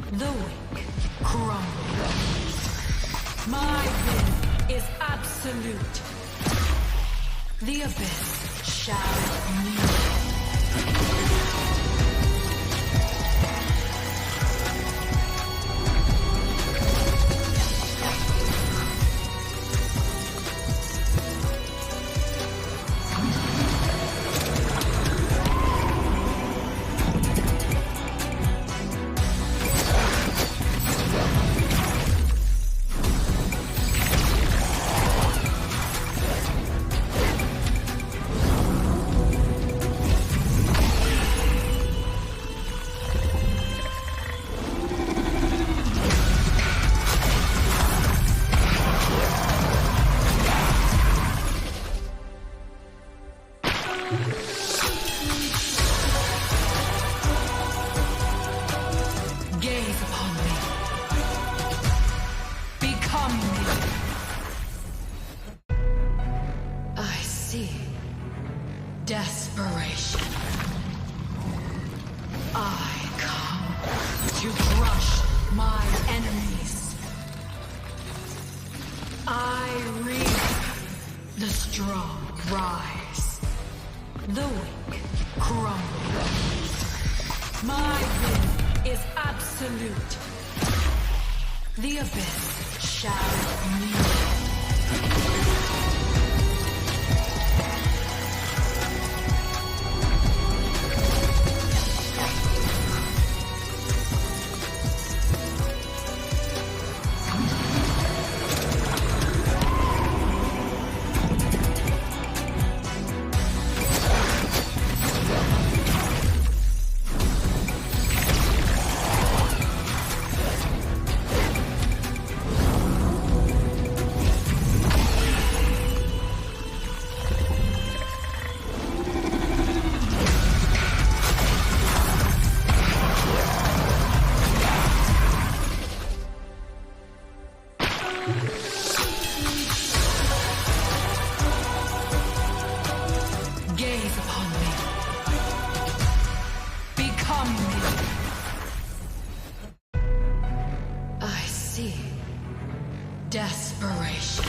The weak crumble. My will is absolute. The abyss shall kneel. Desperation. I come to crush my enemies. I reap the strong rise. The weak crumble. My will is absolute. The abyss shall kneel. Desperation.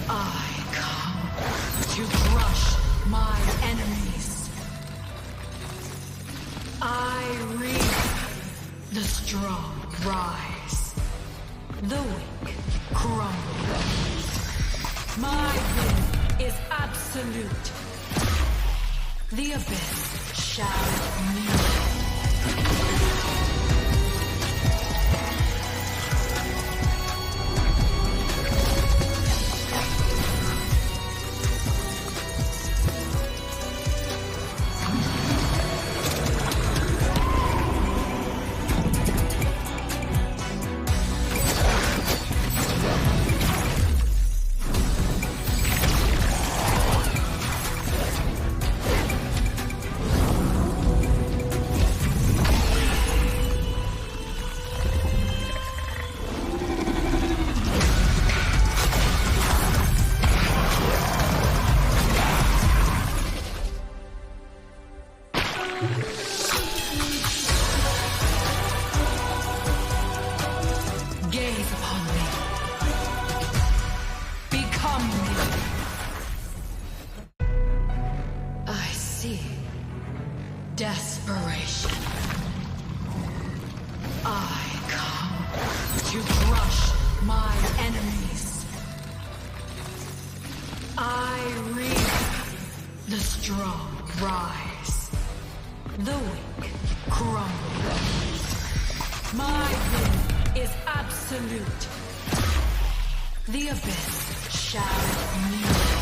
I come to crush my enemies. I reap the strong rise. The weak crumble. My will is absolute. The abyss shall kneel. Desperation. I come to crush my enemies. I reap the strong rise. The weak crumble. My will is absolute. The abyss shall kneel.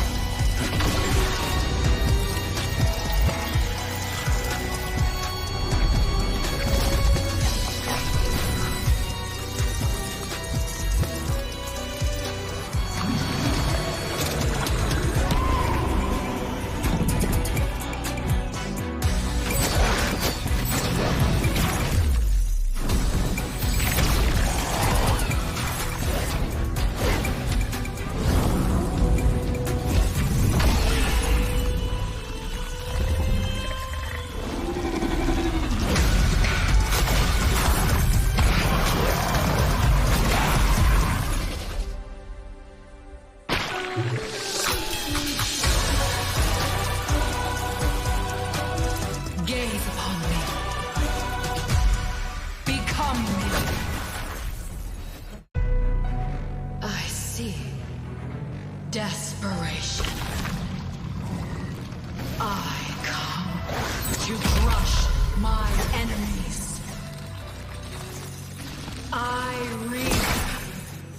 I reap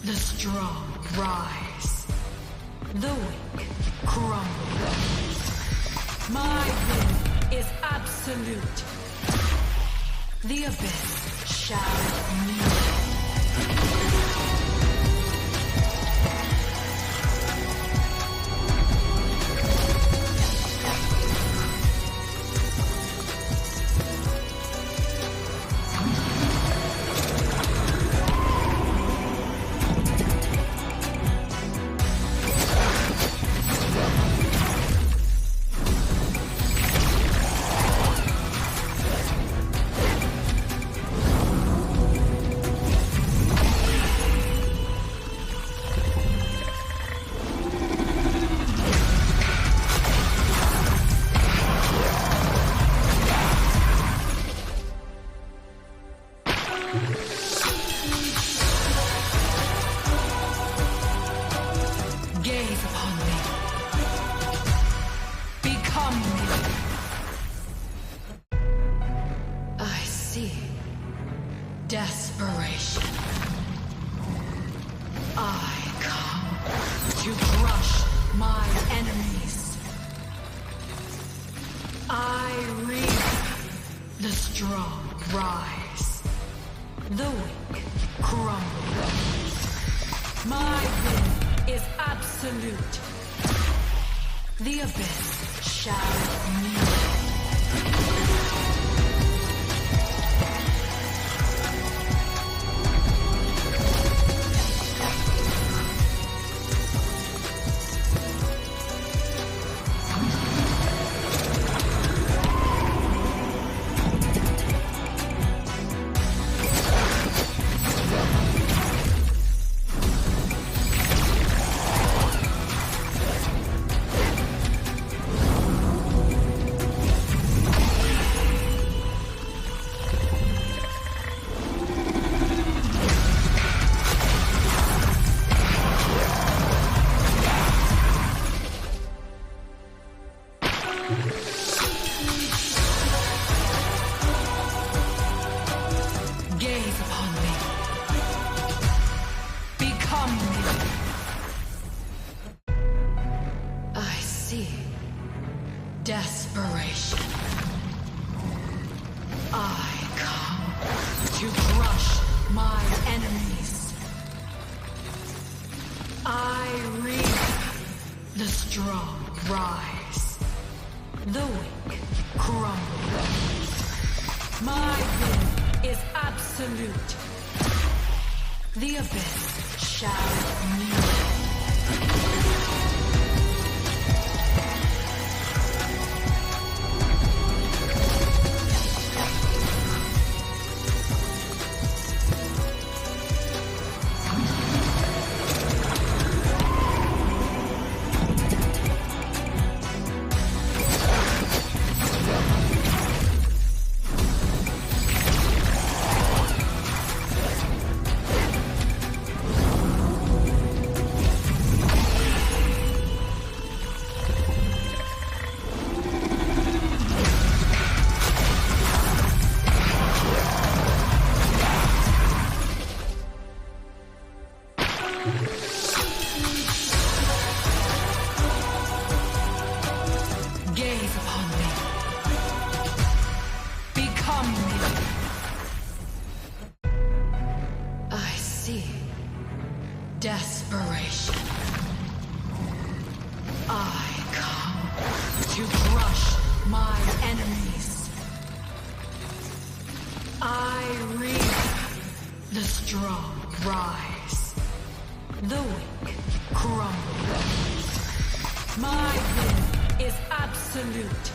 the strong rise, the weak crumble. My will is absolute. The abyss shall kneel. Desperation. I come to crush my enemies. I reap the strong rise, the weak crumble. My will is absolute. The abyss shall kneel. Desperation. I come to crush my enemies. I reap the strong rise, the weak crumble. My will is absolute. The abyss shall kneel. Desperation. I come to crush my enemies. I reap the strong rise, the weak crumble. My will is absolute.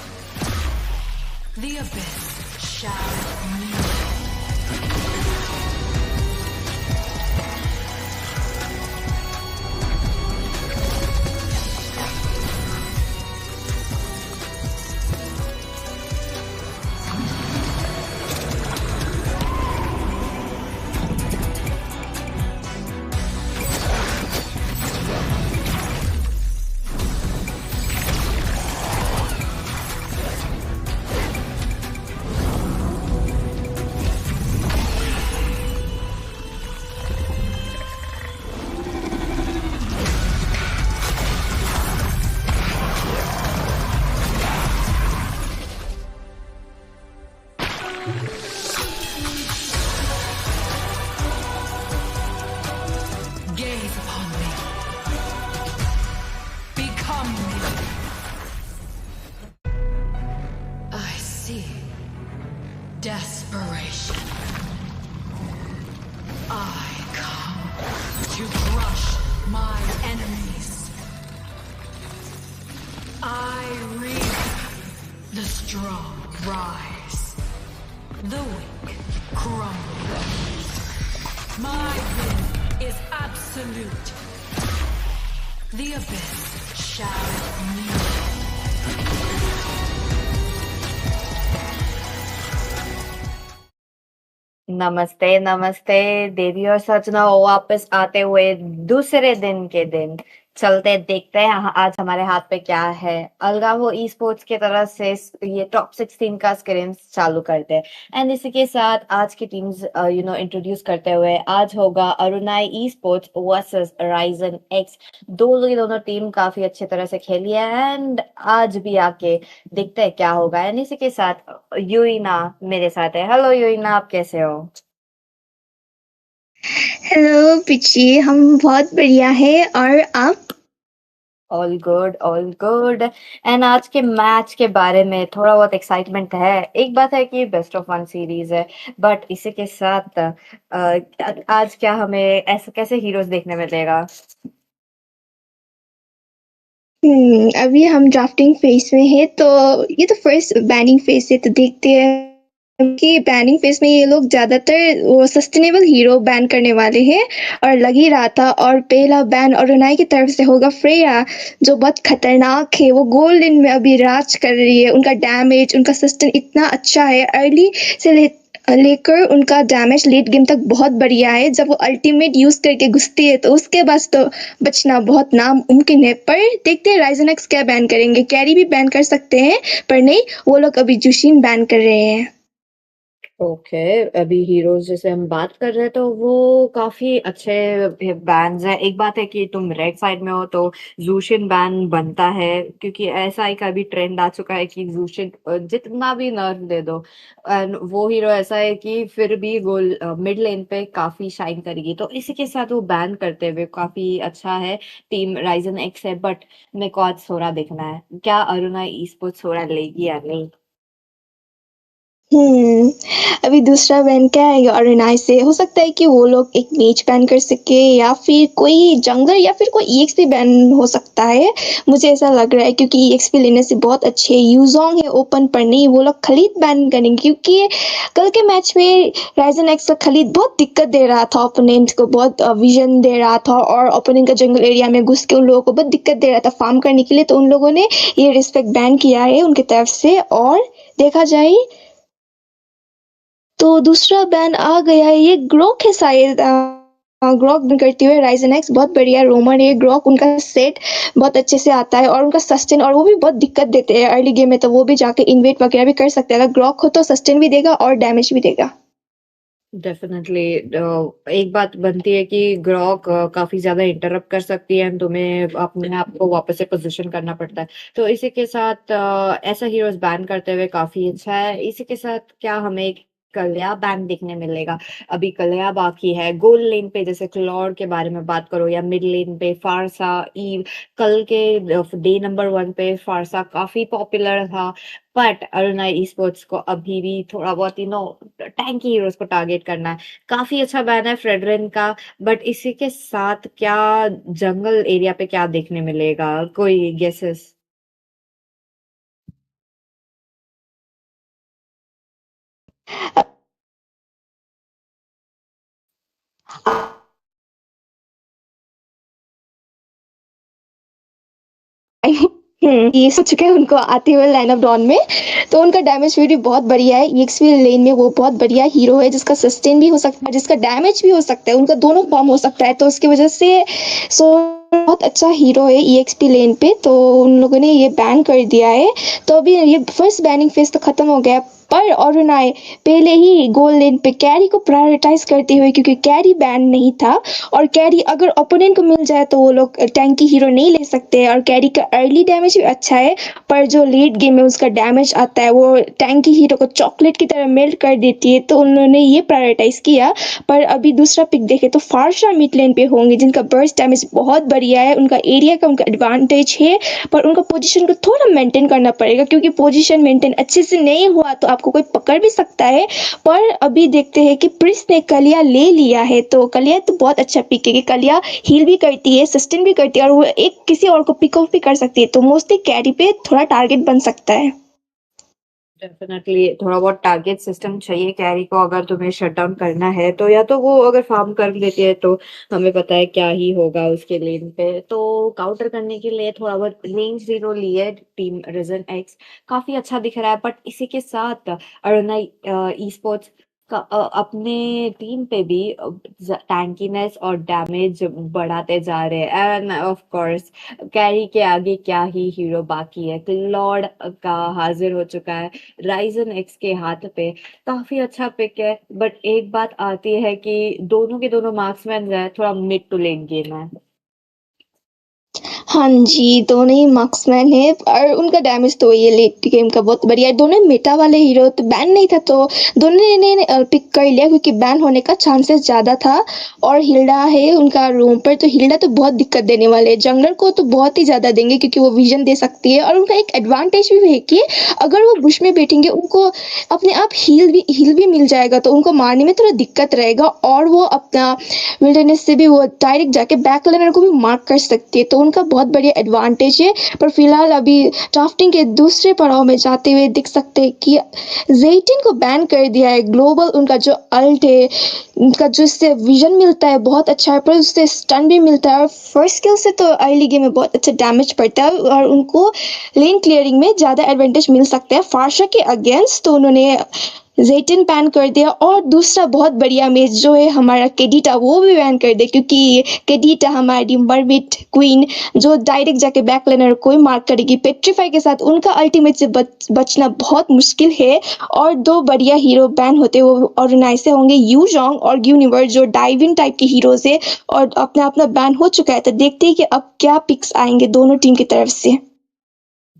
The abyss shall kneel. my enemies. I reap the strong rise. The weak crumble. My will is absolute. The abyss shall kneel. नमस्ते नमस्ते देवी और सजना वापस आते हुए दूसरे दिन के दिन चलते देखते हैं आज हमारे हाथ पे क्या है। अलगावो ई स्पोर्ट्स की तरफ से ये टॉप 16 का स्क्रिम्स चालू करते हैं एंड इसी के साथ आज की टीम्स इंट्रोड्यूस करते हुए आज होगा अरुणाई esports versus Risen X. दोनों टीम काफी अच्छी तरह से खेली है एंड आज भी आके देखते हैं क्या होगा। एंड इसी के साथ यूइना मेरे साथ है। हेलो यूइना, आप कैसे हो? हेलो पिची, हम बहुत बढ़िया है। और आप? All good all good. And आज के मैच के बारे में थोड़ा बहुत एक्साइटमेंट है। एक बात है कि बेस्ट ऑफ वन सीरीज है, बट इसी के साथ आज क्या हमें ऐसे कैसे हीरोज देखने मिलेगा? अभी हम ड्राफ्टिंग फेज में है, तो ये तो फर्स्ट बैनिंग फेज है, तो देखते हैं कि बैनिंग फेज में ये लोग ज्यादातर वो सस्टेनेबल हीरो बैन करने वाले हैं। और लग ही रहा था। और पहला बैन अरुणाई की तरफ से होगा फ्रेया, जो बहुत खतरनाक है। वो गोल्ड इन में अभी राज कर रही है। उनका डैमेज, उनका सस्टेन इतना अच्छा है। अर्ली से लेकर उनका डैमेज लेट गेम तक बहुत बढ़िया है। जब वो अल्टीमेट यूज करके घुसती है तो उसके बाद तो बचना बहुत नामुमकिन है। पर देखते हैं राइजन एक्स क्या बैन करेंगे। कैरी भी बैन कर सकते हैं, पर नहीं, वो लोग अभी जुशीन बैन कर रहे हैं। ओके, अभी हीरोज जैसे हम बात कर रहे हैं तो वो काफी अच्छे बैंड्स हैं। एक बात है कि तुम रेड साइड में हो तो जूशिन बैन बनता है, क्योंकि ऐसा एक अभी ट्रेंड आ चुका है कि जूशिन जितना भी नर्फ दे दो and वो हीरो ऐसा है कि फिर भी वो मिड लेन पे काफी शाइन करेगी, तो इसी के साथ वो बैन करते हुए काफी अच्छा है। टीम राइजन एक्स है, बट मेरे को आज सोरा देखना है, क्या अरुणा ई स्पोर्ट्स सोरा लेगी या नहीं? अभी दूसरा बैन क्या है अरुणाई से। हो सकता है कि वो लोग एक मेज बैन कर सके, या फिर कोई जंगल, या फिर कोई ईएक्सपी बैन हो सकता है। मुझे ऐसा लग रहा है, क्योंकि ईएक्सपी लेने से बहुत अच्छे यूजोंग है ओपन पर। नहीं, वो लोग खलीद बैन करेंगे, क्योंकि कल के मैच में राइजन एक्स का खलीद बहुत दिक्कत दे रहा था। ओपोनेंट को बहुत विजन दे रहा था, और ओपोनेंट का जंगल एरिया में घुस के उन लोगों को बहुत दिक्कत दे रहा था फार्म करने के लिए। तो उन लोगों ने ये रिस्पेक्ट बैन किया है उनकी तरफ से। और देखा जाए तो दूसरा बैन आ गया है, ये ग्रोक है शायद। ग्रोक बैन करते हुए राइजन एक्स बहुत बढ़िया रोमर है। ग्रोक उनका सेट बहुत अच्छे से आता है, और उनका सस्टेन, और वो भी बहुत दिक्कत देते हैं अर्ली गेम में, तो वो भी जाके इन्वेट वगैरह भी कर सकते हैं। अगर ग्रोक हो तो सस्टेन भी देगा और डैमेज भी देगा। डेफिनेटली एक बात बनती है कि ग्रॉक काफी ज्यादा इंटरप्ट कर सकती है, तुम्हें अपने आप को वापस से पोजीशन करना पड़ता है। तो इसी के साथ ऐसा हीरोज बैन करते हुए काफी अच्छा है। इसी के साथ क्या हमें एक कल्या बैन देखने मिलेगा? अभी कल्या बाकी है गोल्ड लेन पे, जैसे क्लॉड के बारे में बात करो, या मिड लेन पे फारसा ईव। कल के डे नंबर 1 पे फारसा काफी पॉपुलर था, बट अरुणा ई स्पोर्ट्स को अभी भी थोड़ा बहुत टैंकी हीरोज को टारगेट करना है। काफी अच्छा बैन है फ्रेडरिन का, बट इसी के साथ क्या जंगल एरिया पे क्या देखने मिलेगा? कोई गेसेस? ये सोच चुके हैं उनको आते हुए लाइन ऑफ डॉन में। तो उनका डैमेज भी बहुत बढ़िया है। ईएक्सपी लेन में वो बहुत बढ़िया हीरो है, जिसका सस्टेन भी हो सकता है, जिसका डैमेज भी हो सकता है। उनका दोनों फॉर्म हो सकता है, तो उसकी वजह से सो बहुत अच्छा हीरो है ईएक्सपी लेन पे। तो उन लोगों ने ये बैन कर दिया है। तो अभी ये फर्स्ट बैनिंग फेज तो खत्म हो गया, पर अरुणाई पहले ही गोल लेन पे कैरी को प्रायोरिटाइज करते हुए, क्योंकि कैरी बैन नहीं था, और कैरी अगर ओपोनेंट को मिल जाए तो वो लोग टैंकी हीरो नहीं ले सकते। और कैरी का अर्ली डैमेज भी अच्छा है, पर जो लेट गेम में उसका डैमेज आता है वो टैंकी हीरो को चॉकलेट की तरह मेल्ट कर देती है। तो उन्होंने ये प्रायोरिटाइज किया। पर अभी दूसरा पिक देखे तो फारशा मिड लेन पे होंगे, जिनका बर्स्ट डैमेज बहुत बढ़िया है। उनका एरिया का उनका एडवांटेज है, पर उनका पोजीशन को थोड़ा मेंटेन करना पड़ेगा, क्योंकि पोजीशन मेंटेन अच्छे से नहीं हुआ तो आप आपको कोई पकड़ भी सकता है। पर अभी देखते हैं कि प्रिंस ने कलिया ले लिया है, तो कलिया तो बहुत अच्छा पिक है कि कलिया हील भी करती है, सस्टेन भी करती है, और वो एक किसी और को पिक ऑफ भी कर सकती है, तो मोस्टली कैरी पे थोड़ा टारगेट बन सकता है। डेफिनेटली थोड़ा बहुत टारगेट सिस्टम चाहिए कैरी को, अगर तुम्हें शट डाउन करना है तो। या तो वो अगर फार्म कर लेती है तो हमें पता है क्या ही होगा उसके लेन पे। तो काउंटर करने के लिए थोड़ा बहुत रेंज जीरो लिए टीम रिजन एक्स, काफी अच्छा दिख रहा है। बट इसी के साथ अरुणा ई स्पोर्ट्स का अपने टीम पे भी टैंकीनेस और डैमेज बढ़ाते जा रहे हैं। एंड ऑफ कोर्स कैरी के आगे क्या ही हीरो बाकी है, क्लॉड का हाजिर हो चुका है राइजन एक्स के हाथ पे। काफी अच्छा पिक है, बट एक बात आती है कि दोनों के दोनों मार्क्समैन जो है थोड़ा मिड टू लेट गेम है। हाँ जी, दोनों ही मार्क्समैन है और उनका डैमेज तो ये लेट गेम का बहुत बढ़िया है। दोनों मेटा वाले हीरो, तो बैन नहीं था तो दोनों ने पिक कर लिया क्योंकि बैन होने का चांसेस ज़्यादा था। और हिल्डा है उनका रूम पर, तो हिल्डा तो बहुत दिक्कत देने वाले हैं। जंगलर को तो बहुत ही ज़्यादा देंगे क्योंकि वो विजन दे सकती है, और उनका एक एडवांटेज भी है कि अगर वो बुश में बैठेंगे उनको अपने आप हील भी मिल जाएगा, तो उनको मारने में थोड़ा दिक्कत रहेगा, और वो अपना विल्डरनेस से भी वो डायरेक्ट जाके बैक लाइनर को भी मार्क कर सकती है, तो उनका बहुत बढ़िया एडवांटेज है। पर फिलहाल अभी ड्राफ्टिंग के दूसरे पड़ाव में जाते हुए दिख सकते हैं कि जेटिन को बैन कर दिया है। ग्लोबल उनका जो अल्ट है, उनका जो इससे विजन मिलता है बहुत अच्छा है, पर उससे स्टन भी मिलता है, और फर्स्ट स्किल से तो अर्ली गेम में बहुत अच्छा डैमेज पड़ता है, और उनको लेन क्लियरिंग में ज़्यादा एडवांटेज मिल सकता है फार्शा के अगेंस्ट, तो उन्होंने जेटिन बैन कर दिया। और दूसरा बहुत बढ़िया मैच जो है हमारा केडीटा, वो भी बैन कर दे, क्योंकि केडीटा हमारी मरमिट क्वीन जो डायरेक्ट जाके बैक लाइनर को ही मार्क करेगी पेट्रीफाई के साथ, उनका अल्टीमेट से बचना बहुत मुश्किल है। और दो बढ़िया हीरो बैन होते हैं, वो ऑर्गेनाइज से होंगे यू जोंग और यूनिवर्स, जो डाइविंग टाइप के हीरोज है, और अपना अपना बैन हो चुका है। तो देखते हैं कि अब क्या पिक्स आएंगे दोनों टीम की तरफ से।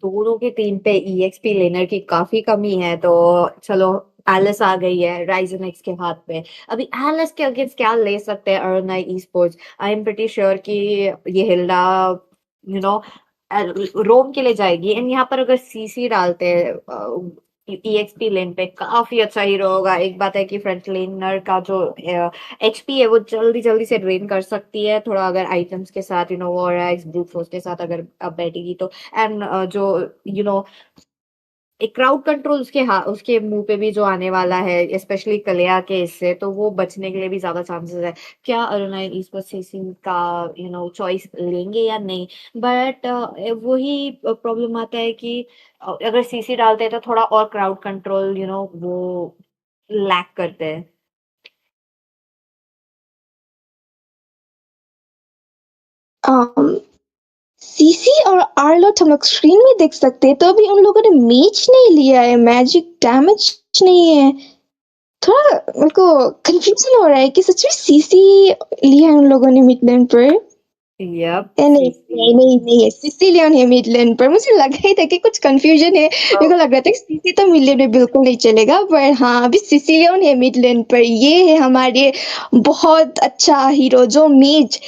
दोनों की टीम पे ईएक्सपी लेनर की काफी कमी है, तो चलो एलिस आ गई है राइजन एक्स के हाथ पे। अभी एलिस के अगेंस्ट क्या ले सकते हैं Aruna e sports? I am pretty sure कि ये हिल्डा यू नो रोम के लिए जाएगी। एंड यहाँ पर अगर सीसी डालते हैं ईएक्सपी लेन पे, काफी अच्छा हीरो होगा। एक बात है कि फ्रंट लेनर का जो एचपी है वो जल्दी जल्दी से ड्रेन कर सकती है थोड़ा, अगर आइटम्स के साथ वॉर ब्रूट फोर्स के साथ अगर अब बैठेगी तो। एंड जो यू नो एक क्राउड कंट्रोल उसके मुंह पे भी जो आने वाला है, स्पेशली कलिया के इससे, तो वो बचने के लिए भी ज्यादा चांसेस है। क्या अरुणा इस पर सीसी का चॉइस लेंगे या नहीं? बट वही प्रॉब्लम आता है कि अगर सीसी डालते हैं तो थोड़ा और क्राउड कंट्रोल वो लैक करते हैं। सीसी और आर्लोट हम लोग स्क्रीन में देख सकते हैं, तो अभी उन लोगों ने मैच नहीं लिया है, मैजिक डैमेज नहीं है। थोड़ा मेरे को कंफ्यूजन हो रहा है कि सच में सीसी लिया है उन लोगों ने मिडलैंड पर। यप, नहीं नहीं सीसी। नहीं नहीं नहीं है, सीसी लिया है मिडलैंड पर। मुझे लग ही था कि कुछ कंफ्यूजन है, मेरे को लग रहा था कि सीसी तो मिडलैंड में बिल्कुल नहीं चलेगा, पर हाँ अभी सिसिलियन है मिडलैंड पर। ये है हमारे बहुत अच्छा हीरो जो मेज,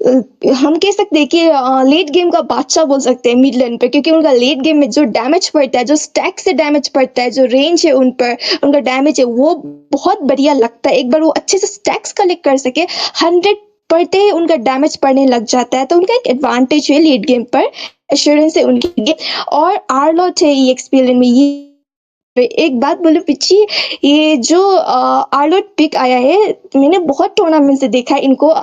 हम कह सकते हैं कि लेट गेम का बादशाह बोल सकते हैं मिडलैंड पे, क्योंकि उनका लेट गेम में जो डैमेज पड़ता है, जो स्टैक से डैमेज पड़ता है, जो रेंज है उन पर उनका डैमेज है, वो बहुत बढ़िया लगता है। एक बार वो अच्छे से स्टैक्स कलेक्ट कर सके, 100 पड़ते ही उनका डैमेज पड़ने लग जाता है, तो उनका एक एडवांटेज है लेट गेम पर, एश्योरेंस है उनके लिए। और आर्लॉट है ये एक्सपीरियंस में। ये एक बात बोलो पिछी, ये जो आर्लॉट पिक आया है, मैंने बहुत टूर्नामेंट से देखा है इनको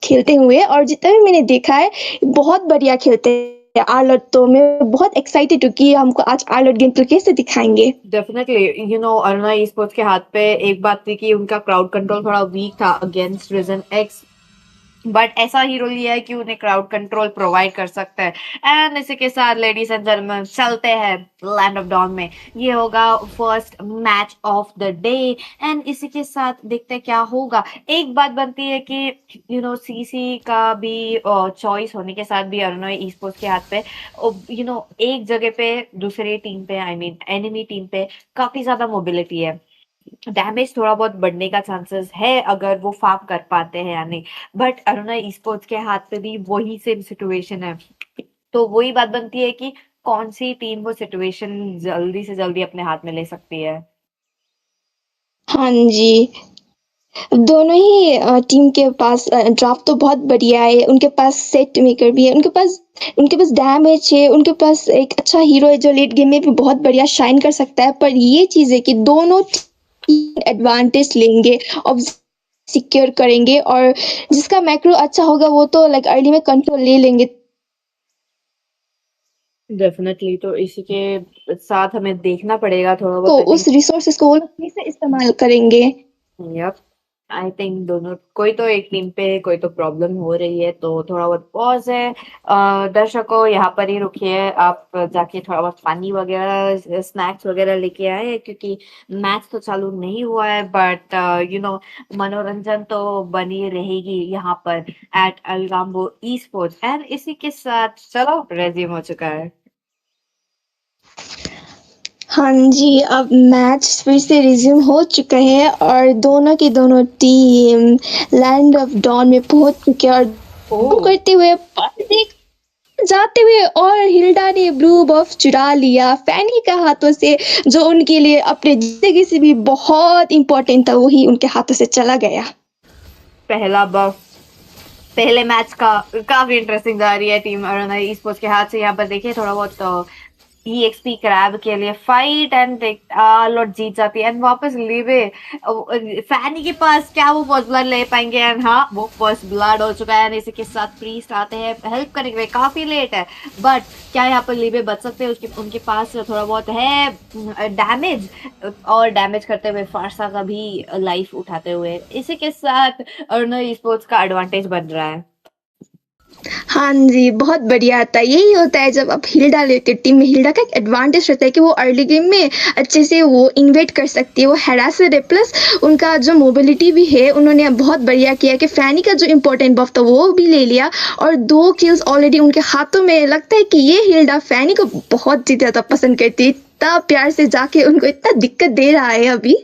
खेलते हुए, और जितना भी मैंने देखा है बहुत बढ़िया खेलते हैं आर्लॉट। तो मैं बहुत एक्साइटेड हूँ कि हमको आज आर्लॉट गेम प्ले कैसे दिखाएंगे। डेफिनेटली अरुणा ई स्पोर्ट्स के हाथ पे एक बात थी कि उनका क्राउड कंट्रोल थोड़ा वीक था अगेंस्ट रीजन एक्स, बट ऐसा हीरो लिया है कि उन्हें क्राउड कंट्रोल प्रोवाइड कर सकता है। एंड इसी के साथ लेडीज एंड जेंटलमैन चलते हैं लैंड ऑफ डॉन में। ये होगा first match of the day, and इसी के साथ देखते हैं क्या होगा। एक बात बनती है कि सीसी का भी चॉइस होने के साथ भी अरुणा ई स्पोर्ट्स के हाथ पे एक जगह पे दूसरी टीम पे, आई मीन एनिमी टीम पे काफी ज्यादा मोबिलिटी है। डैमेज थोड़ा बहुत बढ़ने का चांसेस है अगर वो फार्म कर पाते हैं या नहीं। बट अरुणा ई स्पोर्ट्स के हाथ पे भी वही सेम सिचुएशन है, तो वही बात बनती है कि कौन सी टीम वो सिचुएशन जल्दी से जल्दी अपने हाथ में ले सकती है? हाँ जी, दोनों ही टीम के पास ड्राफ्ट तो बहुत बढ़िया है, उनके पास सेट मेकर भी है, उनके पास डैमेज है, उनके पास एक अच्छा हीरो है जो लेट गेम में भी बहुत बढ़िया शाइन कर सकता है। पर ये चीज़ है कि दोनों टीम एडवांटेज लेंगे और सिक्योर करेंगे, और जिसका मैक्रो अच्छा होगा वो तो लाइक अर्ली में कंट्रोल ले लेंगे। डेफिनेटली, तो इसी के साथ हमें देखना पड़ेगा थोड़ा तो बहुत, आई उस थिंक। रिसोर्सेस को वो लोग कैसे इस्तेमाल करेंगे। यप, आई थिंक दोनों, कोई तो एक टीम पे कोई तो प्रॉब्लम हो रही है, तो थोड़ा बहुत पॉज है। दर्शकों, यहाँ पर ही रुकिए, आप जाके थोड़ा बहुत पानी वगैरह स्नैक्स वगैरह लेके आए, क्योंकि मैच तो चालू नहीं हुआ है, बट मनोरंजन तो बनी रहेगी यहाँ पर एट अलगाम्बो ई स्पोर्ट्स। एंड इसी के साथ चलो, रेज्यूम हो चुका है। हाँ जी, अब मैच फिर से रिज्यूम हो चुका है और दोनों की दोनों टीम लैंड ऑफ डॉन में पहुंच चुके हैं, और ओह, करते हुए पार्टी जाते हुए, और हिल्डा ने ब्लू बफ चुरा लिया फैनी का हाथों से, जो उनके लिए अपने जिंदगी से भी बहुत इंपॉर्टेंट था, वही उनके हाथों से चला गया। पहला बफ पहले मैच का काफी इंटरेस्टिंग जा रही है टीम अरुणा ई स्पोर्ट्स के हाथ से। यहाँ पर देखिए थोड़ा बहुत EXP क्रैब के लिए फाइट, एंड लॉट जीत जाती है, एंड वापस लीवे फैनी के पास क्या वो फर्स्ट ब्लड ले पाएंगे? एंड हाँ, वो फर्स्ट ब्लड हो चुका है, एंड इसी के साथ प्रीस्ट आते हैं हेल्प करने के लिए। काफी लेट है, बट क्या यहाँ पर लीवे बच सकते हैं? उनके पास थोड़ा बहुत है डैमेज, और डैमेज करते हुए फारसा का भी लाइफ उठाते हुए। इसी के साथ अरुणा ई स्पोर्ट्स का एडवांटेज बन रहा है। हाँ जी, बहुत बढ़िया था। यही होता है जब आप हिल्डा लेते हो टीम में। हिल्डा का एक एडवांटेज रहता है कि वो अर्ली गेम में अच्छे से वो इन्वेट कर सकती है, वो हैरासर है, प्लस उनका जो मोबिलिटी भी है, उन्होंने बहुत बढ़िया किया कि फैनी का जो इम्पोर्टेंट बफ था वो भी ले लिया, और 2 किल्स ऑलरेडी उनके हाथों में। लगता है कि ये हिल्डा फैनी को बहुत ही ज़्यादा पसंद करती है, इतना प्यार से जाके उनको इतना दिक्कत दे रहा है अभी।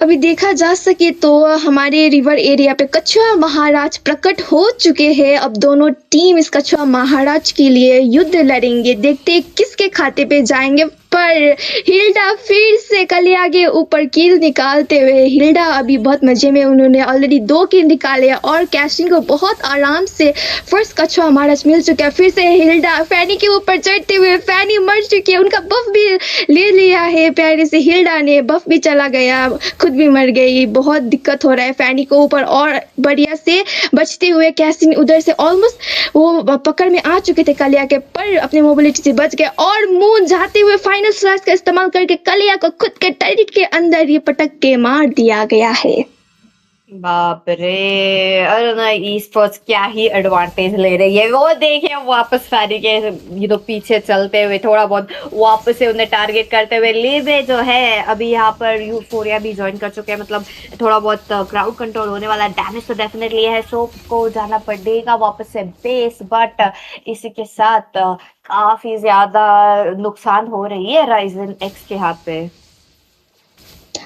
अभी देखा जा सके तो हमारे रिवर एरिया पे कछुआ महाराज प्रकट हो चुके हैं। अब दोनों टीम इस कछुआ महाराज के लिए युद्ध लड़ेंगे, देखते हैं किसके खाते पे जाएंगे। पर हिल्डा फिर से कलिया के ऊपर किल निकालते हुए, हिल्डा अभी बहुत मजे में, उन्होंने ऑलरेडी 2 किल निकाले, और कैशिंग को बहुत आराम से फर्स्ट कछुआ महाराज मिल चुका है। फिर से हिल्डा फैनी के ऊपर चढ़ते हुए, फैनी मर चुकी है, उनका बफ भी ले लिया है प्यारे से। हिल्डा ने बफ भी चला गया, खुद भी मर गई। बहुत दिक्कत हो रहा है फैनी को ऊपर, और बढ़िया से बचते हुए कैसिंग उधर से ऑलमोस्ट वो पकड़ में आ चुके थे कलिया के, पर अपने मोबिलिटी से बच गए, और मुंह जाते हुए फाइनल स्लैश का इस्तेमाल करके कलिया को खुद के टर्रेट के अंदर ये पटक के मार दिया गया है। बाप रे, अरुणा ई स्पोर्ट्स क्या ही एडवांटेज ले रही है। वो देखिए वापस फैनी के पीछे चलते हुए, थोड़ा बहुत वापस से उन्हें टारगेट करते हुए। लीबे जो है अभी यहाँ पर यूफोरिया भी ज्वाइन कर चुके हैं, मतलब थोड़ा बहुत क्राउड कंट्रोल होने वाला। डैमेज तो डेफिनेटली है, सोप को जाना पड़ेगा वापस से बेस, बट इसी के साथ काफी ज्यादा नुकसान हो रही है राइजन एक्स के हाथ पे।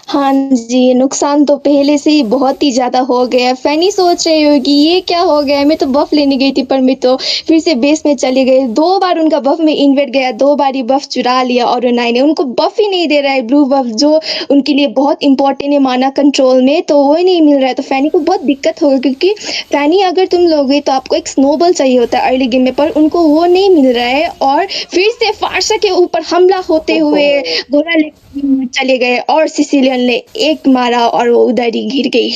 हाँ जी, नुकसान तो पहले से ही बहुत ही ज़्यादा हो गया। फैनी सोच रही होगी ये क्या हो गया, मैं तो बफ लेने गई थी, पर मैं तो फिर से बेस में चली गई। 2 बार उनका बफ में इन्वेट गया, 2 बार ही बफ चुरा लिया, और नाइन ने उनको बफ ही नहीं दे रहा है, ब्लू बफ जो उनके लिए बहुत इंपॉर्टेंट है माना कंट्रोल में, तो वो ही नहीं मिल रहा है। तो फैनी को बहुत दिक्कत होगी, क्योंकि फैनी अगर तुम लोगे तो आपको एक स्नोबॉल चाहिए होता है अर्ली गेम में, पर उनको वो नहीं मिल रहा है। और फिर से फारसा के ऊपर हमला होते हुए गोरा चले गए, और सिसिलियन ने एक मारा और वो उधर ही गिर गई।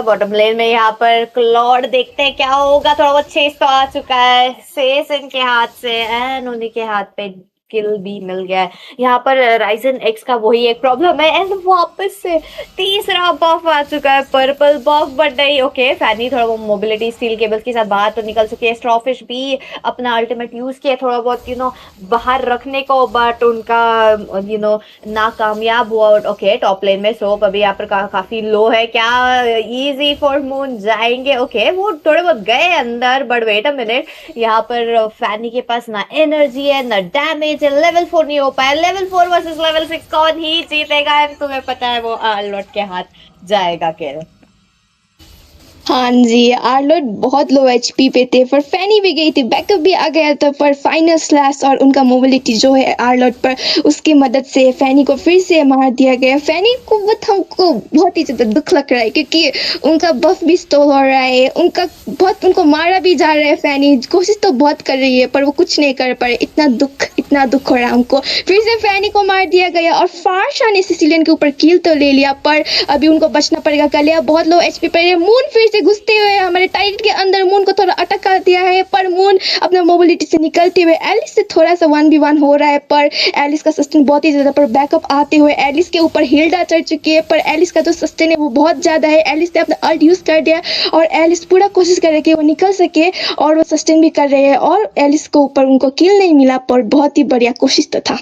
बॉटम लेन में यहाँ पर क्लॉड, देखते हैं क्या होगा। थोड़ा बहुत चेस तो आ चुका है सेस इनके हाथ से, एंड उन्हीं के हाथ पे किल भी मिल गया है। यहाँ पर राइजन एक्स का वही एक प्रॉब्लम है, एंड वापस से तीसरा बफ आ चुका है, पर्पल बफ। बट नहीं, ओके, फैनी थोड़ा वो मोबिलिटी स्टील केबल्स के साथ बाहर तो निकल चुकी है। स्ट्रॉफिश भी अपना अल्टीमेट यूज किया थोड़ा बहुत बाहर रखने को, बट उनका नाकामयाब हुआ। ओके, टॉप लेन में सोप अभी यहाँ पर काफी लो है। क्या इजी फॉर मून जाएंगे? ओके, वो थोड़े बहुत गए अंदर, बट वेट अ मिनट, यहाँ पर फैनी के पास ना एनर्जी है ना डैमेज नीचे लेवल 4 नहीं हो पाया, लेवल 4 वर्सेस लेवल 6 कौन ही जीतेगा, एंड तुम्हें पता है वो आर्लोट के हाथ जाएगा किल। हाँ जी, आर्लोट बहुत लो एचपी पे थे, पर फैनी भी गई थी, बैकअप भी आ गया था, पर फाइनल स्लैश और उनका मोबिलिटी जो है आर्लोट पर, उसकी मदद से फैनी को फिर से मार दिया गया। फैनी को हमको बहुत ही ज़्यादा दुख लग रहा है, क्योंकि उनका बफ भी स्टोल हो रहा है, उनको मारा भी जा रहा है। फैनी कोशिश तो बहुत कर रही है, पर वो कुछ नहीं कर पा रहे। इतना दुख हो रहा है हमको। फिर से फैनी को मार दिया गया और फारशा ने सिसिलियन के ऊपर किल तो ले लिया, पर अभी उनको बचना पड़ेगा। कलिया बहुत लो एचपी पर है। मून फिर से घुसते हुए हमारे टाइट के अंदर मून को थोड़ा अटक कर दिया है, पर मून अपना मोबिलिटी से निकलते हुए एलिस से थोड़ा सा 1v1 हो रहा है, पर एलिस का सस्टेन बहुत ही ज्यादा, पर बैकअप आते हुए एलिस के ऊपर हिल्डा चढ़ चुकी है, पर एलिस का जो सस्टेन है वो बहुत ज्यादा है। एलिस ने अपना अल्ट यूज कर दिया और एलिस पूरा कोशिश कर रही है कि वो निकल सके, और वो सस्टेन भी कर रहे हैं, और एलिस को ऊपर उनको किल नहीं मिला, पर बहुत ही बढ़िया कोशिश तो था।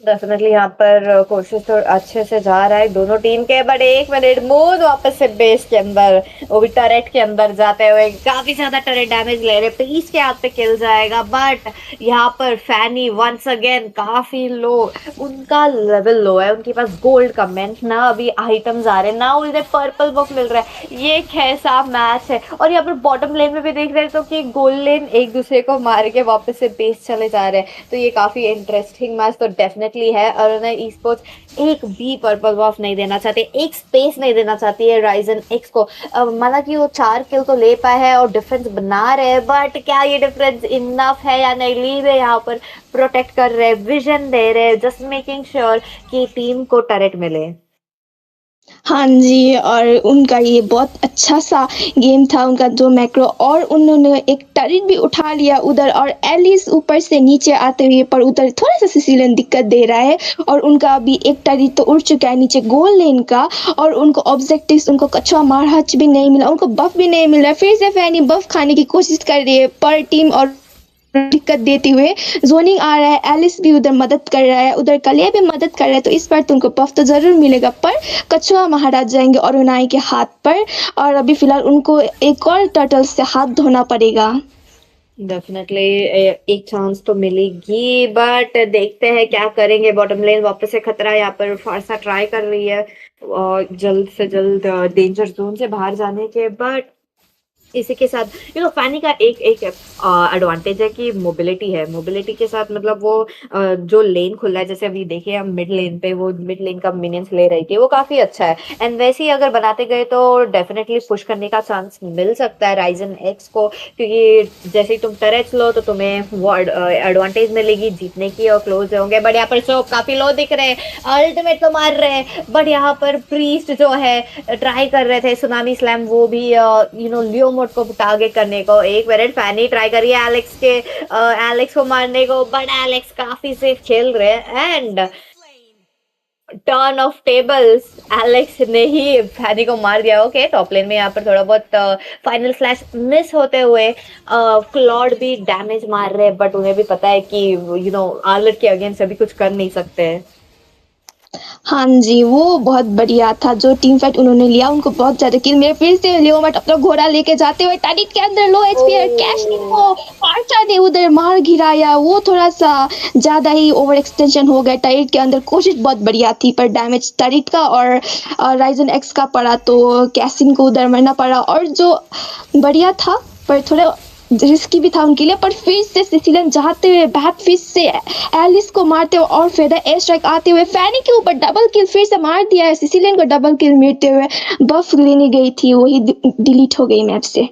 डेफिनेटली यहाँ पर कोशिश तो अच्छे से जा रहा है दोनों टीम के, बट 1 मिनट मून वापस से बेस के अंदर, वो भी टरेट के अंदर जाते हुए काफी ज्यादा टरेट डैमेज ले रहे। प्रीस के हाथ पे किल जाएगा, बट यहाँ पर फैनी वंस अगेन काफी लो, उनका लेवल लो है, उनके पास गोल्ड का मेंट ना अभी आइटम्स आ रहे ना उन्हें पर्पल बुक मिल रहा है। ये कैसा मैच है। और यहाँ पर बॉटम लेन में भी देख रहे हैं तो कि गोल्ड लेन एक दूसरे को मार के वापस से बेस चले जा रहे हैं, तो ये काफी इंटरेस्टिंग मैच तो डेफिनेटली है। और उन्हें ई स्पोर्ट्स एक भी पर्पल बफ नहीं देना चाहते, एक स्पेस नहीं देना चाहती है राइजन एक्स को। माना कि वो 4 किल तो ले पाए हैं और डिफरेंस बना रहे हैं, बट क्या ये डिफरेंस इनफ है या नहीं। लीव है यहाँ पर प्रोटेक्ट कर रहे, विजन दे रहे, जस्ट मेकिंग श्योर कि टीम को टरेट मिले। हाँ जी, और उनका ये बहुत अच्छा सा गेम था उनका जो मैक्रो, और उन्होंने एक टर्रेट भी उठा लिया उधर, और एलिस ऊपर से नीचे आते हुए, पर उधर थोड़ा सा सिसिलियन दिक्कत दे रहा है, और उनका अभी एक टर्रेट तो उड़ चुका है नीचे गोल लेन का, और उनको ऑब्जेक्टिव्स, उनको कछुआ मारहच भी नहीं मिला, उनको बफ भी नहीं मिला। फिर से फैनी बफ खाने की कोशिश कर रही है, पर टीम और दिक्कत देते हुए जोनिंग आ रहा है। एलिस भी उधर मदद कर रहा है, उधर कलिया भी मदद कर रहा है, तो इस बार तुमको बफ तो जरूर मिलेगा, पर कछुआ महाराज जाएंगे और उनाई के हाथ पर, और अभी फिलहाल उनको एक और टर्टल से हाथ धोना पड़ेगा। डेफिनेटली एक चांस तो मिलेगी, बट देखते हैं क्या करेंगे। बॉटम लेन वापस से खतरा, यहाँ पर फारसा ट्राई कर रही है और जल्द से जल्द डेंजर जोन से बाहर जाने के, बट इसी के साथ फैनी का एक एडवांटेज है कि मोबिलिटी है। मोबिलिटी के साथ मतलब वो जो लेन खुला है, जैसे अभी देखिए हम मिड लेन पे वो मिड लेन का मिनियंस ले रही थी, वो काफी अच्छा है। एंड वैसे ही अगर बनाते गए तो डेफिनेटली पुश करने का चांस मिल सकता है राइजन एक्स को, क्योंकि जैसे ही तुम टरेट्स लो तो तुम्हें वो एडवांटेज मिलेगी जीतने की और क्लोज होंगे। बट यहाँ पर सोप काफी लो दिख रहे हैं, अल्टीमेट तो मार रहे हैं, बट यहाँ पर प्रीस्ट जो है ट्राई कर रहे थे सुनामी स्लैम, वो भी लियो मोड को टारगेट करने को। 1 मिनट फैनी ट्राई करिए एलेक्स को मारने को, बट एलेक्स काफी सेफ खेल रहे हैं। And turn off tables, Alex ने ही फैनी को मार दिया। ओके, टॉप लेन में यहाँ पर थोड़ा बहुत फाइनल स्लैश मिस होते हुए क्लॉड भी डैमेज मार रहे हैं, बट उन्हें भी पता है कि आर्लेट के अगेंस्ट अभी कुछ कर नहीं सकते हैं। हाँ जी, वो बहुत बढ़िया था जो टीम फाइट उन्होंने लिया, उनको बहुत ज्यादा किल मिले। फिर से लियोमट अपना घोड़ा लेके जाते हुए टारगेट के अंदर लो एचपी है, कैशलिंग को पार्चा ने उधर मार गिराया, वो थोड़ा सा ज्यादा ही ओवर एक्सटेंशन हो गया टारगेट के अंदर। कोशिश बहुत बढ़िया थी, पर डैमेज टारगेट का और राइजन एक्स का पड़ा, तो कैसिन को उधर मरना पड़ा, और जो बढ़िया था पर थोड़ा रिस्की भी था उनके लिए। पर फिर से सिसिलियन जाते हुए बैक फिश से एलिस को मारते हुए और फेदर एयर स्ट्राइक आते हुए फैनी के ऊपर डबल किल फिर से मार दिया है। सिसिलियन को डबल किल मिलते हुए बफ लेने गई थी, वही डिलीट हो गई मैप से।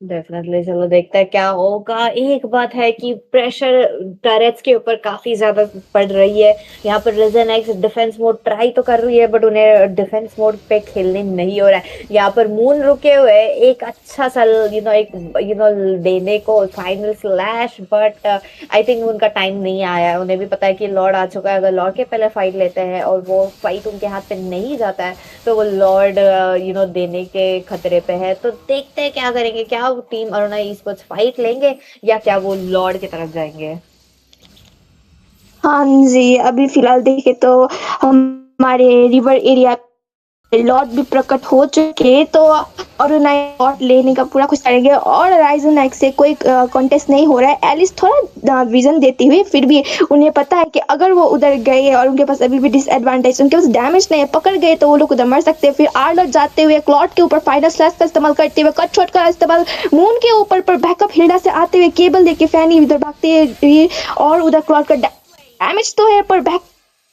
डेफिनेटली, चलो देखते हैं क्या होगा। एक बात है कि प्रेशर टरेट्स के ऊपर काफी ज्यादा पड़ रही है। यहाँ पर region X defence mode try तो कर रही है, बट उन्हें डिफेंस मोड पे खेलने नहीं हो रहा है। यहाँ पर मून रुके हुए एक अच्छा सा देने को final slash, but I think उनका टाइम नहीं आया है। उन्हें भी पता है कि लॉर्ड आ चुका है, अगर लॉर्ड के पहले फाइट लेते हैं और वो फाइट उनके हाथ पे नहीं जाता है तो वो लॉर्ड देने के खतरे पे है। तो देखते हैं क्या करेंगे, क्या team Aruna e sports fight लेंगे या क्या वो लॉर्ड की तरफ जाएंगे। हाँ जी, अभी फिलहाल देखे तो हमारे रिवर एरिया लॉर्ड भी प्रकट हो चुके, तो और लॉर्ड लेने का पूरा कुछ करेंगे। और राइजन एक्स से कोई कॉन्टेस्ट नहीं हो रहा है। एलिस थोड़ा विजन देती हुई, फिर भी उन्हें पता है कि अगर वो उधर गए और उनके पास अभी भी डिसएडवांटेज, उनके पास डैमेज नहीं है, पकड़ गए तो वो लोग उधर मर सकते हैं। फिर आर्लर जाते हुए क्लॉट के ऊपर फाइनल स्लैश का इस्तेमाल करते हुए, कट शॉट का इस्तेमाल मून के ऊपर पर बैकअप हिल्डा से आते हुए, केबल देके फैनी इधर भागते हुए, और उधर क्लॉट का डैमेज तो है पर बैक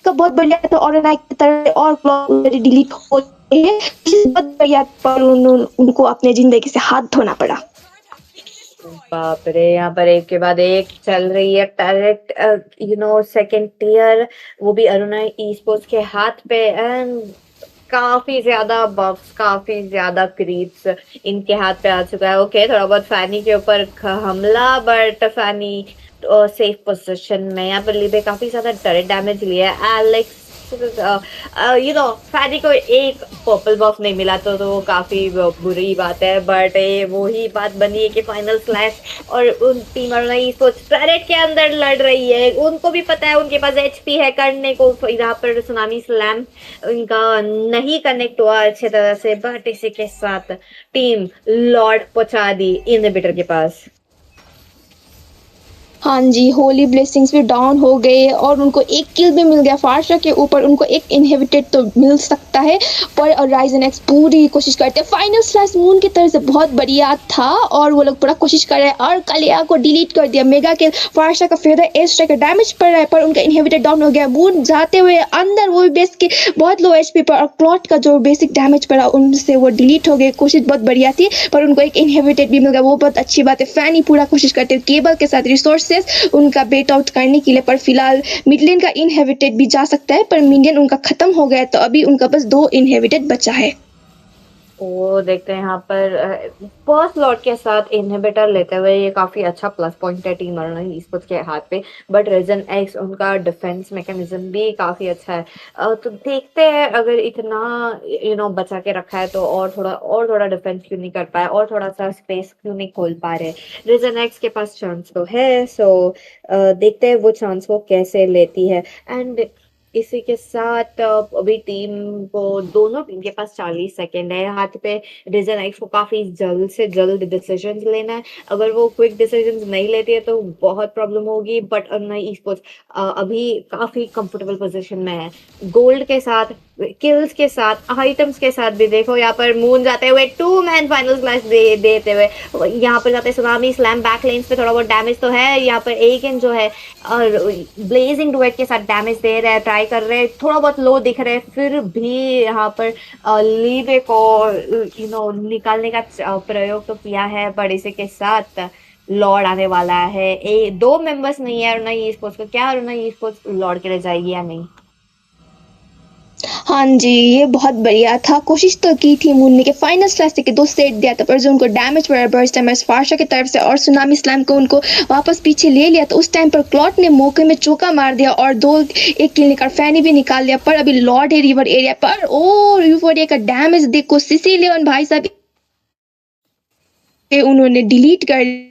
का बहुत बढ़िया था। और नाइक की तरह और क्लॉक डिलीट हो गए हैं, बहुत बढ़िया, पर उनको अपने जिंदगी से हाथ धोना पड़ा। बाप रे, यहाँ पर एक के बाद एक चल रही है टैलेंट, सेकंड टियर, वो भी अरुणा ई स्पोर्ट्स के हाथ पे। एंड काफी ज्यादा बफ्स, काफी ज्यादा क्रीप्स इनके हाथ पे आ चुका है। ओके, थोड़ा बहुत फैनी के ऊपर हमला, बट फैनी सेफ पोजीशन में। यहाँ पर लिबे काफी ज्यादा टर्रेट डैमेज लिया है। एलेक्स फैनी को एक पर्पल बफ नहीं मिला तो वो काफी बुरी बात है, बट वो ही बात बनी है कि फाइनल स्लैश और उन टीम टर्रेट के अंदर लड़ रही है। उनको भी पता है उनके पास एचपी है करने को। यहाँ पर सुनामी स्लैम इनका नहीं कनेक्ट हुआ अच्छे तरह से, बट इसी के साथ टीम लॉर्ड पहुंचा दी इनहिबिटर के पास। हाँ जी, होली ब्लेसिंग्स भी डाउन हो गए और उनको एक किल भी मिल गया फारशा के ऊपर। उनको एक इनहिबिटेड तो मिल सकता है, पर राइजन एक्स पूरी कोशिश करते हैं। फाइनल स्लैश मून की तरफ से बहुत बढ़िया था और वो लोग पूरा कोशिश कर रहे हैं, और कलिया को डिलीट कर दिया। मेगा किल, फारशा का फेदर एज स्ट्राइक डैमेज पड़ रहा है, पर उनका इनहिबिटेड डाउन हो गया। मून जाते हुए अंदर, वो भी बेस के बहुत लो एचपी पर, और क्लॉट का जो बेसिक डैमेज पड़ा उनसे वो डिलीट हो गए। कोशिश बहुत बढ़िया थी, पर उनको एक इनहिबिटेड भी मिल गया, वो बहुत अच्छी बात है। फैनी पूरा कोशिश करते हैं केबल के साथ रिसोर्स उनका बेट आउट करने के लिए, पर फिलहाल मिडलेन का इनहेबिटेड भी जा सकता है, पर मिनियन उनका खत्म हो गया, तो अभी उनका बस 2 इनहेबिटेड बचा है। वो देखते हैं यहाँ पर फर्स्ट लॉट के साथ इनहिबिटर लेते हुए, ये काफी अच्छा प्लस पॉइंट है टीम अरुणा ई-स्पोर्ट्स के हाथ पे। बट रीजन एक्स उनका डिफेंस मैकेनिज्म भी काफी अच्छा है। तो देखते हैं अगर इतना बचा के रखा है तो और थोड़ा डिफेंस क्यों नहीं कर पाए, और थोड़ा सा स्पेस क्यों नहीं खोल पा रहे। रीजन एक्स के पास चांस तो है, सो देखते हैं वो चांस वो कैसे लेती है। एंड इसी के साथ अभी दोनों टीम के पास 40 सेकेंड है हाथ पे। रीजन एक्स को काफी जल्द से जल्द डिसीजंस लेना है। अगर वो क्विक डिसीजंस नहीं लेती है तो बहुत प्रॉब्लम होगी। बट अरुणा ई-स्पोर्ट्स अभी काफी कंफर्टेबल पोजीशन में है, गोल्ड के साथ, किल्स के साथ, आइटम्स के साथ भी। देखो यहाँ पर मून जाते हुए 2 मैन फाइनल स्लैश देते हुए यहाँ पर जाते सुनामी स्लैम, बैक लेन्स पे थोड़ा बहुत डैमेज तो है। यहाँ पर एगन जो है और ब्लेजिंग डुएट के साथ डैमेज दे रहे हैं, ट्राई कर रहे हैं, थोड़ा बहुत लो दिख रहे हैं, फिर भी यहाँ पर लीबे को निकालने का प्रयोग तो किया है। बट इसी के साथ लॉर्ड आने वाला है। 2 मेंबर्स नहीं है अरुणा ई-स्पोर्ट्स को। क्या अरुणा ई-स्पोर्ट्स लॉर्ड के लिए जाएगी या नहीं? हाँ जी, ये बहुत बढ़िया था। कोशिश तो की थी मून ने कि फाइनल स्लैश के 2 सेट दिया था, पर जो उनको डैमेज पड़ा बर्स्ट डैमेज फारशा की तरफ से और सुनामी स्लैम को उनको वापस पीछे ले लिया, तो उस टाइम पर क्लॉट ने मौके में चौका मार दिया और 1 किल निकाल फैनी भी निकाल लिया। पर अभी लॉर्ड है रिवर एरिया पर, ओ यूफोरिया का डैमेज देखो। सिसिलियन भाई साहब उन्होंने डिलीट कर,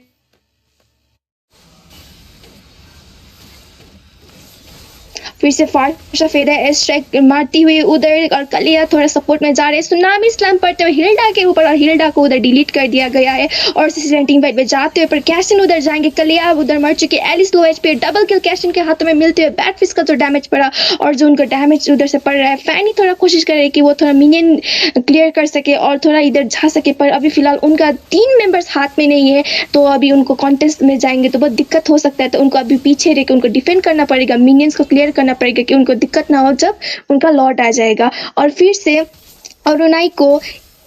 फिर से फारशा फेदा एयर स्ट्राइक मारती हुई उधर, और कलिया थोड़ा सपोर्ट में जा रहे हैं। सुनामी स्लैम पड़ते हुए हिल्डा के ऊपर, और हिल्डा को उधर डिलीट कर दिया गया है। और सिसिलियन टीम फाइट में जाते हुए पर कैशन उधर जाएंगे, कलिया उधर मर चुके। एलिस लो एचपी, डबल किल कैशन के हाथों में मिलते हुए। बैटफिस्ट का जो डैमेज पड़ा और जो उनका डैमेज उधर से पड़ रहा है। फैनी थोड़ा कोशिश कर रहे हैं कि वो थोड़ा मिनियन क्लियर कर सके और थोड़ा इधर जा सके, पर अभी फिलहाल उनका 3 मेंबर्स हाथ में नहीं है, तो अभी उनको कॉन्टेस्ट में जाएंगे तो बहुत दिक्कत हो सकता है। तो उनको अभी पीछे रह के उनको डिफेंड करना पड़ेगा, मिनियंस को क्लियर करना पड़ेगा कि उनको दिक्कत ना हो जब उनका लॉर्ड आ जाएगा। और फिर से अरुणाई को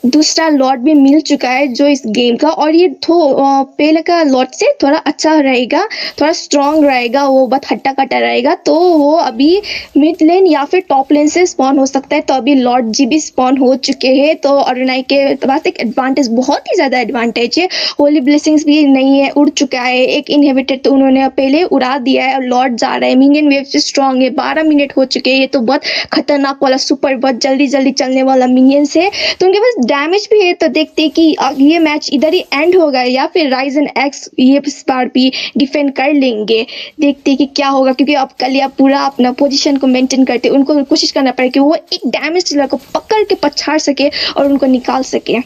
दूसरा लॉट भी मिल चुका है जो इस गेम का, और ये पहले का लॉट से थोड़ा अच्छा रहेगा, थोड़ा स्ट्रॉन्ग रहेगा, वो बहुत हट्टा कट्टा रहेगा। तो वो अभी मिड लेन या फिर टॉप लेन से स्पॉन हो सकता है। तो अभी लॉर्ड जी भी स्पॉन हो चुके हैं, तो अरुणाई के पास एक एडवांटेज, बहुत ही ज़्यादा एडवांटेज है। होली ब्लेसिंग्स भी नहीं है, उड़ चुका है। एक इनहिबिटेड तो उन्होंने पहले उड़ा दिया है, और लॉर्ड जा रहा है। मिनियन वेव से स्ट्रॉन्ग है, 12 मिनट हो चुके हैं। ये तो बहुत खतरनाक वाला सुपर, बहुत जल्दी जल्दी चलने वाला मिनियंस है, तो उनके पास डैमेज भी है तो देखते हैं कि ये मैच इधर ही एंड होगा या फिर राइजन एक्स ये इस बार भी डिफेंड कर लेंगे। देखते हैं कि क्या होगा, क्योंकि अब कलिया पूरा अपना पोजीशन को मेंटेन करते, उनको कोशिश करना पड़ेगा कि वो एक डैमेज डीलर को पकड़ के पछाड़ सके और उनको निकाल सके।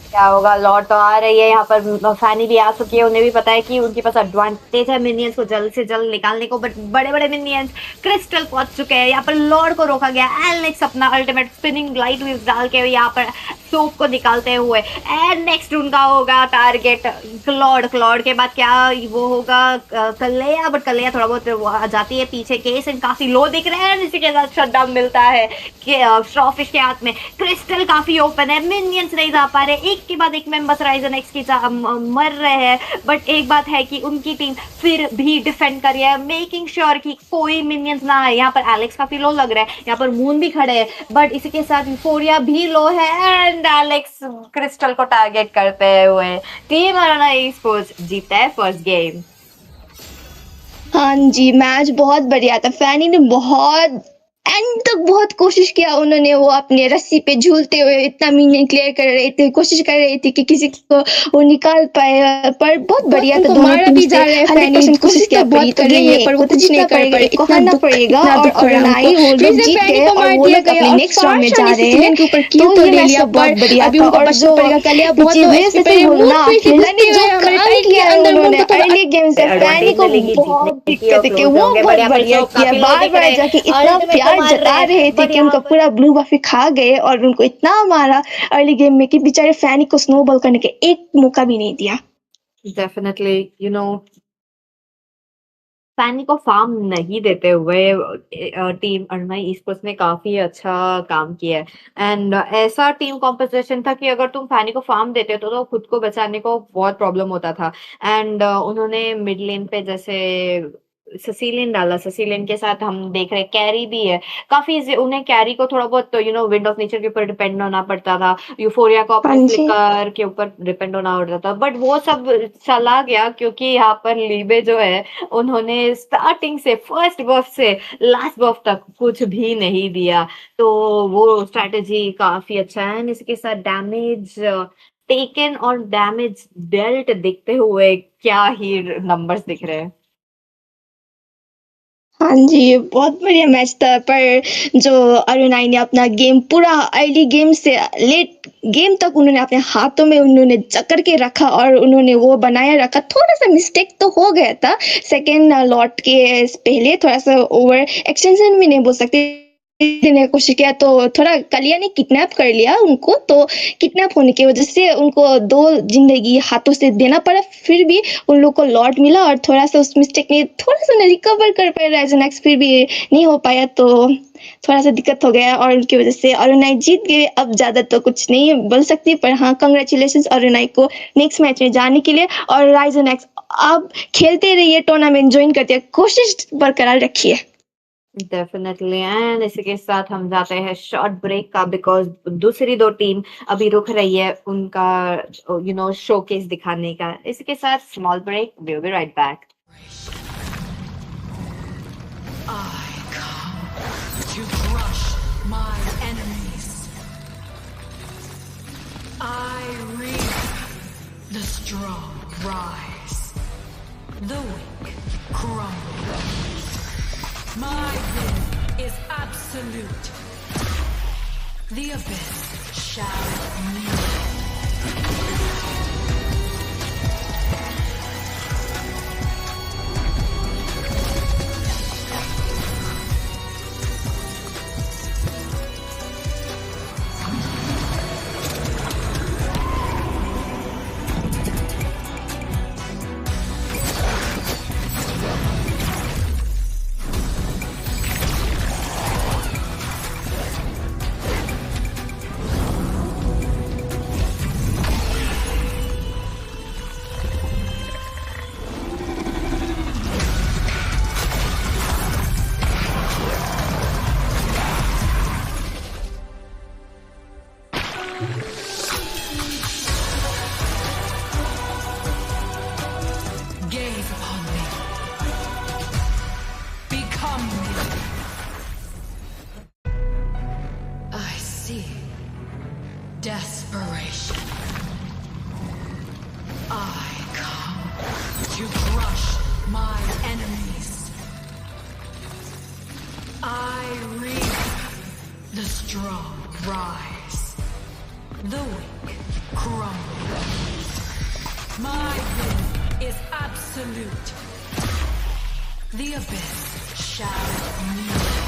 क्या होगा, लॉर्ड तो आ रही है यहाँ पर, फैनी भी आ चुकी है, उन्हें भी पता है कि उनके पास एडवांटेज है मिनियंस को जल्द से जल्द निकालने को, बट बड़े बड़े मिनियंस क्रिस्टल पहुंच चुके हैं। यहाँ पर लॉर्ड को रोका गया, एलेक्स अपना अल्टीमेट स्पिनिंग लाइट व्हीव्स डाल के यहाँ पर सोप को निकालते हुए, एंड नेक्स्ट उनका होगा टारगेट क्लॉड के बाद क्या वो होगा कलेया, बट कलेया थोड़ा बहुत आ जाती है पीछे, केस एंड काफी लो दिख रहे हैं, इसी के साथ शटडाउन मिलता है कि स्ट्रॉफिश के हाथ में। क्रिस्टल काफी ओपन है, मिनियंस नहीं जा पा रहे, एक के बाद एक मेंबर्स राइजन एक्स की मर रहे हैं, बट एक बात है कि उनकी टीम फिर भी डिफेंड कर रही है, मेकिंग श्योर कि कोई मिनियंस ना आए। यहाँ पर एलेक्स काफी लो लग रहा है, यहाँ पर मून भी खड़े हैं, बट इसी के साथ यूफोरिया भी लो है, एंड एलेक्स क्रिस्टल को टारगेट करते हुए टीम अरोना स्पोर्ट्स जीता है फर्स्ट गेम। हाँ जी, मैच बहुत बढ़िया था। फैनी ने बहुत एंड तक बहुत कोशिश किया, उन्होंने वो अपने रस्सी पे झूलते हुए इतना मिनियन क्लियर कर रहे थे, कोशिश कर रही थी कि किसी को वो निकाल पाए, पर बहुत बढ़िया था। दोनों टीम भी जा रहे हैं, 100% कोशिश किया, बहुत कर रही है, पर वो कुछ नहीं कर पाएगा, कहना पड़ेगा। और अरुणाई वो लोग जीत गए और वो लोग अपने नेक्स्ट राउंड में जा रहे हैं, तो ये मैच बहुत बढ़िया था। और जो बोलना फैनी जो काम किया उन्होंने अर्ली गेम से, फैनी को बहुत दिक्कत है कि वो बहुत बढ़िया किया, बार बार जाके इतना प्यार जता रहे थे कि उनका पूरा ब्लू बफी खा गए और उनको इतना मारा अर्ली गेम में कि बेचारे फैनी को स्नोबॉल करने के एक मौका भी नहीं दिया। डेफिनेटली फैनी को फार्म नहीं देते हुए टीम अरुणा स्पोर्ट्स ने काफी अच्छा काम किया है, एंड ऐसा टीम कॉम्पोजिशन था कि अगर तुम फैनी को फार्म देते तो खुद को बचाने को बहुत प्रॉब्लम होता था। एंड उन्होंने मिड लेन पे जैसे ससीलियन डाला, ससीलियन के साथ हम देख रहे कैरी भी है, काफी उन्हें कैरी को थोड़ा बहुत विंड ऑफ नेचर के ऊपर डिपेंड होना पड़ता था, यूफोरिया को अपने फ्लिकर के ऊपर डिपेंड होना पड़ता था, बट वो सब चला गया क्योंकि यहाँ पर लीबे जो है उन्होंने स्टार्टिंग से फर्स्ट बफ से लास्ट बफ तक कुछ भी नहीं दिया, तो वो स्ट्रेटेजी काफी अच्छा है। इसके साथ डैमेज टेकन और डैमेज डेल्ट दिखते हुए क्या ही नंबर्स दिख रहे हैं। हाँ जी, बहुत बढ़िया मैच था, पर जो अरुणाई ने अपना गेम पूरा अर्ली गेम से लेट गेम तक उन्होंने अपने हाथों में उन्होंने जकड़ के रखा और उन्होंने वो बनाया रखा। थोड़ा सा मिस्टेक तो हो गया था सेकेंड लॉट के पहले, थोड़ा सा ओवर एक्सटेंशन भी नहीं बोल सकते, ने कोशिश किया तो थोड़ा कलिया ने किडनैप कर लिया उनको, तो किडनैप होने की वजह से उनको 2 जिंदगी हाथों से देना पड़ा, फिर भी उन लोग को लॉट मिला और थोड़ा सा उस मिस्टेक ने थोड़ा सा रिकवर कर पाया राइजन एक्स, फिर भी नहीं हो पाया, तो थोड़ा सा दिक्कत हो गया और उनकी वजह से अरुणाई जीत गए। अब ज्यादा तो कुछ नहीं बोल सकती, पर हाँ कंग्रेचुलेशंस अरुणाई को नेक्स्ट मैच में जाने के लिए, और राइजन एक्स आप खेलते रहिए, टूर्नामेंट ज्वाइन करते हैं, कोशिश बरकरार रखिए। डेफिनेटली, एंड इसी के साथ हम जाते हैं शॉर्ट ब्रेक का, बिकॉज दूसरी 2 टीम अभी रुक रही है उनका शोकेस दिखाने का। इसी के साथ small break, we will be right back. I come to crush my enemies. I reap the strong rise, the weak crumble. My will is absolute. The abyss shall kneel. Gaze upon me. Become me. I see my enemies. I reap. The strong rise. The weak crumble. My will is absolute. The abyss shall kneel.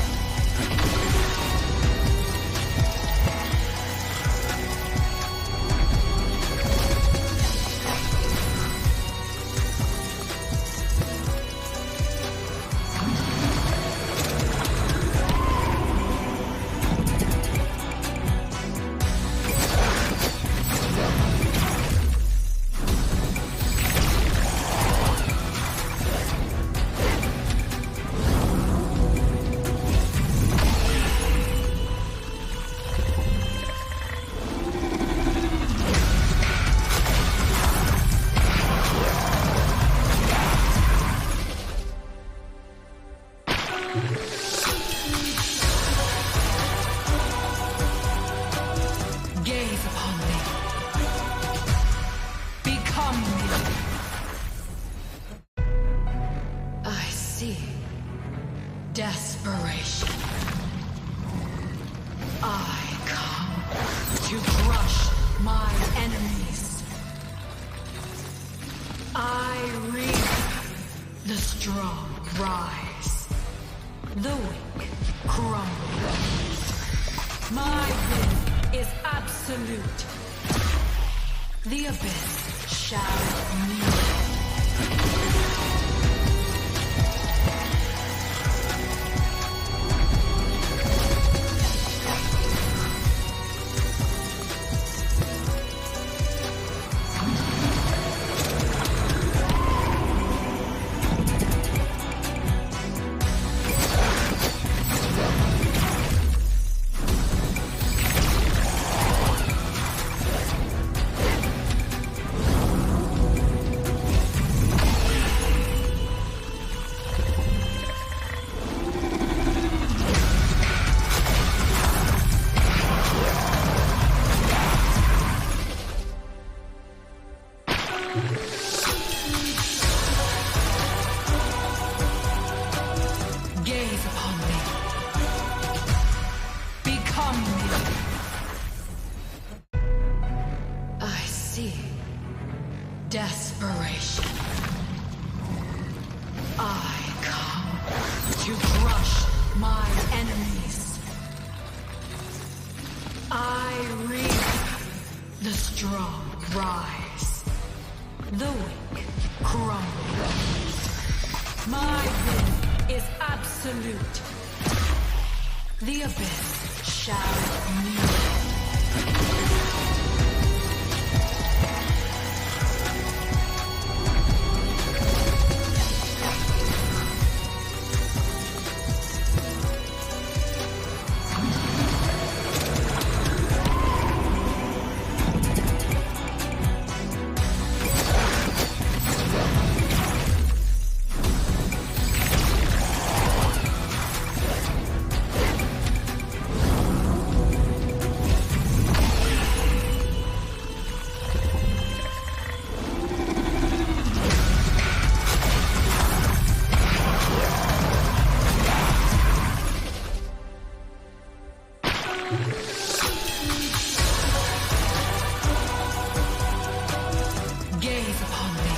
Gaze upon me. Become me. I see desperation. I come to crush my enemies. I reap. The strong rise. The weak crumble. My will is absolute. The abyss shall kneel. Gaze upon me. Become me. I see desperation. I come to crush my enemies. I reap. The strong rise. The weak crumble. My will is absolute. The abyss shall kneel. Gaze upon me.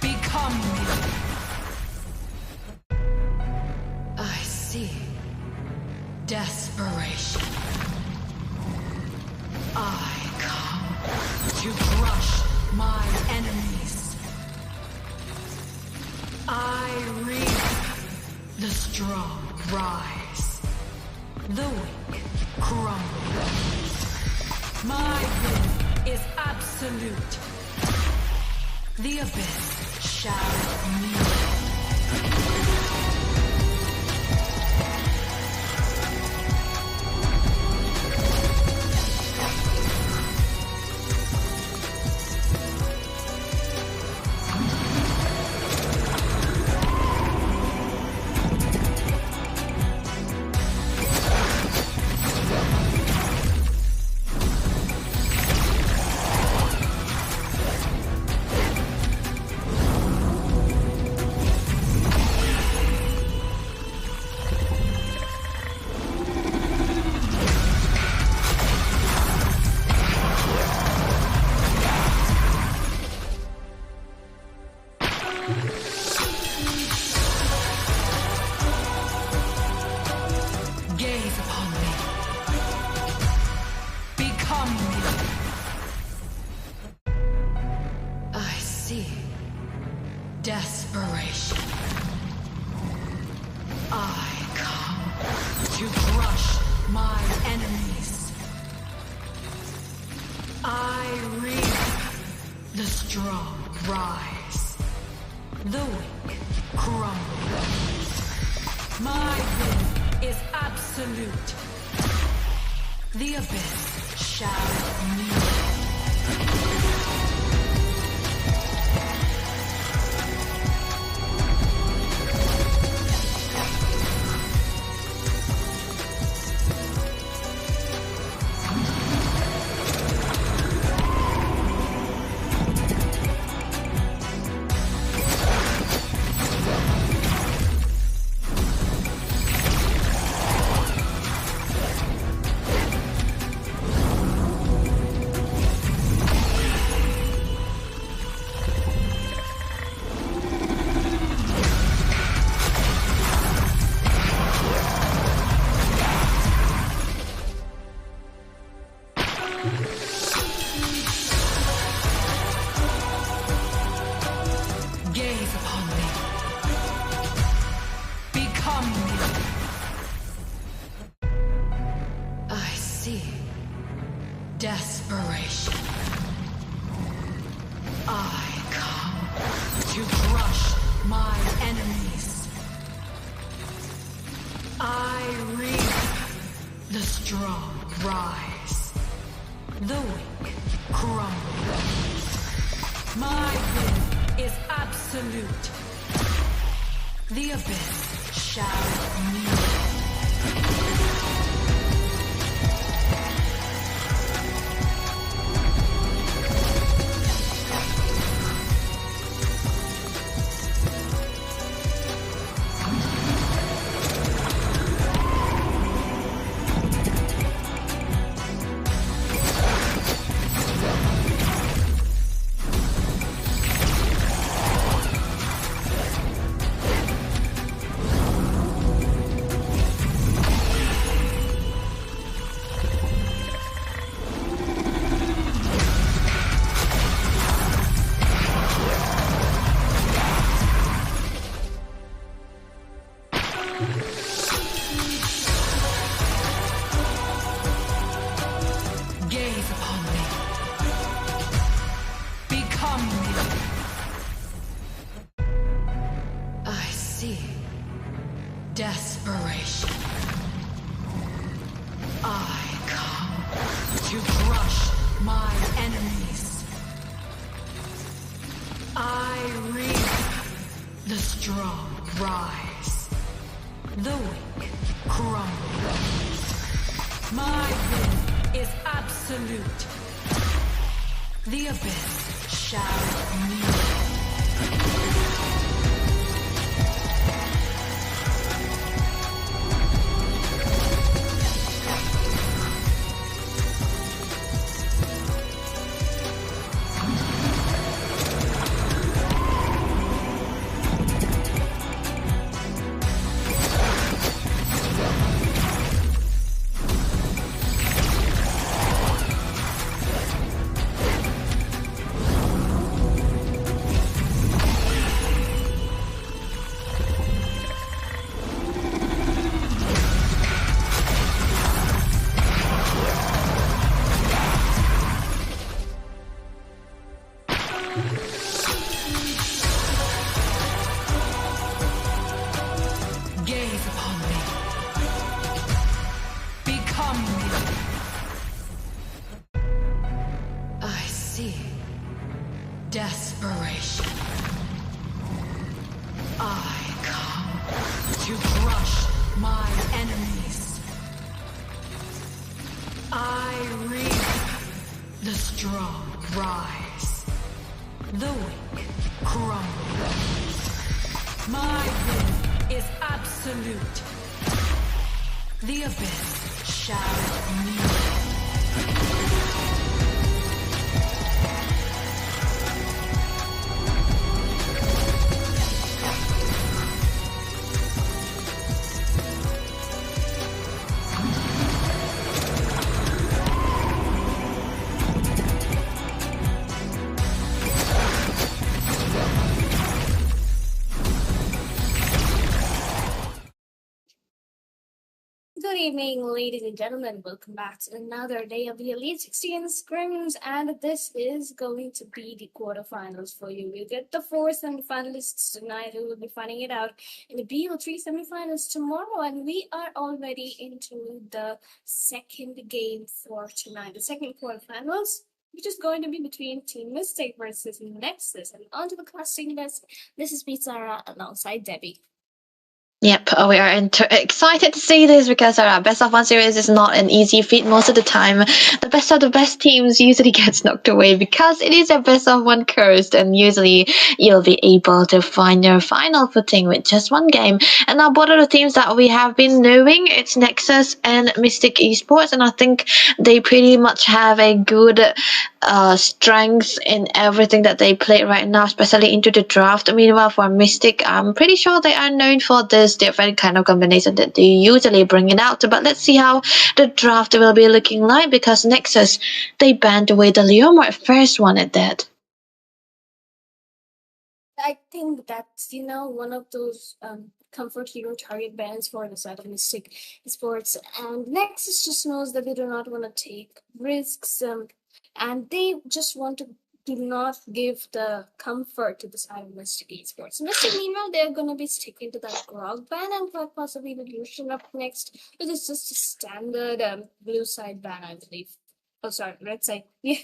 Become me. I see desperation. I come to crush my enemies. I reap. The strong rise. The weak crumble. My will is absolute. The abyss shall kneel. Desperation. I come to crush my enemies. I reap the strong rise. The weak crumble. My will is absolute. The abyss shall kneel. Gaze upon me. Become me. I see desperation. I come to crush my enemies. I reap the strong rise. The weak crumble. My will is absolute. The abyss shall kneel. Gaze upon me. Become me. I see desperation. I come to crush my enemies. I reap the strong rise. The weak crumble. My will is absolute. The abyss shall kneel. Gaze upon me. Become me. I see desperation. I come to crush my enemies. I reap the strong rise. The weak crumble. My will is absolute. The abyss shall kneel. Good evening, ladies and gentlemen. Welcome back to another day of the Elite 16 Scrims, and this is going to be the quarterfinals for you. We'll get the 4 semifinalists tonight, who will be finding it out in the BO3 semifinals tomorrow, and we are already into the second game for tonight, the second quarterfinals, which is going to be between Team Mystic versus Nexus. And onto the casting list, this is Pizarra alongside Debbie. Yep, we are excited to see this because our best of one series is not an easy feat most of the time. The best of the best teams usually gets knocked away because it is a best of one cursed, and usually you'll be able to find your final footing with just one game. And now both of the teams that we have been knowing, it's Nexus and Mystic Esports, and I think they pretty much have a good strength in everything that they play right now, especially into the draft. Meanwhile, for Mystic, I'm pretty sure they are known for this different kind of combination that they usually bring it out. But let's see how the draft will be looking like, because Nexus, they banned away the Leomor first one at that. I think that's, one of those comfort hero target bans for the side of Mystic Sports. And Nexus just knows that they do not want to take risks, and they just want to do not give the comfort to the side of Mystic Esports. Mystic, meanwhile, they're going to be sticking to that Grog ban and quite possibly the Lucian up next, which is just a standard blue side ban, I believe. Oh, sorry, red side. Yeah.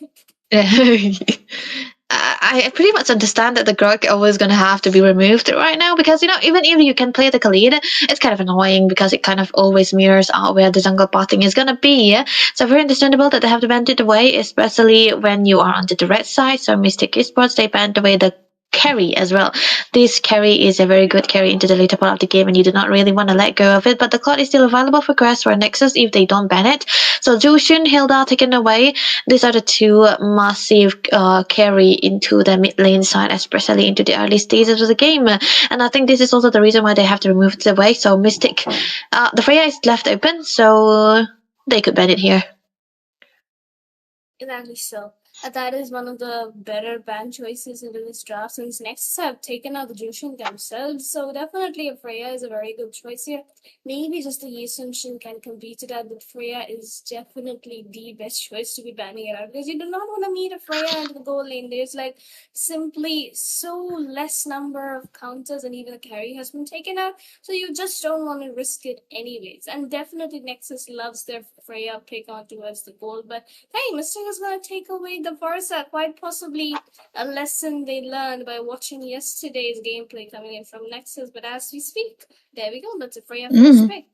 I pretty much understand that the Grog always going to have to be removed right now, because, even if you can play the Khalid, it's kind of annoying because it kind of always mirrors out where the jungle botting is going to be. So very understandable that they have to ban it away, especially when you are on the red side. So Mystic Esports, they banned away the carry as well. This carry is a very good carry into the later part of the game, and you do not really want to let go of it. But the cloud is still available for grass for Nexus if they don't ban it. So Jushin, Hilda taken away. These are the two massive carry into the mid lane side, especially into the early stages of the game. And I think this is also the reason why they have to remove it away. So Mystic, the Freya is left open, so they could ban it here. Exactly so. That is one of the better ban choices into this draft, since Nexus have taken out the Jushin themselves. So definitely Freya is a very good choice here. Maybe just the Yisunshin can compete to that, but Freya is definitely the best choice to be banning it out, because you do not want to meet a Freya into the goal lane. There's simply so less number of counters, and even the carry has been taken out, so you just don't want to risk it anyways. And definitely Nexus loves their Freya pick on towards the goal, but hey, Mystic is going to take away the Barca, quite possibly a lesson they learned by watching yesterday's gameplay coming in from Nexus. But as we speak, there we go. That's a Freya first pick.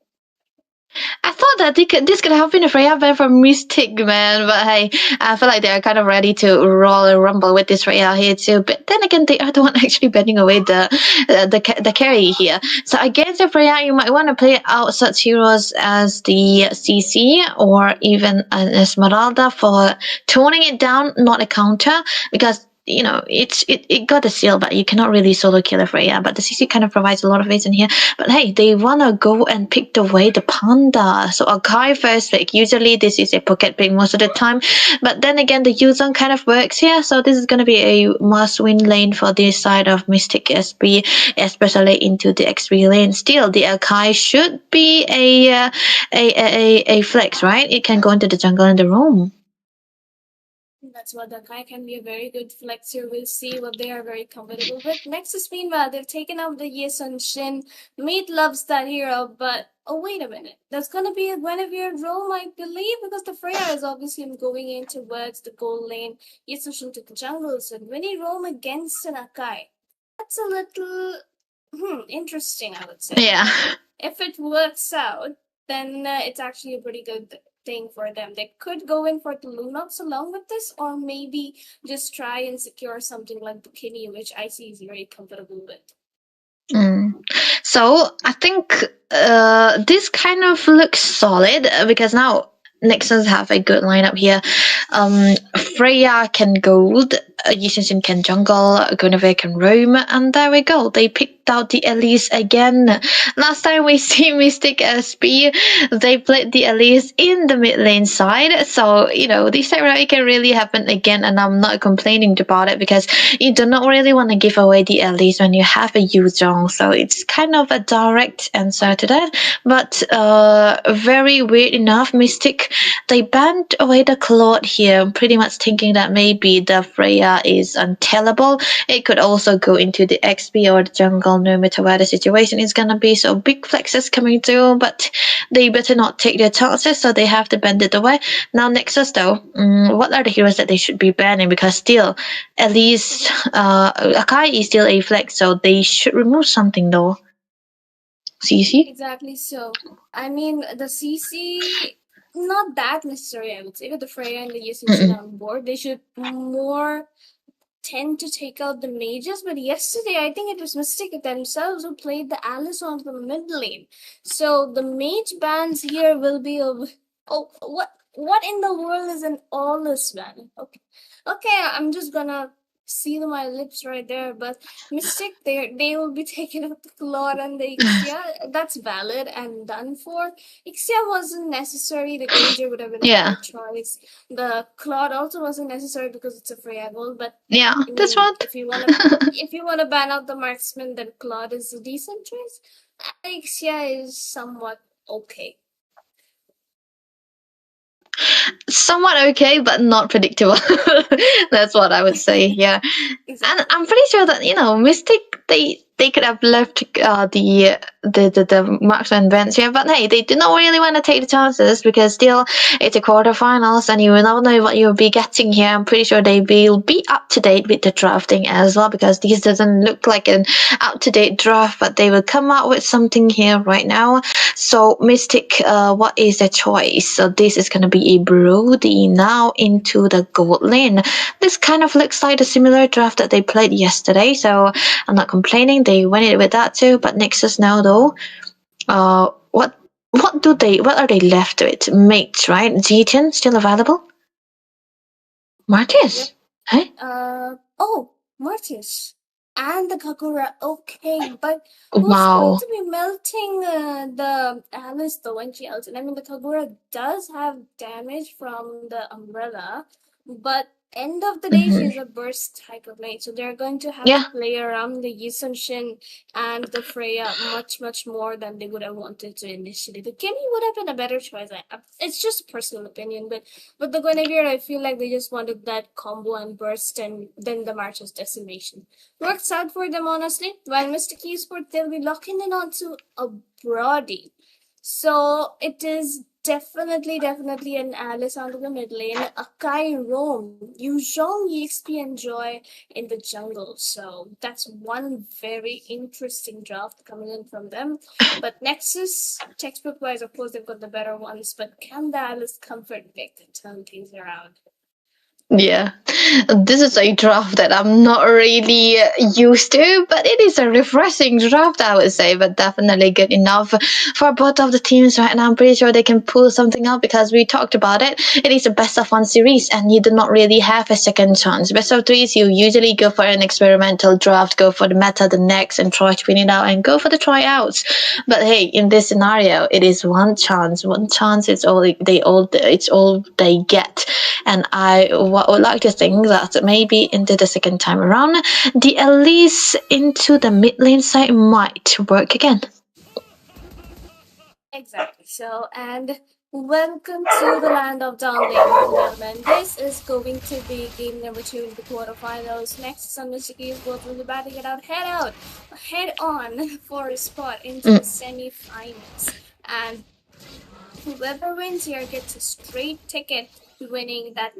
I thought that this could have been a Freya ban for Mystic, man, but hey, I feel like they're kind of ready to roll and rumble with this Freya here too. But then again, they are the one actually banning away the carry here. So against the Freya, you might want to play out such heroes as the CC or even an Esmeralda for toning it down, not a counter, because it got a seal, but you cannot really solo kill a Freya. But the CC kind of provides a lot of ways in here. But hey, they wanna go and pick away the Panda. So a Kai first pick. Usually this is a pocket pick most of the time. But then again, the Yuzong kind of works here. So this is gonna be a must-win lane for this side of Mystic SB, especially into the X3 lane. Still, the Akai should be a flex, right? It can go into the jungle in the room. That's what the guy can be a very good flexer. We'll see what they are very comfortable with. Nexus, meanwhile, they've taken out the Yisunshin. Mate loves that hero, but wait a minute. That's gonna be a Guinevere roam, I believe, because the Freya is obviously going in towards the gold lane. Yisunshin to the jungle, so when he roam against an Akai, that's a little interesting, I would say. Yeah. If it works out, then it's actually a pretty good thing for them. They could go in for the Lunox along with this, or maybe just try and secure something like Bikini, which I see is very comfortable with. So I think this kind of looks solid, because now Nexus have a good lineup here. Freya can gold, Yisunshin can jungle, Guinevere can roam, and there we go. They picked out the Elise again. Last time we see Mystic SP, they played the Elise in the mid lane side. So, you know, this time around it can really happen again, and I'm not complaining about it because you do not really want to give away the Elise when you have a Yuzhong. So it's kind of a direct answer to that. But very weird enough, Mystic, they banned away the Claude here, pretty much thinking that maybe the Freya is untellable. It could also go into the XP or the jungle, no matter where the situation is gonna be. So big flexes coming through, but they better not take their chances, so they have to bend it away. Now Nexus though, what are the heroes that they should be banning? Because still, at least Akai is still a flex, so they should remove something though. CC? Exactly. So, I mean, the CC, not that necessary, I would say. With the Freya and the Yasuo on board, they should more tend to take out the mages. But yesterday, I think it was Mystic themselves who played the Alice on the mid lane. So the mage bans here will be of what in the world is an Aulus ban? Okay, I'm just gonna seal my lips right there. But Mystic, they will be taking out the Claude and the Ixia. That's valid and done for. Ixia wasn't necessary. The Granger would have been a better choice. The Claude also wasn't necessary because it's a Freya gold. But Yeah, I mean, that's what. if you wanna ban out the marksman, then Claude is a decent choice. Ixia is somewhat okay. Somewhat okay, but not predictable. That's what I would say. Yeah, Exactly. and I'm pretty sure that, you know, Mystic, they could have left the marksman bench here, but hey, they do not really want to take the chances because still it's a quarterfinals and you will not know what you'll be getting here. I'm pretty sure they will be up to date with the drafting as well, because this doesn't look like an up to date draft, but they will come out with something here right now. So Mystic, what is the choice? So this is gonna be a Brody now into the gold lane. This kind of looks like the similar draft that they played yesterday, so I'm not complaining. They went it with that too. But Nexus now though, what are they left with? Mates, right? G10 still available? Martius? Huh? Martius. And the Kagura, okay, but who's going Wow. to be melting the Alice though when she ulted? I mean, the Kagura does have damage from the umbrella, but end of the day, she's a burst type of mate, so they're going to have Yeah. to play around the Yisunshin and the Freya much more than they would have wanted to initially. The Kimmy would have been a better choice. It's just a personal opinion, but the Guinevere, I feel like they just wanted that combo and burst, and then the March's decimation works out for them, honestly. While Mystic Esports, they'll be locking in onto a Brody. So it is definitely an Alice onto the mid lane, a Kai Roam, Yuzhong, EXP, and Joy in the jungle. So that's one very interesting draft coming in from them. But Nexus, textbook wise, of course, they've got the better ones, but can the Alice comfort pick to turn things around? Yeah, this is a draft that I'm not really used to, but it is a refreshing draft, I would say, but definitely good enough for both of the teams right now. I'm pretty sure they can pull something out because we talked about it. It is a best of one series and you do not really have a second chance. Best of threes, you usually go for an experimental draft, go for the meta the next and try to win it out and go for the tryouts. But hey, in this scenario, it is one chance. One chance, it's all they get. And I would like to think that maybe into the second time around, the Elise into the mid lane side might work again. Exactly. So, and welcome to the land of down lane, ladies and gentlemen. This is going to be game number 2 in the quarterfinals. Next, some Mystic both will be batting it out, head on for a spot into the semi-finals. And whoever wins here gets a straight ticket to winning the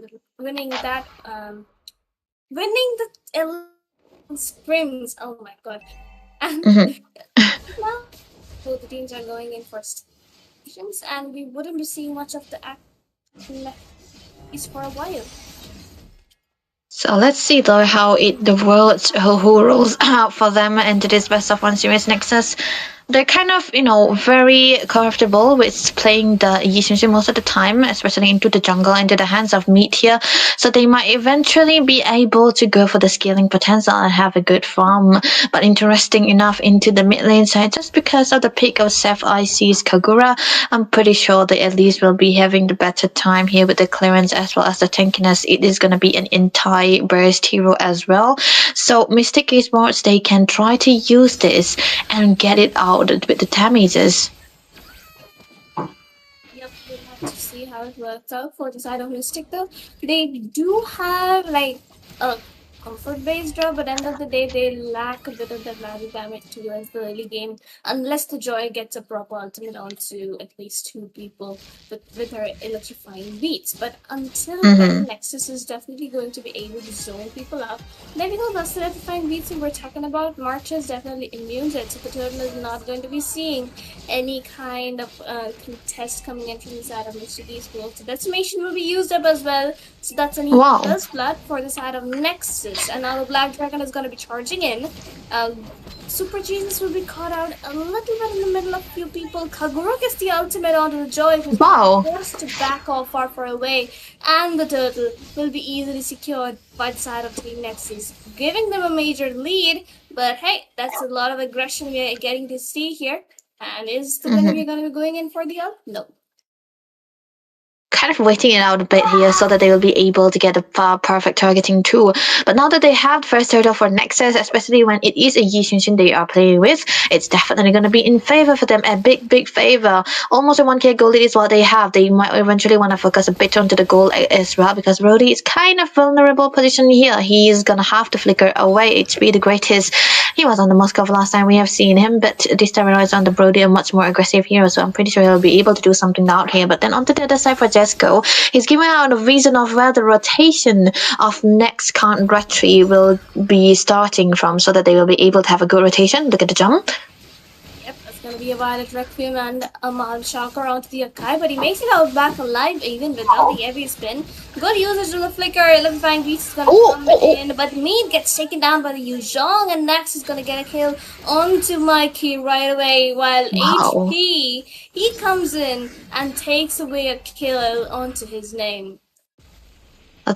Scrims. Oh my god. And now both the teams are going in for stations, and we wouldn't be seeing much of the action for a while. So let's see though how who rolls out for them into this best of one series Nexus. they're kind of, very comfortable with playing the Yi Xuanxun most of the time, especially into the jungle, into the hands of mid here. So they might eventually be able to go for the scaling potential and have a good farm. But interesting enough, into the mid lane side, just because of the pick of Seth IC's Kagura, I'm pretty sure they at least will be having the better time here with the clearance as well as the tankiness. It is going to be an entire burst hero as well. So Mystic Esports, they can try to use this and get it out with the damages. Yep, we'll have to see how it works out for the side of Mystic though. They do have like a comfort based draw, but end of the day they lack a bit of the value damage towards the early game unless the Joy gets a proper ultimate onto at least 2 people with her electrifying beats. But until then, Nexus is definitely going to be able to zone people out. Then because that's the electrifying beats we were talking about, March is definitely immune to it, so the turtle is not going to be seeing any kind of contest coming in from the side of Mr. Esports. The decimation will be used up as well, so that's an even first blood for the side of Nexus. And now the Black Dragon is going to be charging in. Super Jesus will be caught out a little bit in the middle of a few people. Kagura gets the ultimate onto the Joy, who's forced to back off far away. And the turtle will be easily secured by the side of Team Nexus, giving them a major lead. But hey, that's a lot of aggression we are getting to see here. And is the winner going to be going in for the ult? No. Kind of waiting it out a bit here so that they will be able to get a perfect targeting too. But now that they have the first turtle for Nexus, especially when it is a Yi Xuanxun they are playing with, it's definitely going to be in favor for them, a big favor. Almost a 1k gold lead is what they have. They might eventually want to focus a bit onto the goal as well, because Brody is kind of vulnerable position here. He is going to have to flicker away HP the greatest. He was on the Moscow last time we have seen him, but this time around on the Brody, a much more aggressive hero, so I'm pretty sure he'll be able to do something out here. But then onto the other side for Jesco, he's giving out a reason of where the rotation of next country will be starting from, so that they will be able to have a good rotation. Look at the jump. Yep, that's going to be a Violet Requiem and a Mal Shocker onto the Akai, but he makes it out back alive even without the heavy spin. Good usage of the flicker, electrifying beast is going to come in, but Mead gets taken down by the Yuzhong, and Nax is going to get a kill onto Mikey right away, while HP, he comes in and takes away a kill onto his name.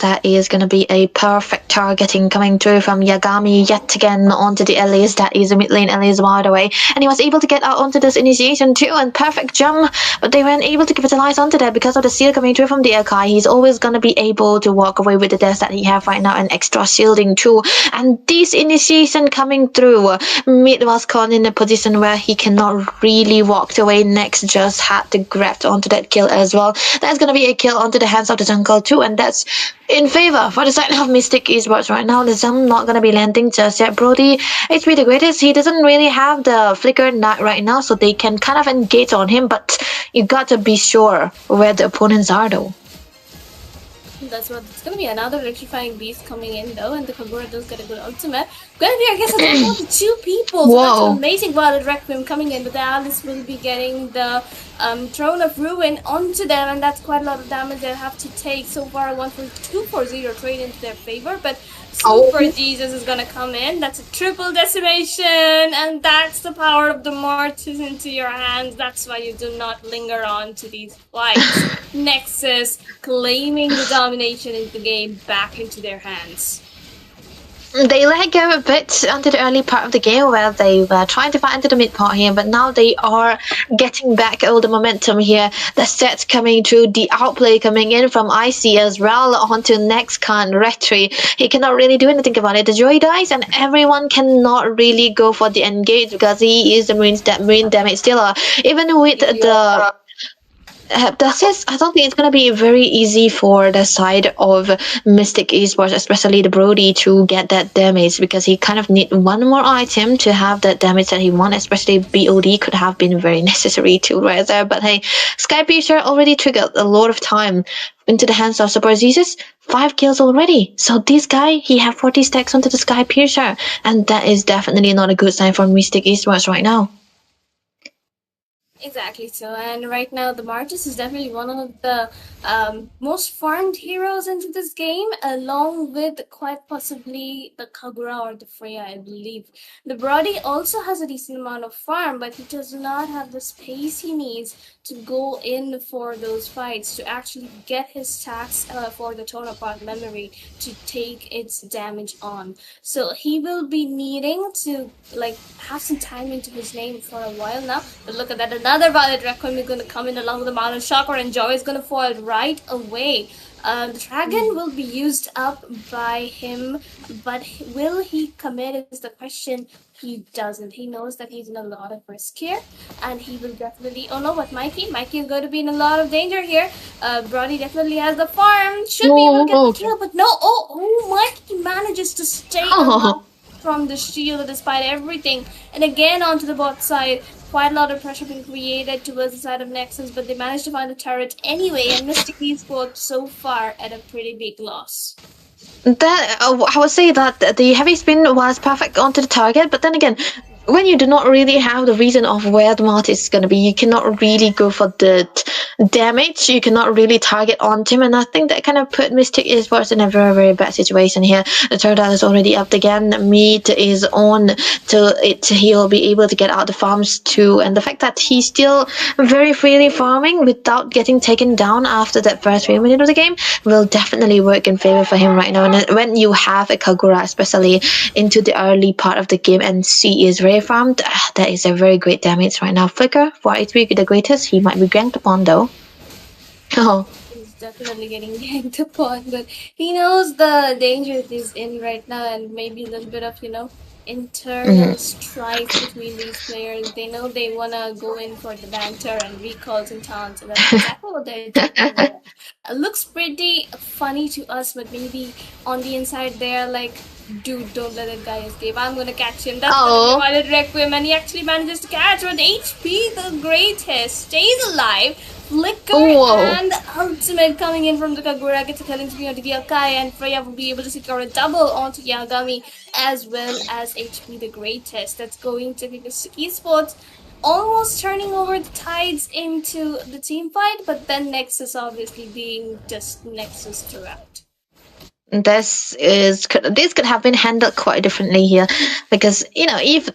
That is going to be a perfect targeting coming through from Yagami yet again onto the Elise. That is a mid lane Elise wide away. And he was able to get out onto this initiation too, and perfect jump. But they weren't able to capitalize onto that because of the seal coming through from the Akai. He's always going to be able to walk away with the death that he have right now, and extra shielding too. And this initiation coming through, mid was caught in a position where he cannot really walk away. Next just had to grab onto that kill as well. That's going to be a kill onto the hands of the jungle too, and that's in favor for the side of Mystic Esports right now. The jump not going to be landing just yet. Brody, HP the greatest, he doesn't really have the flicker knight right now, so they can kind of engage on him, but you got to be sure where the opponents are though. That's what it's gonna be, another electrifying beast coming in though, and the Kagura does get a good ultimate. Gonna be, I guess, a total of 2 people. So that's an amazing Violet Requiem coming in, but the Alice will be getting the Throne of Ruin onto them, and that's quite a lot of damage they have to take. So far, 2-4-0 trade into their favor, but Super Jesus is gonna come in. That's a triple decimation, and that's the power of the Mortis into your hands. That's why you do not linger on to these fights. Nexus claiming the domination in the game back into their hands. They let go a bit onto the early part of the game where they were trying to fight into the mid part here, but now they are getting back all the momentum here. The sets coming through, the outplay coming in from IC as well onto next Retri. He cannot really do anything about it. The Joy dies and everyone cannot really go for the engage because he is the main damage dealer. Even with the assist, I don't think it's going to be very easy for the side of Mystic Esports, especially the Brody, to get that damage, because he kind of need one more item to have that damage that he wants, especially BOD could have been very necessary too right there. But hey, Sky Piercer already triggered a lot of time into the hands of Super Jesus. 5 kills already. So this guy, he have 40 stacks onto the Sky Piercer, and that is definitely not a good sign for Mystic Esports right now. Exactly so, and right now the Martis is definitely one of the most farmed heroes into this game, along with quite possibly the Kagura or the Freya, I believe. The Brody also has a decent amount of farm, but he does not have the space he needs to go in for those fights, to actually get his stacks for the torn apart memory to take its damage on. So he will be needing to like have some time into his name for a while now. But look at that, another Violet Requiem is gonna come in along with the Mountain Shocker, and Joy is gonna fall right away. The dragon will be used up by him, but will he commit is the question. He doesn't. He knows that he's in a lot of risk here, and he will definitely. Oh no, but Mikey is going to be in a lot of danger here. Brody definitely has the farm, should be able to get the kill, but no. Oh, Mikey manages to stay alive from the shield despite everything, and again onto the bot side. Quite a lot of pressure being created towards the side of Nexus, but they managed to find the turret anyway, and Mystic Esports so far at a pretty big loss. That I would say that the heavy spin was perfect onto the target, but then again, when you do not really have the reason of where the multi is going to be, you cannot really go for the damage. You cannot really target onto him, and I think that kind of put Mystic Esports in a very, very bad situation here. The turret is already up again. Meat is on to it. He'll be able to get out the farms too, and the fact that he's still very freely farming without getting taken down after that first 3 minutes of the game will definitely work in favor for him right now. And when you have a Kagura, especially into the early part of the game, and C is very farmed, that is a very great damage right now. Flicker for HP the greatest, he might be ganked upon though. Oh. He's definitely getting ganked upon, but he knows the danger he's in right now, and maybe a little bit of, internal strife between these players. They know they wanna go in for the banter and recalls and taunts, and that's exactly what they're doing. Looks pretty funny to us, but maybe on the inside they're like, dude, don't let that guy escape. I'm gonna catch him. That's the Violet Requiem, and he actually manages to catch with HP the greatest. Stays alive. Flicker and ultimate coming in from the Kagura gets a killing spree onto the Akai, and Freya will be able to secure a double onto Yagami as well as HP the greatest. That's going to be the Esports almost turning over the tides into the team fight, but then Nexus obviously being just Nexus throughout. This could have been handled quite differently here, because if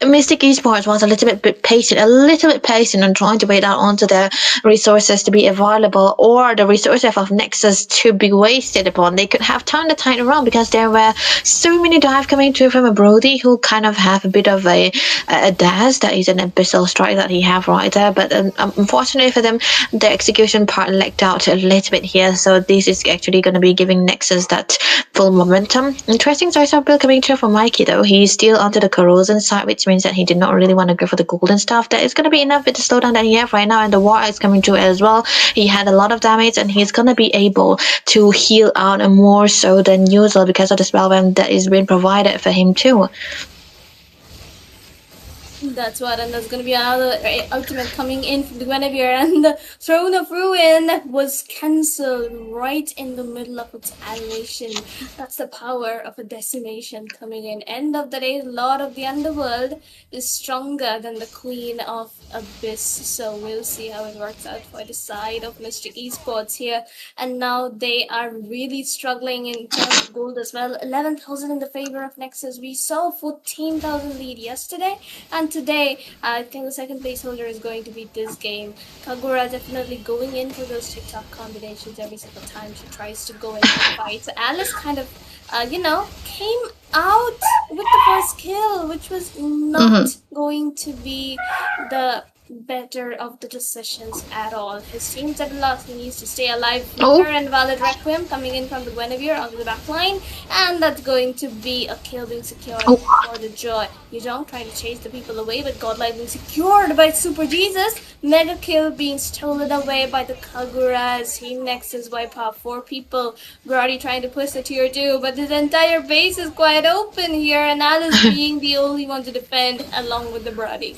Mystic Esports was a little bit patient and trying to wait out onto their resources to be available, or the resources of Nexus to be wasted upon, they could have turned the tide around, because there were so many dive coming through from a Brody who kind of have a bit of a dash. That is an abyssal strike that he have right there, but unfortunately for them, the execution part lagged out a little bit here, so this is actually going to be giving Nexus that full momentum. Interesting choice of build coming through for Mikey though. He's still onto the corrosion side, which means that he did not really want to go for the golden stuff. That is going to be enough with the slowdown that he have right now, and the war is coming through as well. He had a lot of damage, and he's going to be able to heal out more so than usual because of the spellbomb that is being provided for him too. That's what, and there's gonna be another ultimate coming in from the Guinevere, and the Throne of Ruin was cancelled right in the middle of its animation. That's the power of a decimation coming in. End of the day, Lord of the Underworld is stronger than the Queen of Abyss, so we'll see how it works out for the side of Mystic Esports here. And now they are really struggling in terms of gold as well. 11,000 in the favor of Nexus. We saw 14,000 lead yesterday, and today, I think the second place holder is going to be this game. Kagura definitely going in for those TikTok combinations every single time she tries to go into the fight. So Alice kind of, came out with the first kill, which was not going to be the better of the decisions at all. His team's at a loss. He needs to stay alive. Flicker and Valid Requiem coming in from the Guinevere onto the back line, and that's going to be a kill being secured for the Joy. Yuzhong trying to chase the people away, but Godlight being secured by Super Jesus. Mega kill being stolen away by the Kaguras. Team Nexus wipe out 4 people. Brody trying to push the tier 2, but his entire base is quite open here, and Alice being the only one to defend along with the Brody.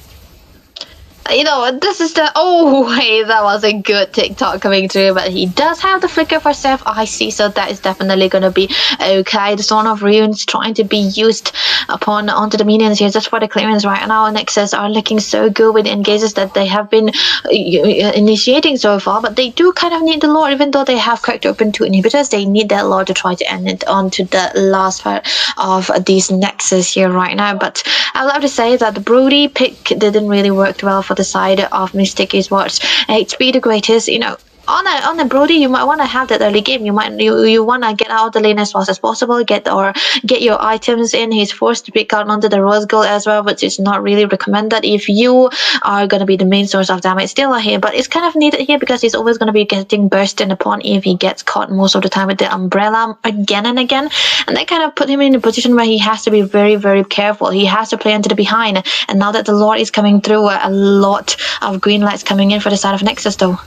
This is the wait, that was a good TikTok coming through, but he does have the flicker for self. I see, so that is definitely gonna be okay. The Stone of Runes trying to be used onto the minions here just for the clearance right now. Nexus are looking so good with the engages that they have been initiating so far, but they do kind of need the lore. Even though they have cracked open 2 inhibitors, they need that lore to try to end it onto the last part of these Nexus here right now. But I'd love to say that the Broody pick didn't really work well for the side of Mystic Esports. HP the greatest, on a Brody, you might want to have that early game. You want to get out of the lane as fast as possible, get your items in. He's forced to pick out onto the Rose Gold as well, which is not really recommended if you are going to be the main source of damage still here. But it's kind of needed here because he's always going to be getting bursted upon if he gets caught most of the time with the umbrella again and again. And that kind of put him in a position where he has to be very, very careful. He has to play into the behind. And now that the Lord is coming through, a lot of green lights coming in for the side of Nexus though.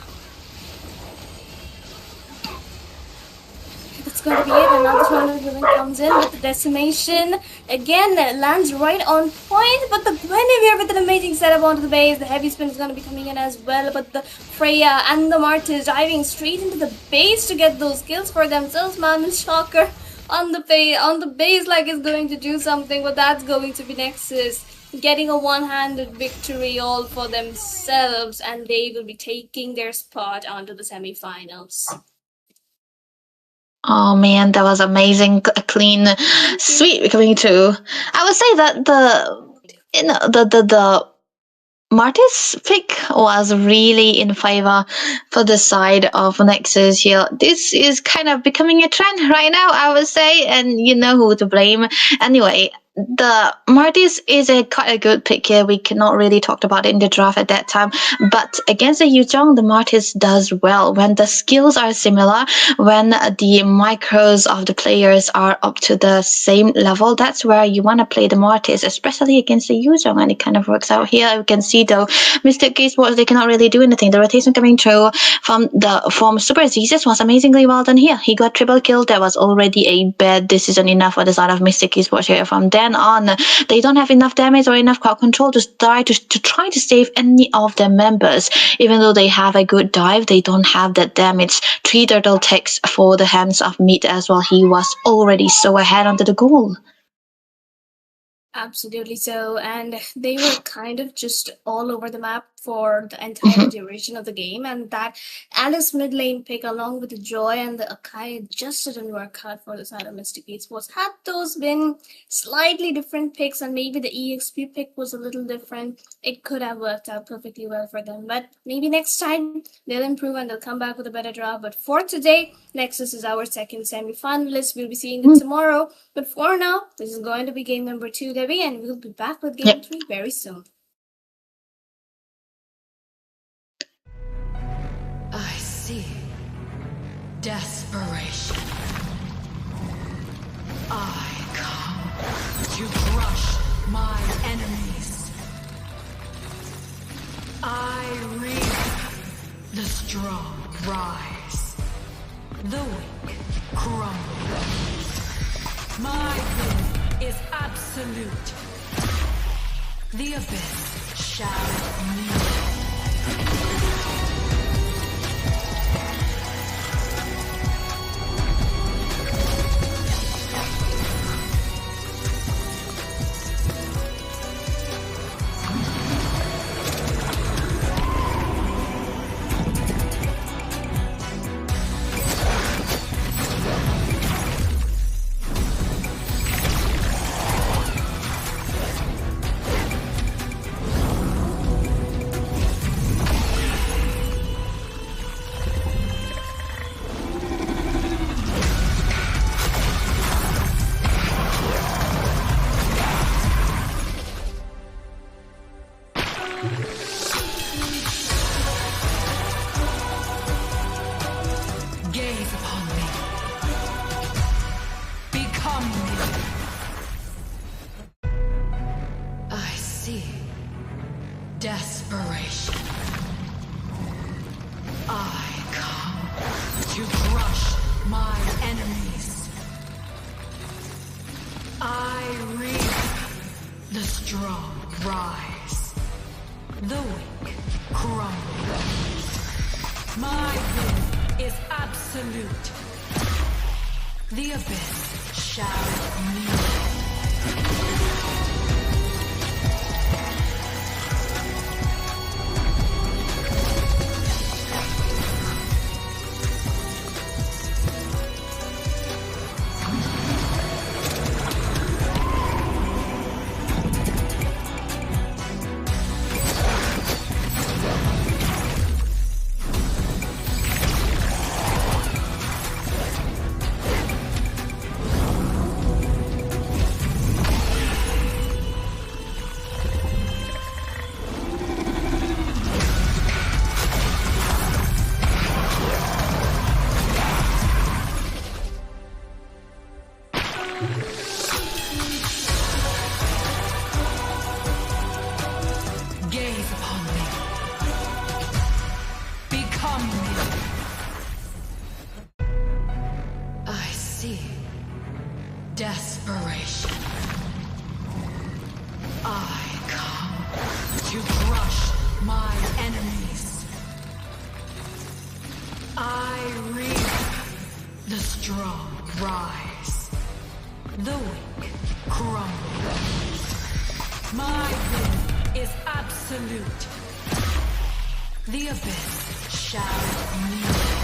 That's going to be it. Another tournament villain comes in with the decimation. Again, lands right on point, but the Guinevere with an amazing setup onto the base. The heavy spin is going to be coming in as well, but the Freya and the Martyrs diving straight into the base to get those kills for themselves. Man, and Shocker on the base like it's going to do something, but that's going to be Nexus getting a one-handed victory all for themselves, and they will be taking their spot onto the semi-finals. Oh man, that was amazing, clean sweep coming through. I would say that the Martyrs pick was really in favor for the side of Nexus here. This is kind of becoming a trend right now, I would say, and you know who to blame. Anyway, the Martyrs is quite a good pick here. We cannot really talk about it in the draft at that time, but against the Yuzhong, the Martyrs does well when the skills are similar, when the micros of the players are up to the same level. That's where you want to play the Martyrs, especially against the Yuzhong, and it kind of works out here. You can see though, Mystic Esports, they cannot really do anything. The rotation coming through from Super Jesus was amazingly well done here. He got triple kill. That was already a bad decision enough for the side of Mystic Esports here. From then on, they don't have enough damage or enough crowd control to try to save any of their members. Even though they have a good dive, they don't have that damage. 3 turtle ticks for the hands of Meat as well. He was already so ahead onto the goal. Absolutely so, and they were kind of just all over the map for the entire duration of the game, and that Alice mid lane pick along with the Joy and the Akai just didn't work out for the side of Mystic Esports. Had those been slightly different picks and maybe the EXP pick was a little different, it could have worked out perfectly well for them. But maybe next time they'll improve and they'll come back with a better draw. But for today, Nexus is our second semi-finalist. We'll be seeing them tomorrow. But for now, this is going to be game number 2, Debbie, and we'll be back with game 3 very soon. I see. Desperation. I come to crush my enemies. I reap the strong rise. The weak crumble. My will is absolute. The abyss shall meet. Gaze upon me. Become me. I see. Desperation. I come to crush my enemies. I reap the strong rise. The weak crumble. My will is absolute. The abyss shall kneel. Gaze upon me. Become me. I see desperation. I come to crush my enemies. I reap the strong rise. The weak crumble. My will is absolute. The abyss shall kneel.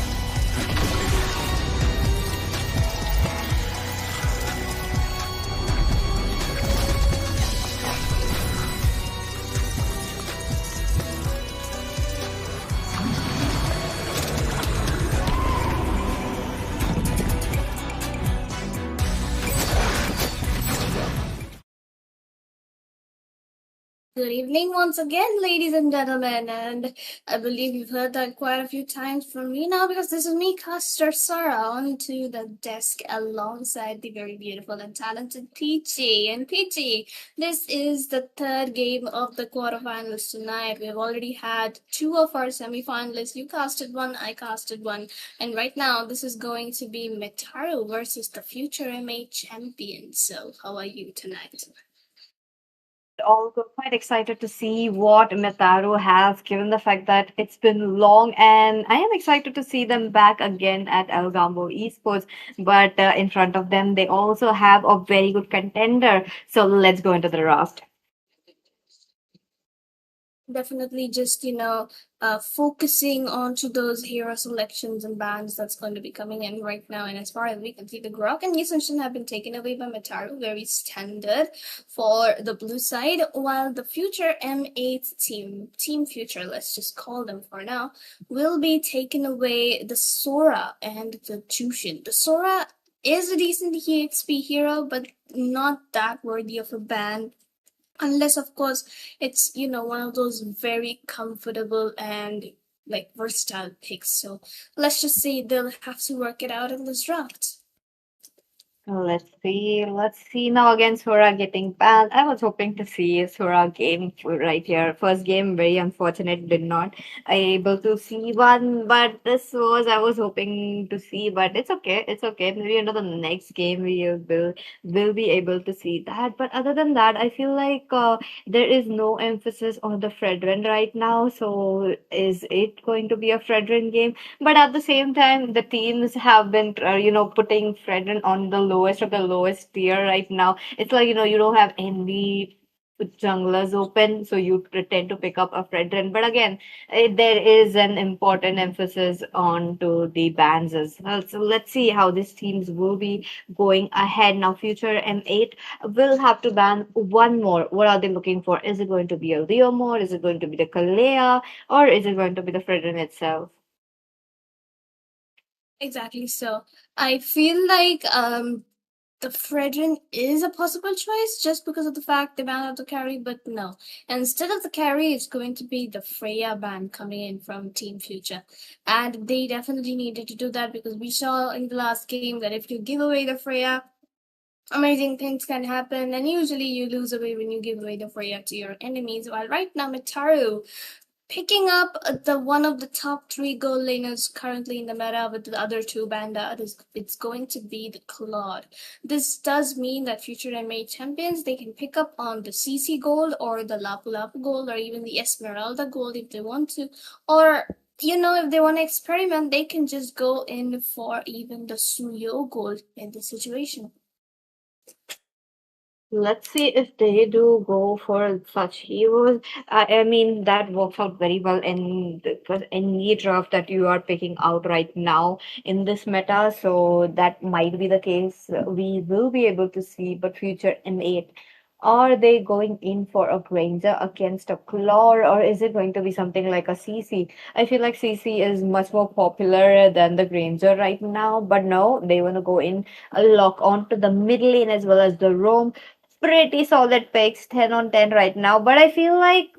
Good evening once again, ladies and gentlemen, and I believe you've heard that quite a few times from me now because this is me, Caster Sara, onto the desk alongside the very beautiful and talented Peachy. And Peachy, this is the third game of the quarterfinals tonight. We've already had two of our semifinalists. You casted one, I casted one, and right now this is going to be Metaru versus the future MA champion. So, how are you tonight? Also quite excited to see what Metaru has, given the fact that it's been long, and I am excited to see them back again at Algambo Esports. But in front of them, they also have a very good contender. So let's go into the draft. Definitely just focusing onto those hero selections and bans that's going to be coming in right now. And as far as we can see, the Grok and Yasunshin have been taken away by Metaru, very standard for the blue side, while the future M8 team future, let's just call them for now, will be taking away the Sora and the Jushin. The Sora is a decent EXP hero, but not that worthy of a ban, unless of course it's one of those very comfortable and like versatile picks. So let's just say they'll have to work it out in this draft. Let's see. Let's see now again. Sora getting banned. I was hoping to see Sora game right here. First game, very unfortunate, did not able to see one. But this was I was hoping to see. But it's okay. It's okay. Maybe into the next game will be able to see that. But other than that, I feel like there is no emphasis on the Fredrin right now. So is it going to be a Fredrin game? But at the same time, the teams have been, putting Fredrin on the lowest of the lowest tier right now. It's like, you don't have any junglers open, so you pretend to pick up a Fredrin. But again, there is an important emphasis on to the bans as well. So let's see how these teams will be going ahead. Now, future M8 will have to ban one more. What are they looking for? Is it going to be a Leomore? Is it going to be the Kalea? Or is it going to be the Fredrin itself? Exactly. So I feel like the Fredrin is a possible choice just because of the fact they banned out the carry, but no. Instead of the carry, it's going to be the Freya ban coming in from Team Future. And they definitely needed to do that because we saw in the last game that if you give away the Freya, amazing things can happen, and usually you lose away when you give away the Freya to your enemies. While right now, Metaru picking up the one of the top 3 goal laners currently in the meta with the other 2 banda. It's going to be the Claude. This does mean that future MA champions, they can pick up on the CC gold or the Lapu Lapu gold or even the Esmeralda gold if they want to, or if they want to experiment, they can just go in for even the Suyo gold in this situation. Let's see if they do go for such heroes. I mean, that works out very well in any draft that you are picking out right now in this meta. So that might be the case. We will be able to see, but future M8. Are they going in for a Granger against a Claw, or is it going to be something like a CC? I feel like CC is much more popular than the Granger right now, but no, they want to go in a lock onto the mid lane as well as the roam. Pretty solid picks, 10 on 10 right now. But I feel like,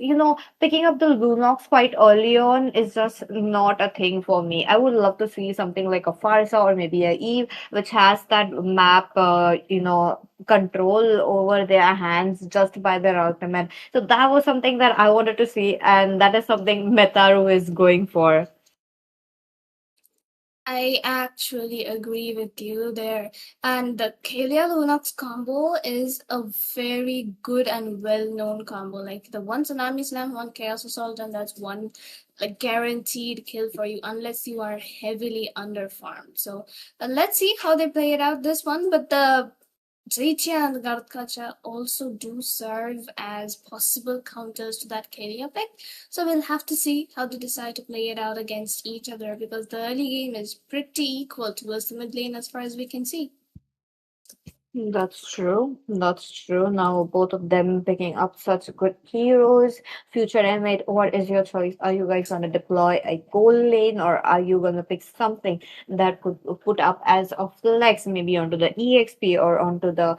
picking up the Lunox quite early on is just not a thing for me. I would love to see something like a Farsa or maybe a Eve, which has that map, control over their hands just by their ultimate. So that was something that I wanted to see, and that is something Metaru is going for. I actually agree with you there. And the Kalia Lunox combo is a very good and well-known combo. Like the one Tsunami Slam, one Chaos Assault, and that's one like guaranteed kill for you unless you are heavily underfarmed. So let's see how they play it out this one. But the Zaitia and the Gartkacha also do serve as possible counters to that Kalia pick. So we'll have to see how they decide to play it out against each other because the early game is pretty equal towards the mid lane as far as we can see. That's true. That's true. Now both of them picking up such good heroes. Future M8, what is your choice? Are you guys gonna deploy a goal lane or are you gonna pick something that could put up as a flex, maybe onto the EXP or onto the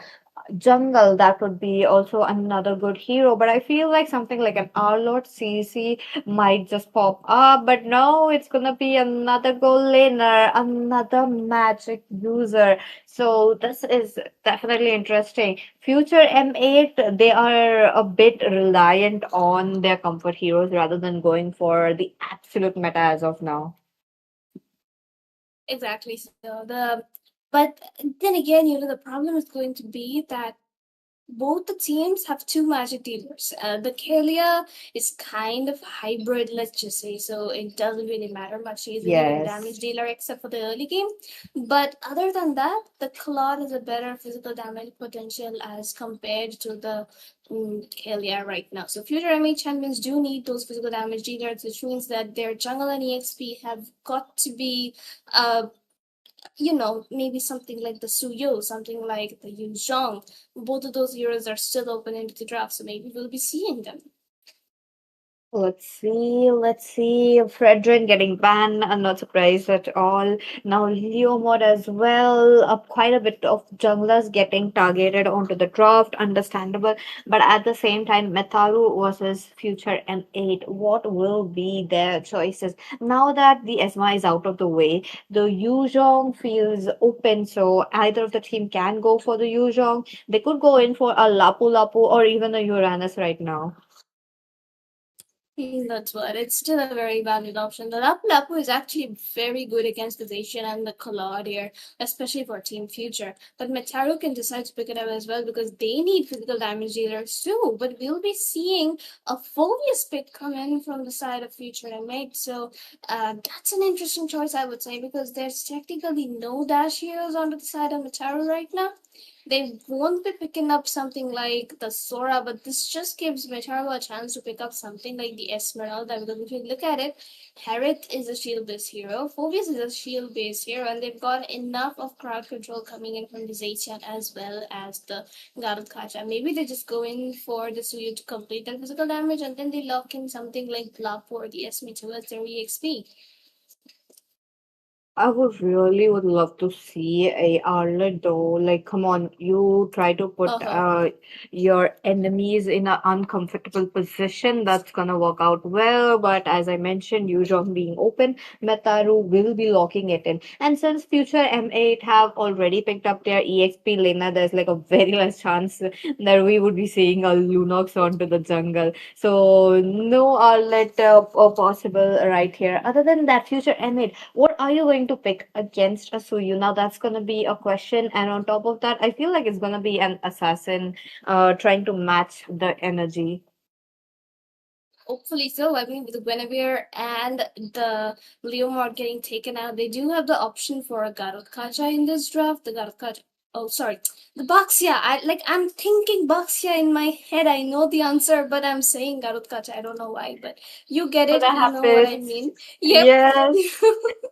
jungle? That would be also another good hero, but I feel like something like an Arlord CC might just pop up, but no, it's gonna be another goal laner, another magic user. So this is definitely interesting. Future M8, they are a bit reliant on their comfort heroes rather than going for the absolute meta as of now. Exactly. But then again, the problem is going to be that both the teams have 2 magic dealers. The Kalia is kind of hybrid, let's just say, so it doesn't really matter much. She's an even damage Yes. dealer except for the early game. But other than that, the Claude is a better physical damage potential as compared to the Kalia right now. So future MA champions do need those physical damage dealers, which means that their jungle and EXP have got to be maybe something like the Suyo, something like the Yuzhong. Both of those heroes are still open into the draft, so maybe we'll be seeing them. Let's see, let's see. Fredrin getting banned. I'm not surprised at all. Now Leo mod as well. Quite a bit of junglers getting targeted onto the draft. Understandable. But at the same time, Metaru versus Future M8. What will be their choices? Now that the ESMA is out of the way, the Yuzhong feels open. So either of the team can go for the Yuzhong. They could go in for a Lapu Lapu or even a Uranus right now. That's what. It's still a very valid option. The Lapu Lapu is actually very good against the Zacian and the Collard here, especially for Team Future. But Metaru can decide to pick it up as well because they need physical damage dealers too. But we'll be seeing a Phobius pick come in from the side of Future and Mate. So that's an interesting choice, I would say, because there's technically no dash heroes on the side of Metaru right now. They won't be picking up something like the Sora, but this just gives Metaru a chance to pick up something like the Esmeralda. Because if you look at it, Harriet is a shield-based hero, Phobius is a shield-based hero, and they've got enough of crowd control coming in from the Zacian as well as the Garutkacha. Maybe they just go in for the Suyu to complete their physical damage, and then they lock in something like Lapu or the Esme towards their EXP. I would love to see a Arlet though. Like, come on, you try to put Uh-huh. your enemies in an uncomfortable position. That's gonna work out well. But as I mentioned, Yuzhong being open, Metaru will be locking it in. And since future M8 have already picked up their EXP Lena, there's like a very less chance that we would be seeing a Lunox onto the jungle. So no Arlet possible right here. Other than that, future M8. What are you going to pick against a Suyu? Now that's gonna be a question, and on top of that, I feel like it's gonna be an assassin trying to match the energy. Hopefully so. I mean, with the Guinevere and the Leomord getting taken out, they do have the option for a Garotkacha in this draft. The Garotkacha. Oh, sorry. The Baxia. I'm thinking Baxia in my head. I know the answer, but I'm saying Garotkacha. I don't know why, but you get So it. that You know what I happens. mean. Yep. Yes,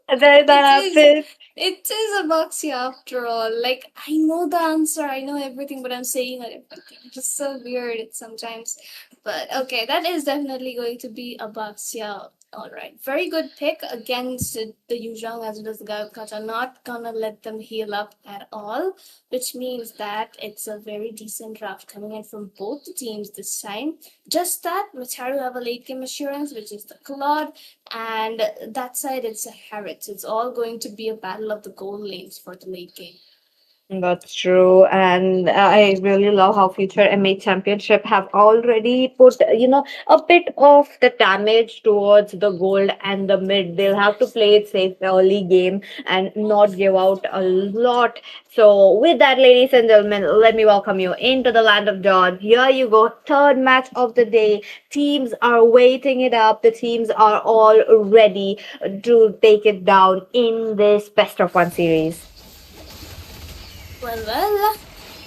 that It is. happens. It is a Baxia after all. Like, I know the answer. I know everything, but I'm saying a different thing. It's just so weird sometimes. But okay, that is definitely going to be a Baxia. All right, very good pick against the Yuzhong as well as the Gaokata. Not gonna let them heal up at all, which means that it's a very decent draft coming in from both the teams this time. Just that Mataru have a late game assurance, which is the Claude, and that side it's a Harrods. It's all going to be a battle of the gold lanes for the late game. That's true, and I really love how Future MA Championship have already put, a bit of the damage towards the gold and the mid. They'll have to play it safe early game and not give out a lot. So, with that, ladies and gentlemen, let me welcome you into the land of Dawn. Here you go, third match of the day. Teams are waiting it up. The teams are all ready to take it down in this best of one series. Well,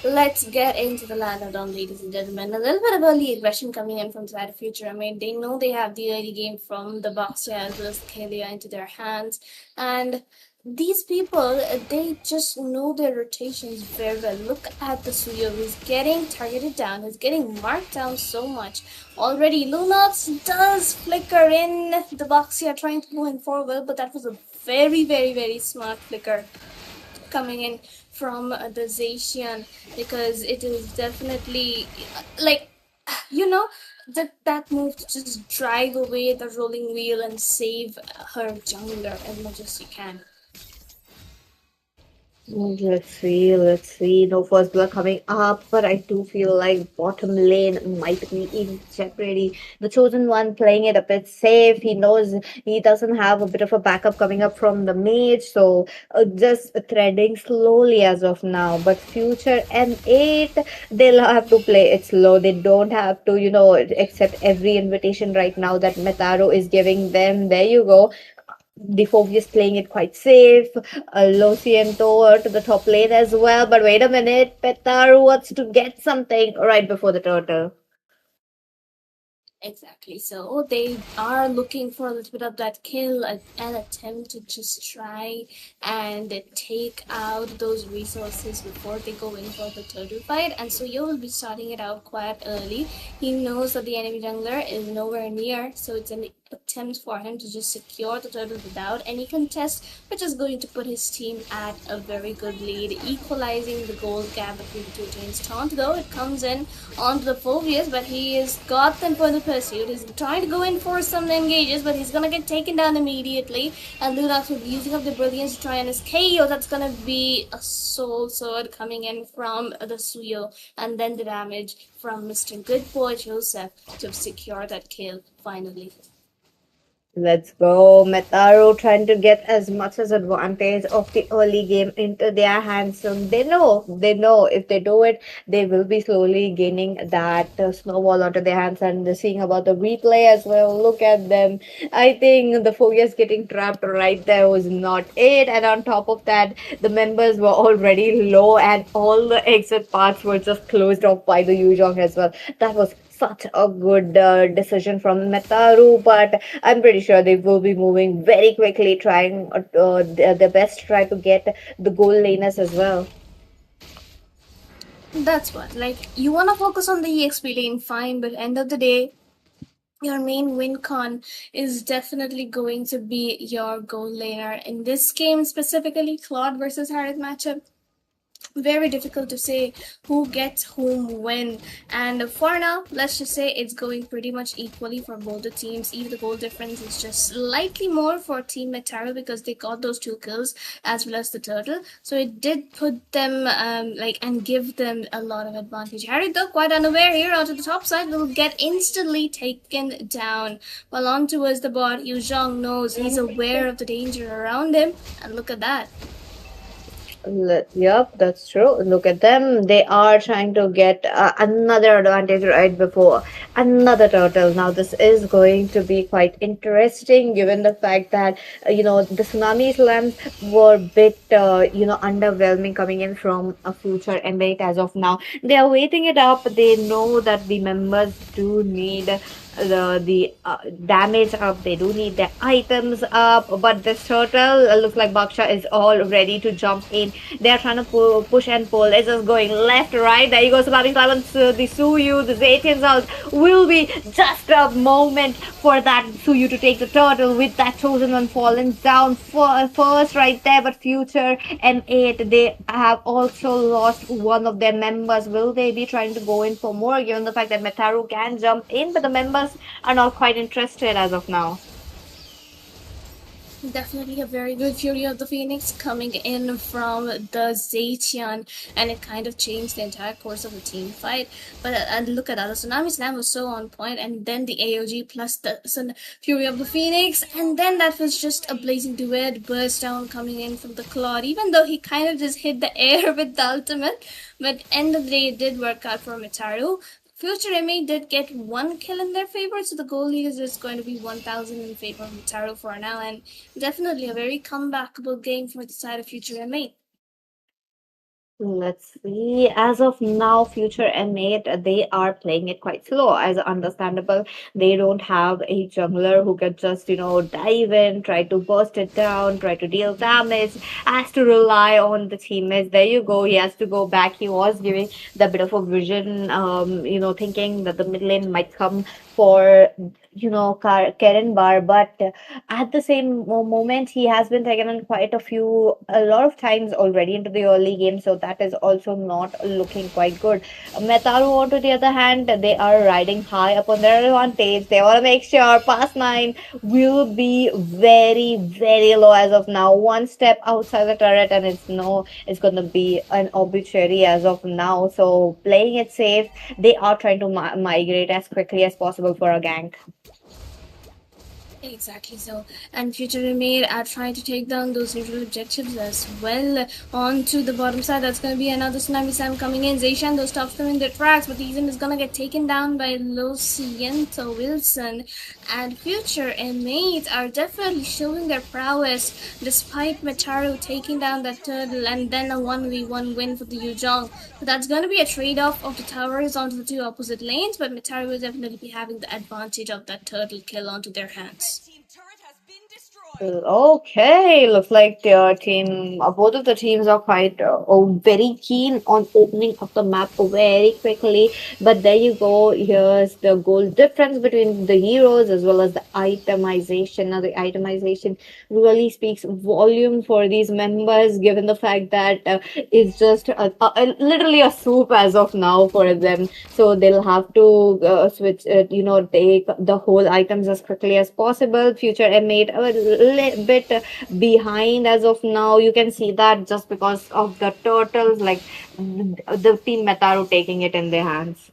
let's get into the land of Dawn, ladies and gentlemen. A little bit of early aggression coming in from Side of Future. I mean, they know they have the early game from the Boxer as well as Kalia into their hands. And these people, they just know their rotations very well. Look at the Suyo. He's getting targeted down. He's getting marked down so much. Already, Lunox does flicker in the Boxer trying to go in forward, but that was a very, very, very smart flicker coming in from the Zacian, because it is definitely like that move to just drive away the rolling wheel and save her jungler as much as you can. Let's see. No first blood coming up, but I do feel like bottom lane might be in jeopardy. The chosen one playing it a bit safe. He knows he doesn't have a bit of a backup coming up from the mage, so just treading slowly as of now. But future M8, they'll have to play it slow. They don't have to, accept every invitation right now that Metaro is giving them. There you go. Default is playing it quite safe. Lo Siento to the top lane as well. But wait a minute, Petaru wants to get something right before the turtle. Exactly. So they are looking for a little bit of that kill, an attempt to just try and take out those resources before they go in for the turtle fight. And so you will be starting it out quite early. He knows that the enemy jungler is nowhere near, so it's an attempt for him to just secure the turtle without any contest, which is going to put his team at a very good lead, equalizing the goal gap between the two teams. Taunt, though, it comes in onto the Phobius, but he has got them for the pursuit. He's trying to go in for some engages, but he's gonna get taken down immediately. And Lunox will be using up the brilliance to try and escape. That's gonna be a soul sword coming in from the Suyo, and then the damage from Mr. Good Boy Joseph to secure that kill finally. Let's go. Metaro trying to get as much as advantage of the early game into their hands. So they know if they do it, they will be slowly gaining that snowball onto their hands. And they're seeing about the replay as well. Look at them. I think the Focus getting trapped right there was not it. And on top of that, the members were already low and all the exit paths were just closed off by the Yuzhong as well. That was such a good decision from Metaru, but I'm pretty sure they will be moving very quickly, trying their best to try to get the goal laners as well. That's what. Like, you wanna focus on the EXP lane, fine, but end of the day, your main win con is definitely going to be your goal laner. In this game specifically, Claude versus Harith matchup, very difficult to say who gets whom when, and for now let's just say it's going pretty much equally for both the teams. Even the goal difference is just slightly more for team Metaro because they got those 2 kills as well as the turtle, so it did put them and give them a lot of advantage. Harry, though quite unaware here onto the top side, will get instantly taken down, while on towards the bot, Yu Zhong knows, he's aware of the danger around him, and look at that. Yep, that's true. Look at them. They are trying to get another advantage right before another turtle. Now, this is going to be quite interesting given the fact that, the tsunami slams were a bit, underwhelming coming in from a future M8 as of now. They are waiting it up. They know that the members do need the damage up, they do need their items up, but this turtle looks like Baksha is all ready to jump in. They are trying to push and pull. It's just going left, right. There you go, Salami Silence, the Suyu, the Zetian's out will be just a moment for that Suyu to take the turtle with that chosen one falling down first right there. But future M8, they have also lost one of their members. Will they be trying to go in for more given the fact that Metaru can jump in, but the members are not quite interested as of now? Definitely a very good Fury of the Phoenix coming in from the Zetian, and it kind of changed the entire course of the team fight. But look at that, the Tsunami Slam was so on point, and then the AOG plus the Fury of the Phoenix, and then that was just a blazing duet burst down coming in from the Claude, even though he kind of just hit the air with the ultimate. But end of the day, it did work out for Mitaru. Future MA did get 1 kill in their favor, so the goal lead is just going to be 1,000 in favor of Mitaru for now, and definitely a very comebackable game for the side of Future MA. Let's see. As of now, Future M8, they are playing it quite slow. As understandable, they don't have a jungler who can just, dive in, try to burst it down, try to deal damage, has to rely on the teammates. There you go. He has to go back. He was giving the bit of a vision, thinking that the mid lane might come for, Karen Bar, but at the same moment, he has been taken on quite a lot of times already into the early game, so that is also not looking quite good. Metaru, on to the other hand, they are riding high upon their advantage. They want to make sure pass 9 will be very, very low as of now. One step outside the turret, and it's going to be an obituary as of now. So playing it safe, they are trying to migrate as quickly as possible for a gank. Exactly so. And Future Remade are trying to take down those neutral objectives as well. On to the bottom side, that's going to be another Tsunami Sam coming in. Zeishan, those stops them in their tracks, but Ethan is going to get taken down by Luciento Wilson. And Future and Mate are definitely showing their prowess despite Mataru taking down that turtle and then a 1v1 win for the Yuzhong. So that's going to be a trade-off of the towers onto the 2 opposite lanes, but Mataru will definitely be having the advantage of that turtle kill onto their hands. Okay, looks like their team, both of the teams are quite very keen on opening up the map very quickly. But there you go. Here's the goal difference between the heroes as well as the itemization. Now, the itemization really speaks volume for these members, given the fact that it's just literally a soup as of now for them. So they'll have to switch, take the whole items as quickly as possible. Future M8 little bit behind as of now. You can see that just because of the turtles, like the team Metaru taking it in their hands.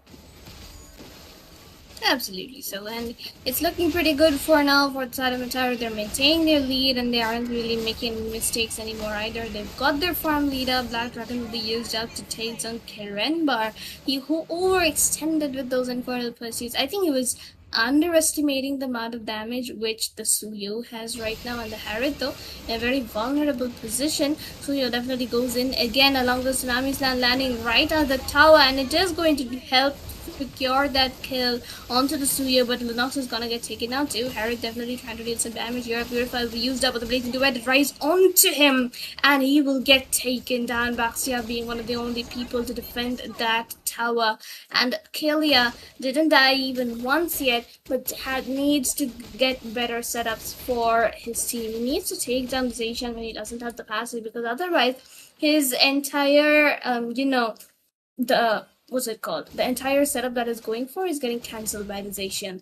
Absolutely so, and it's looking pretty good for now for the side of Mataru. They're maintaining their lead and they aren't really making mistakes anymore either. They've got their farm leader. Black Dragon will be used up to take on Kerenbar. He who overextended with those infernal pursuits. I think he was underestimating the amount of damage which the Suyo has right now, and the Harith, though, in a very vulnerable position. Suyo definitely goes in again along the Tsunami Slam, landing right at the tower, and it is going to help procure that kill onto the Suya, but Lunox is gonna get taken out too. Harry definitely trying to deal some damage here. Purify will be used up, but the Blazing Duet rise onto him, and he will get taken down. Baxia being one of the only people to defend that tower, and Kalia didn't die even once yet, but needs to get better setups for his team. He needs to take down the Zacian when he doesn't have the passive, because otherwise his entire the what's it called? The entire setup that is going for is getting cancelled by the Zacian.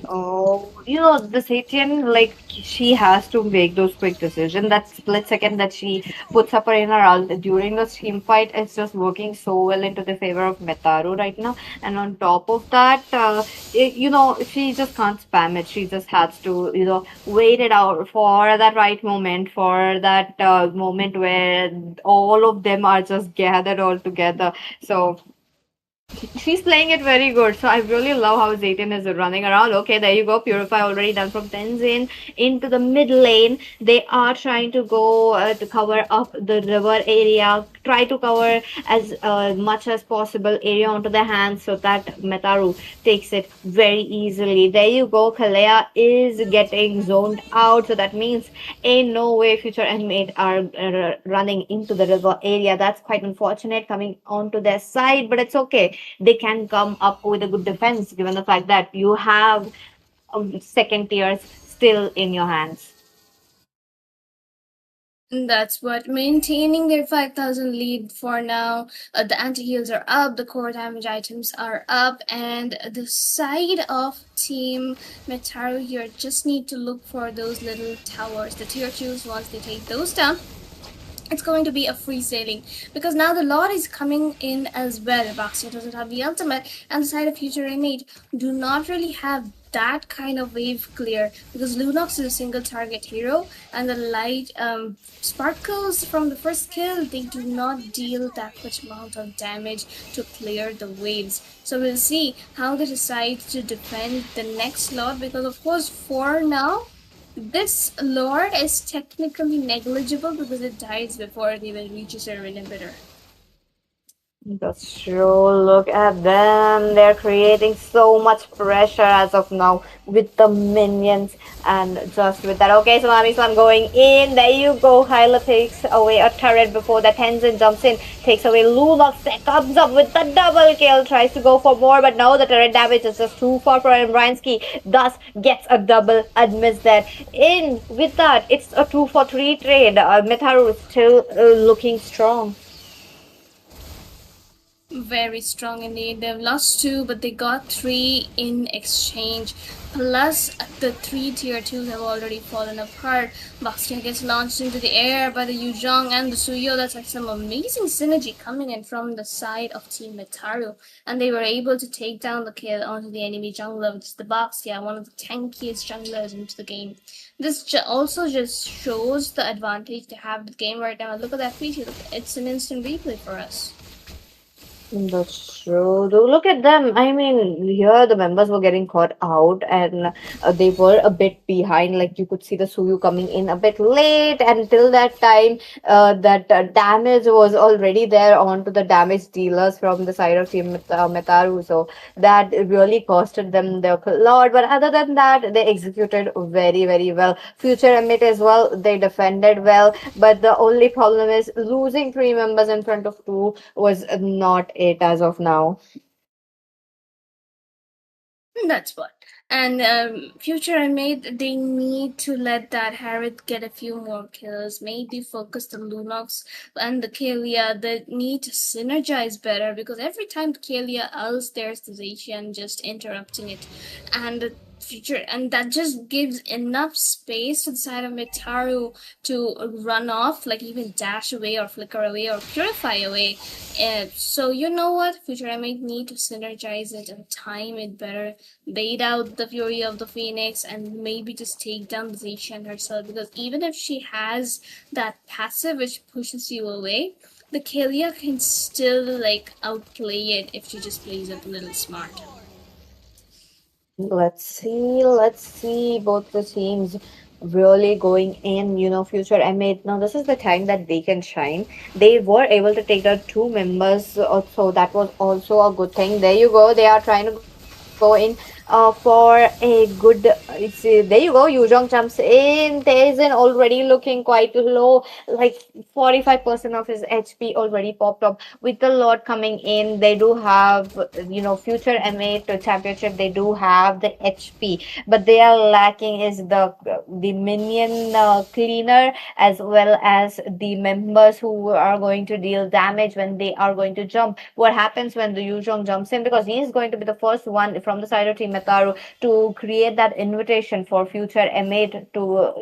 Oh, the Satian, like, she has to make those quick decisions. That split second that she puts up her in her ult during the team fight is just working so well into the favor of Metaru right now. And on top of that, she just can't spam it. She just has to, wait it out for that right moment, for that moment where all of them are just gathered all together. So she's playing it very good. So I really love how Zayton is running around. Okay, there you go. Purify already done from Tenzin into the mid lane. They are trying to go to cover up the river area. Try to cover as much as possible area onto their hands so that Metaru takes it very easily. There you go. Kalea is getting zoned out. So that means ain't no way Future and Mate are running into the river area. That's quite unfortunate coming onto their side, but it's okay. They can come up with a good defense given the fact that you have second tiers still in your hands. That's what, maintaining their 5,000 lead for now. The anti-heals are up, the core damage items are up, and the side of Team Metaru here just need to look for those little towers. The tier 2s, once they take those down, it's going to be a free sailing, because now the Lord is coming in as well. Baxia doesn't have the ultimate, and the side of Future Innate do not really have that kind of wave clear, because Lunox is a single target hero, and the light sparkles from the first kill, they do not deal that much amount of damage to clear the waves. So we'll see how they decide to defend the next Lord, because of course for now this Lord is technically negligible because it dies before it even reaches a inhibitor. That's true. Look at them. They're creating so much pressure as of now with the minions and just with that. Okay, Salami Islam going in. There you go. Hyla takes away a turret before that. Tenzin jumps in, takes away Lunox. Comes up with the double kill. Tries to go for more, but no, the turret damage is just too far for Bransky. Thus gets a double, admits that. In with that, it's a 2-for-3 trade. Metaru is still looking strong. Very strong indeed. They've lost 2, but they got 3 in exchange. Plus, the 3 tier 2s have already fallen apart. Baxia gets launched into the air by the Yuzhong and the Suyo. That's like some amazing synergy coming in from the side of Team Metaru. And they were able to take down the kill onto the enemy jungler, which is the Baxia, one of the tankiest junglers into the game. This also just shows the advantage they have the game right now. Look at that feature. It's an instant replay for us. That's true. Though look at them. I mean, here the members were getting caught out and they were a bit behind. Like you could see the Suyu coming in a bit late. Until that time, that damage was already there onto the damage dealers from the side of Team Metaru. So that really costed them their lot. But other than that, they executed very, very well. Future Emit as well, they defended well. But the only problem is losing 3 members in front of 2 was not it as of now. That's what. And Future and Mate, they need to let that Harriet get a few more kills. Maybe focus the Lunox and the Kalia. They need to synergize better, because every time the Kalia ults, there's the Zacian just interrupting it. And the Future, and that just gives enough space to the side of Metaru to run off, like even dash away or flicker away or purify away. So you know what, Future I might need to synergize it and time it better, bait out the fury of the Phoenix, and maybe just take down the Zacian herself, because even if she has that passive which pushes you away, the Kalia can still like outplay it if she just plays it a little smart. Let's see both the teams really going in, future M8. Now, this is the time that they can shine. They were able to take the two members, so that was also a good thing. There you go. They are trying to go in for a good. There you go. Yuzhong jumps in. Taesin already looking quite low, like 45% of his HP already popped up. With the lot coming in, they do have, future M8 championship. They do have the HP, but they are lacking is the minion cleaner, as well as the members who are going to deal damage when they are going to jump. What happens when the Yuzhong jumps in, because he is going to be the first one from the side of Team Metaru to create that invitation for future M8 to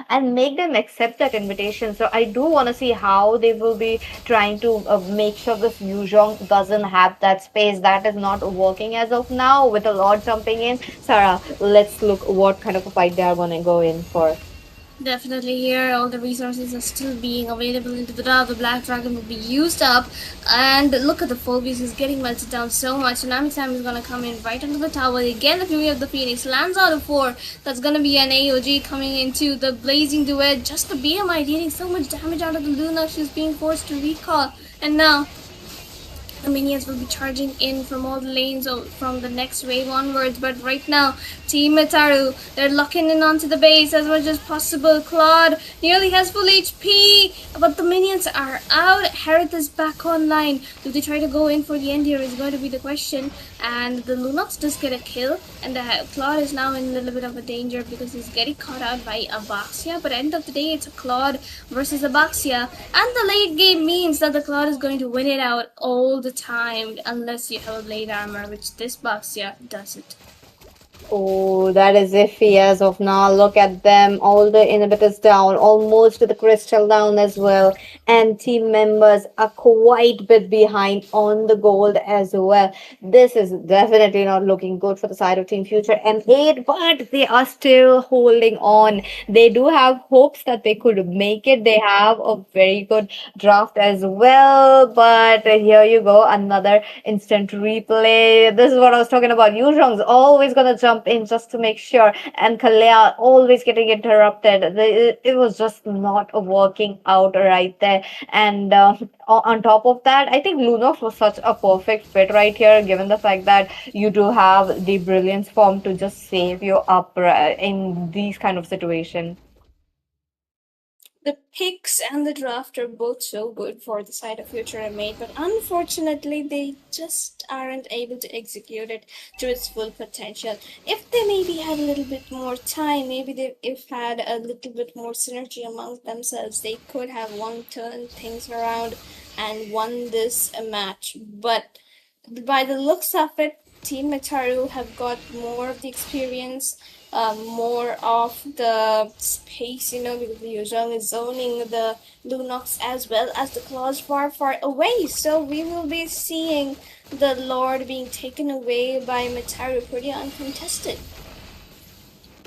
and make them accept that invitation. So I do want to see how they will be trying to make sure this Yuzhong doesn't have that space. That is not working as of now with a lot jumping in. Sarah, let's look what kind of a fight they are going to go in for. Definitely here, all the resources are still being available into the dark. The Black Dragon will be used up. And look at the Phoebus, he's getting melted down so much. Tsunami Sam is gonna come in right under the tower. Again, the Fury of the Phoenix lands out of 4. That's gonna be an AOG coming into the Blazing Duet. Just the BMI dealing so much damage out of the Luna. She's being forced to recall. And now the minions will be charging in from all the lanes from the next wave onwards. But right now, Team Metaru, they're locking in onto the base as much as possible. Claude nearly has full HP, but the minions are out. Harith is back online. Do they try to go in for the end here is going to be the question. And the Lunox does get a kill, and Claude is now in a little bit of a danger because he's getting caught out by Abaxia. But end of the day, it's a Claude versus Abaxia, and the late game means that the Claude is going to win it out all the time unless you have a blade armor, which this Baxia doesn't. Oh, that is iffy as of now. Look at them. All the inhibitors down, almost the crystal down as well. And team members are quite bit behind on the gold as well. This is definitely not looking good for the side of Team Future M8, but they are still holding on. They do have hopes that they could make it. They have a very good draft as well. But here you go, another instant replay. This is what I was talking about. Yuzhong's always gonna jump in just to make sure, and Kalea always getting interrupted. It was just not working out right there. And on top of that, I think Lunox was such a perfect fit right here, given the fact that you do have the brilliance form to just save you up in these kind of situations. The picks and the draft are both so good for the side of Future M8, but unfortunately they just aren't able to execute it to its full potential. If they maybe had a little bit more time, maybe they if had a little bit more synergy amongst themselves, they could have turned things around and won this match. But by the looks of it, Team Metaru have got more of the experience, more of the space, because the Yuzhong is zoning the Lunox as well as the claws far away. So we will be seeing the Lord being taken away by Metaru pretty uncontested.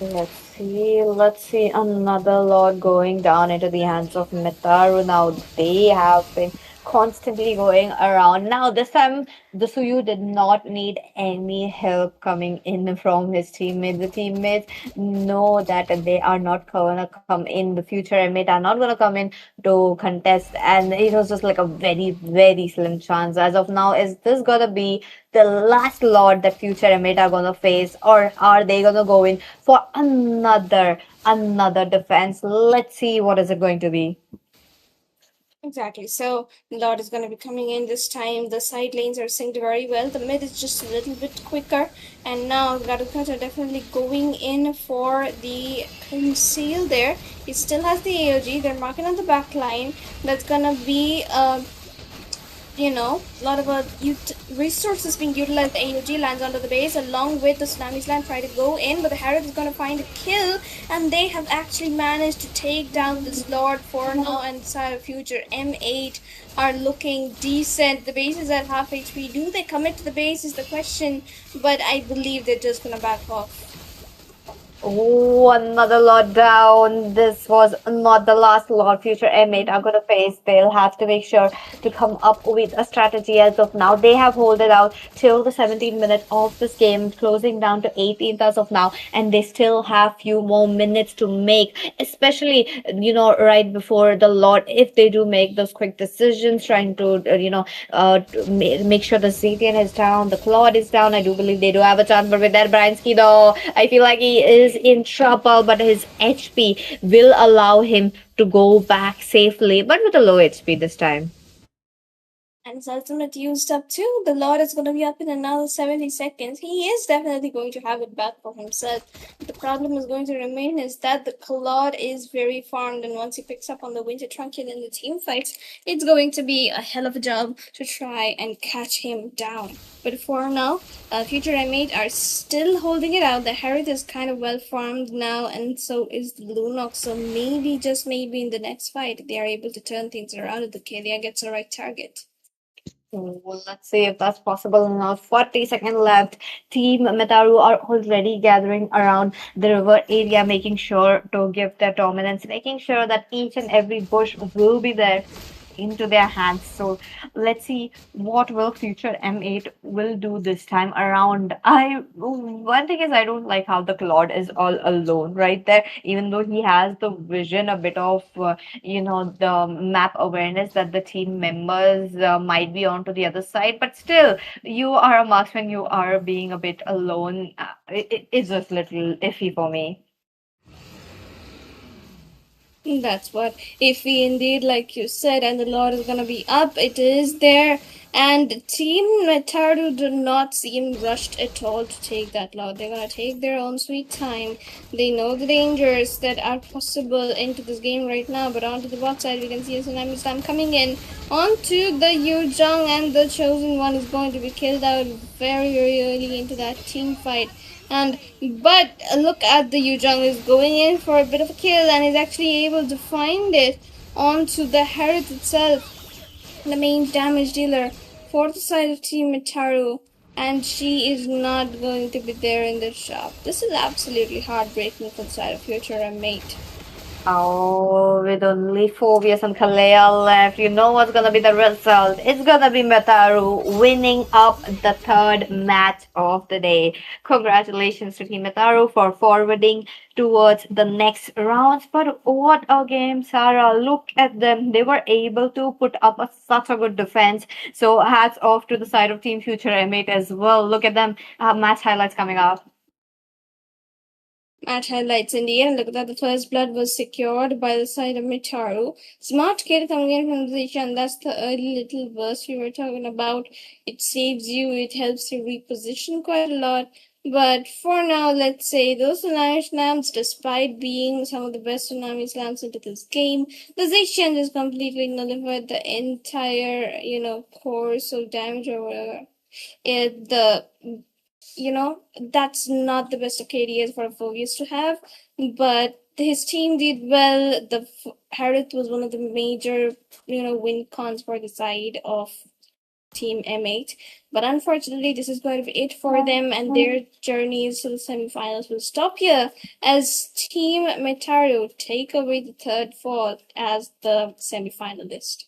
Let's see another Lord going down into the hands of Metaru. Now they have been constantly going around. Now this time the Suyu did not need any help coming in from his teammates. The teammates know that they are not gonna come in. The future M8 are not gonna come in to contest, and it was just like a very, very slim chance. As of now, is this gonna be the last Lord that future M8 are gonna face, or are they gonna go in for another defense? Let's see what is it going to be. Exactly. So Lord is going to be coming in this time. The side lanes are synced very well. The mid is just a little bit quicker. And now Garukas are definitely going in for the conceal there. It still has the AOG. They're marking on the back line. That's going to be a lot of resources being utilized. The AOG lands onto the base along with the Tsunami Land, try to go in, but the Harith is going to find a kill, and they have actually managed to take down this Lord for now. And side of Future M8 are looking decent. The base is at half HP. Do they commit to the base is the question, but I believe they're just going to back off. Oh, another lot down. This was not the last lot Future M8 are going to face. They'll have to make sure to come up with a strategy as of now. They have held it out till the 17th minute of this game, closing down to 18th as of now, and they still have few more minutes to make, especially, right before the lot, if they do make those quick decisions, trying to, make sure the ZTN is down, the Claude is down. I do believe they do have a chance, but with that, Bryansky, though, I feel like he is in trouble, but his HP will allow him to go back safely, but with a low HP this time. And his ultimate used up too. The Lord is going to be up in another 70 seconds. He is definitely going to have it back for himself. The problem is going to remain is that the Claude is very farmed, and once he picks up on the Winter Trunking in the team fights, it's going to be a hell of a job to try and catch him down. But for now, Future M8 are still holding it out. The Harith is kind of well farmed now, and so is the Lunox. So maybe, just maybe in the next fight, they are able to turn things around if the Kalia gets the right target. Well, let's see if that's possible now. 40 seconds left. Team Metaru are already gathering around the river area, making sure to give their dominance, making sure that each and every bush will be there into their hands. So let's see what will Future M8 will do this time around. One thing is, I don't like how the Claude is all alone right there, even though he has the vision, a bit of the map awareness that the team members might be on to the other side, but still, you are a marksman, you are being a bit alone. It's just a little iffy for me. That's what iffy indeed, like you said, and the Lord is gonna be up. It is there, and Team Metaru do not seem rushed at all to take that Lord. They're gonna take their own sweet time. They know the dangers that are possible into this game right now, but onto the bot side, we can see a Tsunami Slam coming in onto the Yuzhong, and the Chosen One is going to be killed out very, very early into that team fight. But look at the Yuzhong is going in for a bit of a kill, and is actually able to find it onto the Harith itself, the main damage dealer for the side of Team Metaru, and she is not going to be there in the shop. This is absolutely heartbreaking for the side of Future M8. Oh, with only Phobius and Kalea left, you know what's gonna be the result. It's gonna be Metaru winning up the third match of the day. Congratulations to Team Metaru for forwarding towards the next rounds. But what a game, Sarah. Look at them. They were able to put up such a good defense. So hats off to the side of Team Future M8 as well. Look at them. Match highlights coming up. Match highlights in the end. Look at that, the first blood was secured by the side of Mitaru. Smart kid coming in from the position. That's the early little burst we were talking about. It saves you, it helps you reposition quite a lot. But for now, let's say those Tsunami Slams, despite being some of the best Tsunami Slams into this game, the Zacian just completely nullified the entire, course of damage or whatever. That's not the best of KDAs for Phobius to have, but his team did well. The Harith was one of the major, win cons for the side of Team M8, but unfortunately, this is going to be it for them, and their journeys to the semifinals will stop here as Team Metaru take away the third fall as the semifinalist.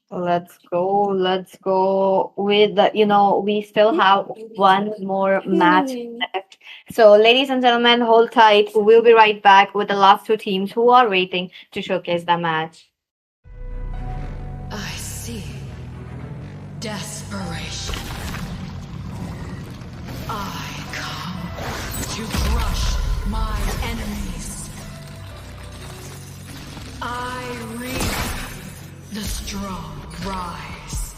Let's go with we still have one more match left. So, ladies and gentlemen, hold tight. We'll be right back with the last two teams who are waiting to showcase the match. I see. Desperation. I come to crush my enemies. I reap the strong rise.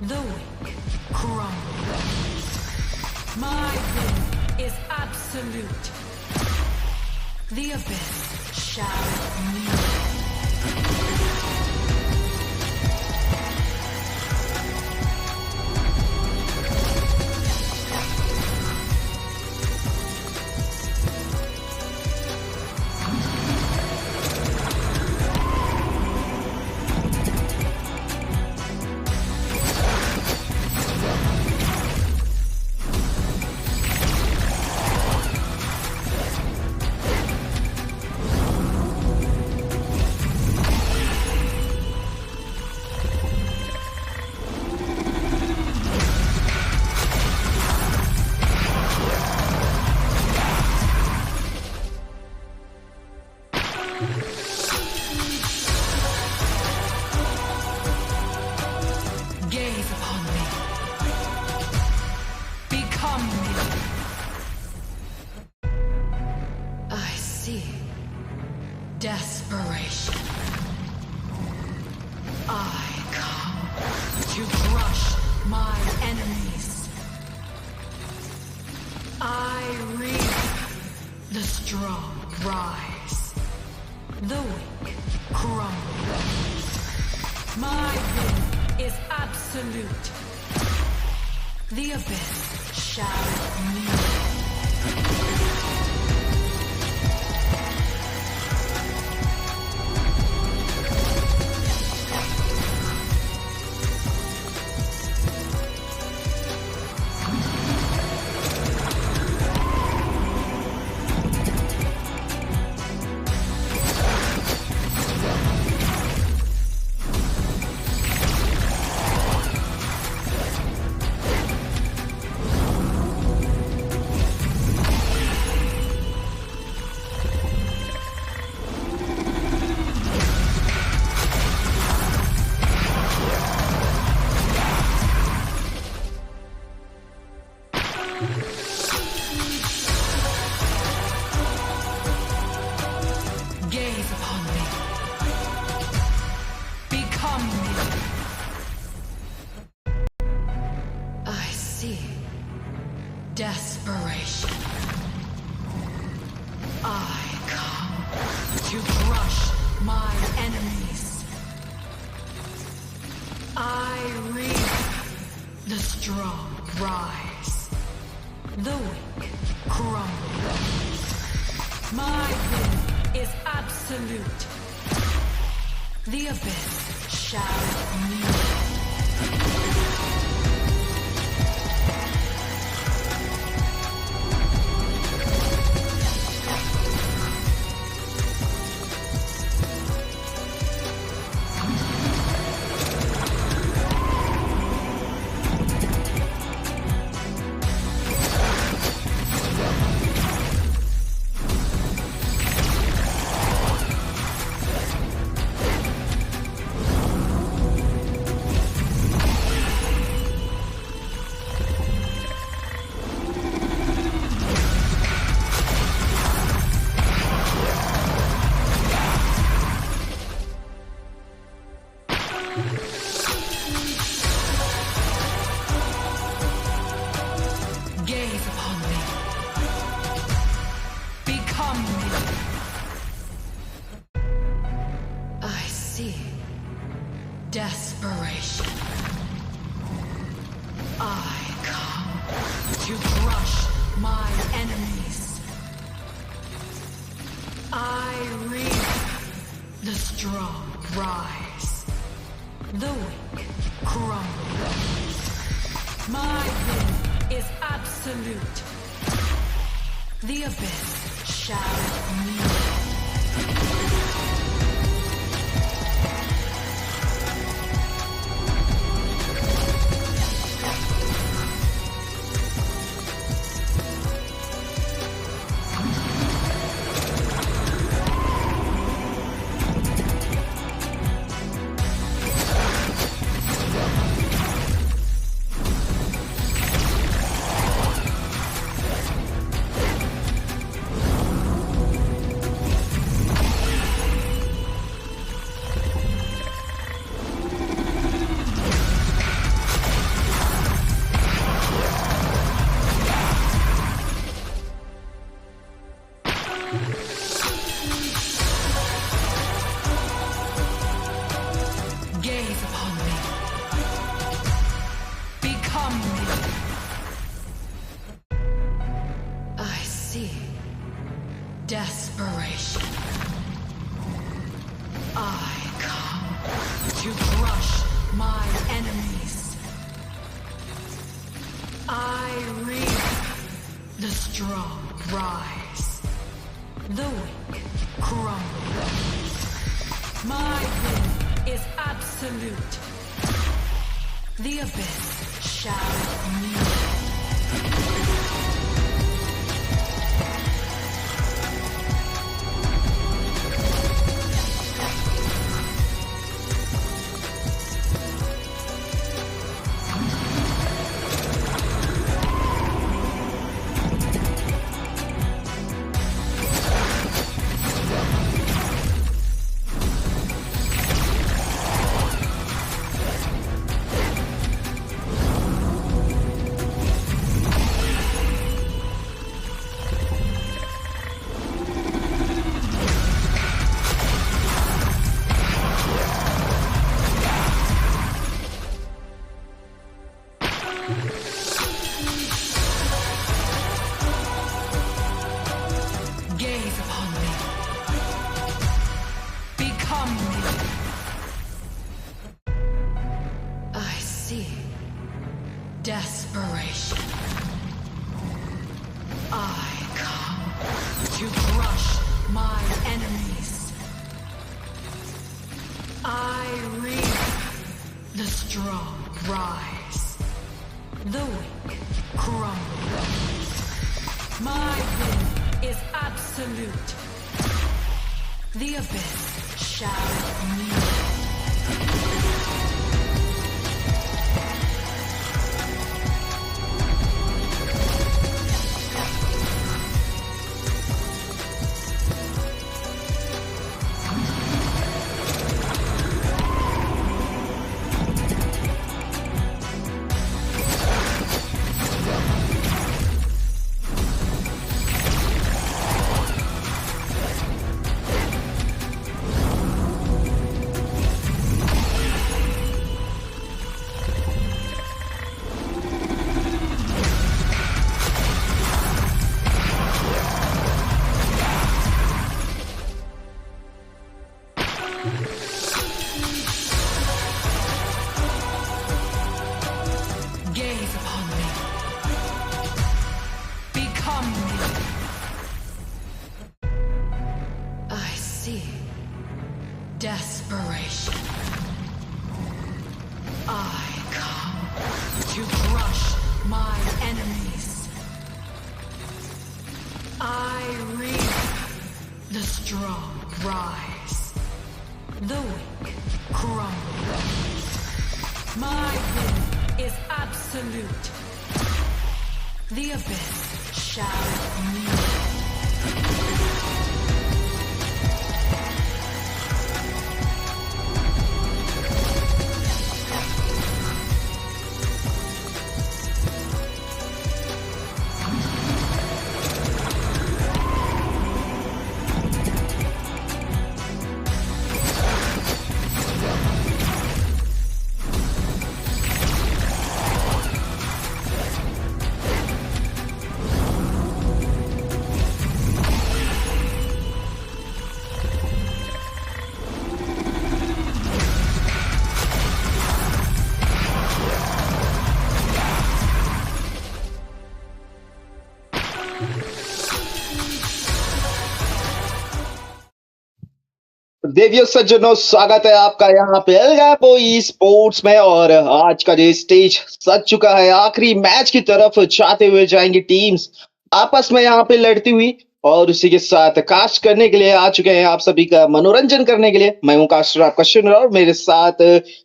The weak crumble. My will is absolute. The abyss shall meet. Desperation. I come to crush my enemies. I reap the strong rise. The weak crumble. My will is absolute. The abyss shall kneel. Gaze upon me. Become me. I see desperation. I come to crush my enemies. I reap the strong rise. The weak crumble. My will is absolute. The abyss shall kneel. Gaze upon me. Become me. I see desperation. I come to crush my enemies. I reap the strong rise. The weak crumble. My will is absolute. The abyss shall kneel. Gaze upon me. Become me. I see desperation. I come to crush my enemies. I reap the strong rise. The weak crumble. My will is absolute. The abyss shall kneel. to crush my enemies. I reap the strong rise, the weak crumble. My will is absolute. The abyss shall kneel. Gaze upon me. Become me. I see desperation. I come to crush my enemies. I reap the strong rise, the weak crumble. My will is absolute. The abyss shall kneel. देवियों सज्जनों, स्वागत है आपका यहाँ पे एल्गाम्बो sports में। और आज का जो स्टेज सज चुका है, आखिरी मैच की तरफ जाते हुए जाएंगी टीम्स आपस में यहाँ पे लड़ती हुई। और उसी के साथ कास्ट करने के लिए आ चुके हैं आप सभी का मनोरंजन करने के लिए। मैं हूँ कास्टर आपका शिनरू, और मेरे साथ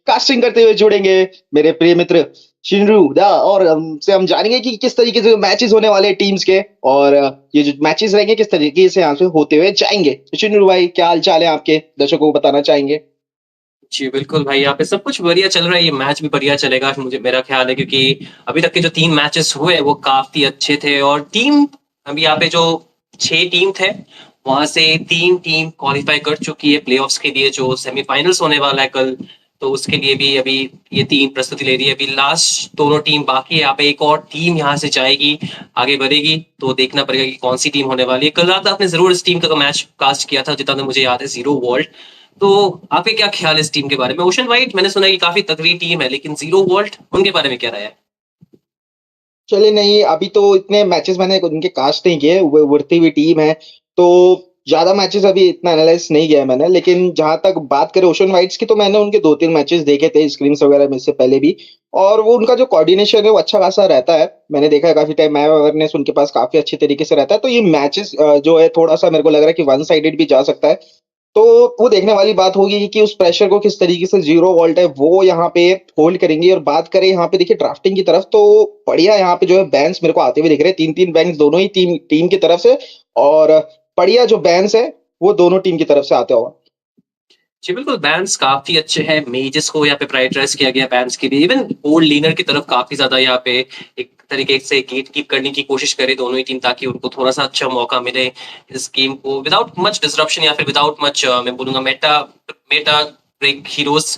कास्टिंग करते हुए जुड़ेंगे मेरे प्रिय मित्र शिनरू दा। और हमसे हम जानेंगे कि किस तरीके से मैचेस होने वाले टीम्स के, और ये जो मैचेस रहेंगे किस तरीके से यहाँ से होते हुए जाएंगे। तो शिनरू भाई, क्या हाल चाल है आपके, दर्शकों को बताना चाहेंगे? जी बिल्कुल भाई, यहाँ पे सब कुछ बढ़िया चल रहा है। ये मैच भी बढ़िया चलेगा मुझे मेरा ख्याल है, क्योंकि अभी तक के जो 3 मैचेस हुए वो काफी अच्छे थे। और टीम अभी यहाँ पे जो 6 टीम थे वहां से 3 टीम क्वालिफाई कर चुकी है प्लेऑफ्स के लिए, जो सेमीफाइनल्स होने वाला है कल। तो उसके लिए भी अभी ये 3 प्रस्तुति ले रही है। अभी लास्ट दोनों टीम बाकी है। यहाँ पे एक और टीम यहाँ से जाएगी, आगे बढ़ेगी, तो देखना पड़ेगा कि कौन सी टीम होने वाली है। कल रात आपने जरूर इस टीम का मैच कास्ट किया था, जितना मुझे याद है, जीरो वॉल्ट। तो आपके क्या ख्याल है इस टीम के बारे में? ओशन वाइट मैंने सुना है कि काफी तगड़ी टीम है, लेकिन जीरो वॉल्ट उनके बारे में क्या राय है? चले नहीं, अभी तो इतने मैचेस मैंने उनके कास्ट नहीं किए, वो उभरती हुई टीम है, तो ज्यादा मैचेस अभी इतना एनालाइज नहीं किया मैंने। लेकिन जहां तक बात करें ओशन वाइट्स की, तो मैंने उनके 2-3 मैचेस देखे थे स्क्रीम्स वगैरह में इससे पहले भी। और वो उनका जो कोऑर्डिनेशन है वो अच्छा खासा रहता है, मैंने देखा है काफी टाइम। अवेयरनेस उनके पास काफी अच्छे तरीके से रहता है। तो ये मैचेस जो है थोड़ा सा मेरे को लग रहा है कि वन साइडेड भी जा सकता है। तो वो देखने वाली बात होगी कि उस प्रेशर को किस तरीके से जीरो वॉल्ट है वो यहाँ पे होल्ड करेंगे। और बात करें यहाँ पे देखिए ड्राफ्टिंग की तरफ, तो बढ़िया यहाँ पे जो है बैंस मेरे को आते हुए दिख रहे हैं, 3-3 बैंस दोनों ही टीम की तरफ से। और बढ़िया जो बैंस है वो दोनों टीम की तरफ से आते हुआ। जी बिल्कुल, बैंस काफी अच्छे हैं। मेजेस को यहाँ पे प्रायोरिटाइज किया गया बैंस के लिए। इवन ओल्ड लीनर की तरफ काफी ज्यादा यहाँ पे एक तरीके से गेट कीप करने की कोशिश करे दोनों ही टीम, ताकि उनको थोड़ा सा अच्छा मौका मिले इस गेम को विदाउट मच डिसरप्शन, या फिर विदाउट मच मैं बोलूंगा मेटा ब्रेक हीरोज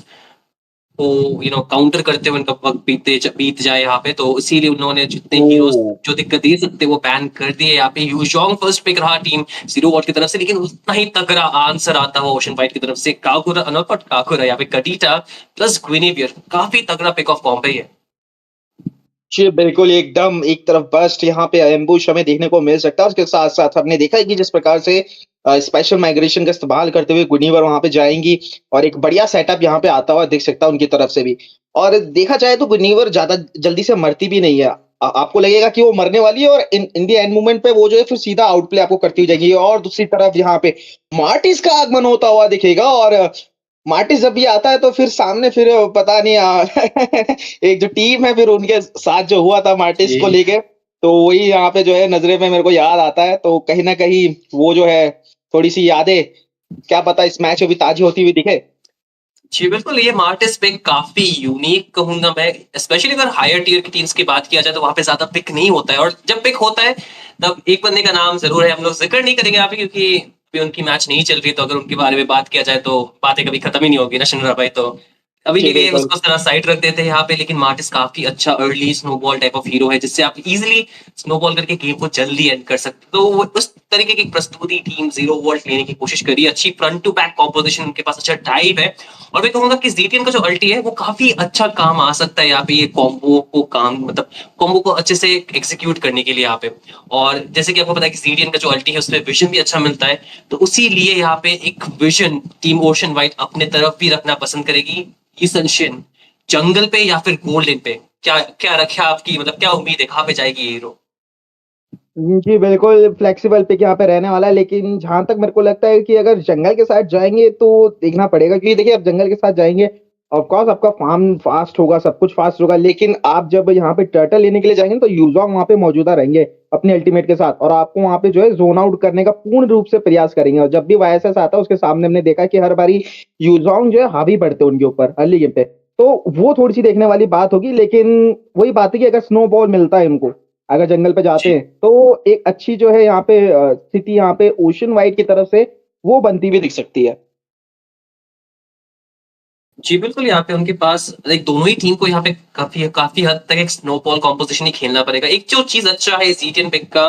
को काउंटर करते हुए उनका वक्त बीत जाए यहाँ पे। तो इसीलिए उन्होंने जितने हीरोज जो दिक्कत दे सकते वो बैन कर दिए। यहाँ पे यूजोंग फर्स्ट पिक रहा टीम जीरो वॉट की तरफ से, लेकिन उतना ही तगड़ा आंसर आता हुआ ओशन फाइट की तरफ से। काकुरा यहाँ पे कटीटा प्लस ग्विनेवियर, काफी तगड़ा पिक ऑफ कॉम्प है ये। जी, बिल्कुल एकदम एक तरफ बस्ट यहाँ पे एम्बुश हमें देखने को मिल सकता है। उसके साथ-साथ हमने देखा है कि जिस प्रकार से स्पेशल माइग्रेशन का इस्तेमाल करते हुए गुनिवर वहाँ पे जाएँगी और एक बढ़िया सेटअप यहाँ पे आता हुआ दिख सकता है उनकी तरफ से भी। और देखा जाए तो गुनिवर ज़्यादा जल्दी से मरती भी नहीं है। आपको लगेगा कि वो मरने वाली है और इन इन द एंड मोमेंट पे वो जो है फिर सीधा आउटप्ले आपको करती हुई जाएगी और दूसरी तरफ यहाँ पे मार्टिस का आगमन होता हुआ दिखेगा और मार्टिस जब भी आता है तो फिर सामने फिर पता नहीं एक जो टीम है फिर उनके साथ जो हुआ था मार्टिस को जी। लेके, तो वही यहाँ पे जो है नज़रे में मेरे को याद आता है। तो कहीं न कहीं वो जो है थोड़ी-सी यादें क्या पता इस मैच में भी ताज़ी होती हुई दिखे। जी, बिल्कुल, ये मार्टिस पिक काफ़ी यूनिक कहूँगा मैं, स्पेशली अगर हायर टियर की टीम्स की बात किया जाए तो वहाँ पे ज़्यादा पिक नहीं होता है और जब पिक होता है, तब एक बंदे का नाम ज़रूर है, हम लोग ज़िक्र नहीं करेंगे यहाँ पे क्योंकि अभी उनकी मैच नहीं चल रही है, तो अगर उनके बारे में बात किया जाए तो बातें कभी खत्म ही नहीं होगी ना शनिवार भाई, तो अभी जी, के लिए बिल्कुल। उसको ज़रा साइड रख देते हैं यहाँ पे, लेकिन मार्टिस काफ़ी अच्छा early snowball type of hero है, जिससे आप ईज़िली स्नोबॉल करके गेम को जल्दी एंड कर सकते हो। तो वो उस तरीके की प्रस्तुति टीम 0 वोल्ट लेने की कोशिश करी, अच्छी फ्रंट टू बैक कॉम्पोजिशन उनके पास, अच्छा डाइव है और मैं कहूँगा कि ज़ीटियन का जो अल्टी है वो काफ़ी अच्छा काम आ सकता है यहाँ पे, ये कॉम्बो को काम मतलब कॉम्बो को अच्छे से एग्जीक्यूट करने के लिए यहाँ पे। और जैसे कि आपको पता है कि ज़ीटियन का जो अल्टी है उसमें विजन भी अच्छा मिलता है, तो उसी लिए यहाँ पे एक विजन टीम ओशन वाइट अपने तरफ भी रखना पसंद करेगी। ईसनशिन जंगल पे या फिर गोल्डन पे, क्या क्या रखा आपकी मतलब क्या उम्मीद है, कहाँ पे जाएगी ये हीरो? जी, बिल्कुल फ्लेक्सिबल पिक यहाँ पे रहने वाला है, लेकिन जहाँ तक मेरे को लगता है कि अगर जंगल के साथ जाएँगे तो देखना पड़ेगा क्योंकि देखिए आप जंगल के साथ जाएँगे, ऑफ कोर्स आपका फार्म फास्ट होगा, सब कुछ फास्ट होगा, लेकिन आप जब यहाँ पे टर्टल लेने के लिए जाएँगे तो यूज़ोंग वहाँ पे मौजूदा रहेंगे अपने अल्टीमेट के साथ और आपको वहाँ पे जो है ज़ोन आउट करने का पूर्ण रूप से प्रयास करेंगे और जब भी वाईएसएस आता है उसके सामने हमने देखा कि हर बारी यूज़ोंग जो है हावी बढ़ते हैं उनके ऊपर अर्ली गेम पे। तो वो थोड़ी-सी देखने वाली बात होगी, लेकिन वही बात है कि अगर स्नोबॉल मिलता है इनको अगर जंगल पे जाते जी। हैं, तो एक अच्छी जो है यहाँ पे स्थिति यहाँ पे ओशन वाइड की तरफ से वो बनती हुई दिख सकती है। जी, बिल्कुल, यहाँ पे उनके पास लाइक दोनों ही टीम को यहाँ पे काफ़ी काफ़ी हद तक एक स्नोबॉल कॉम्पोजिशन ही खेलना पड़ेगा। एक जो चीज़ अच्छा है ज़ीटियन पिक का,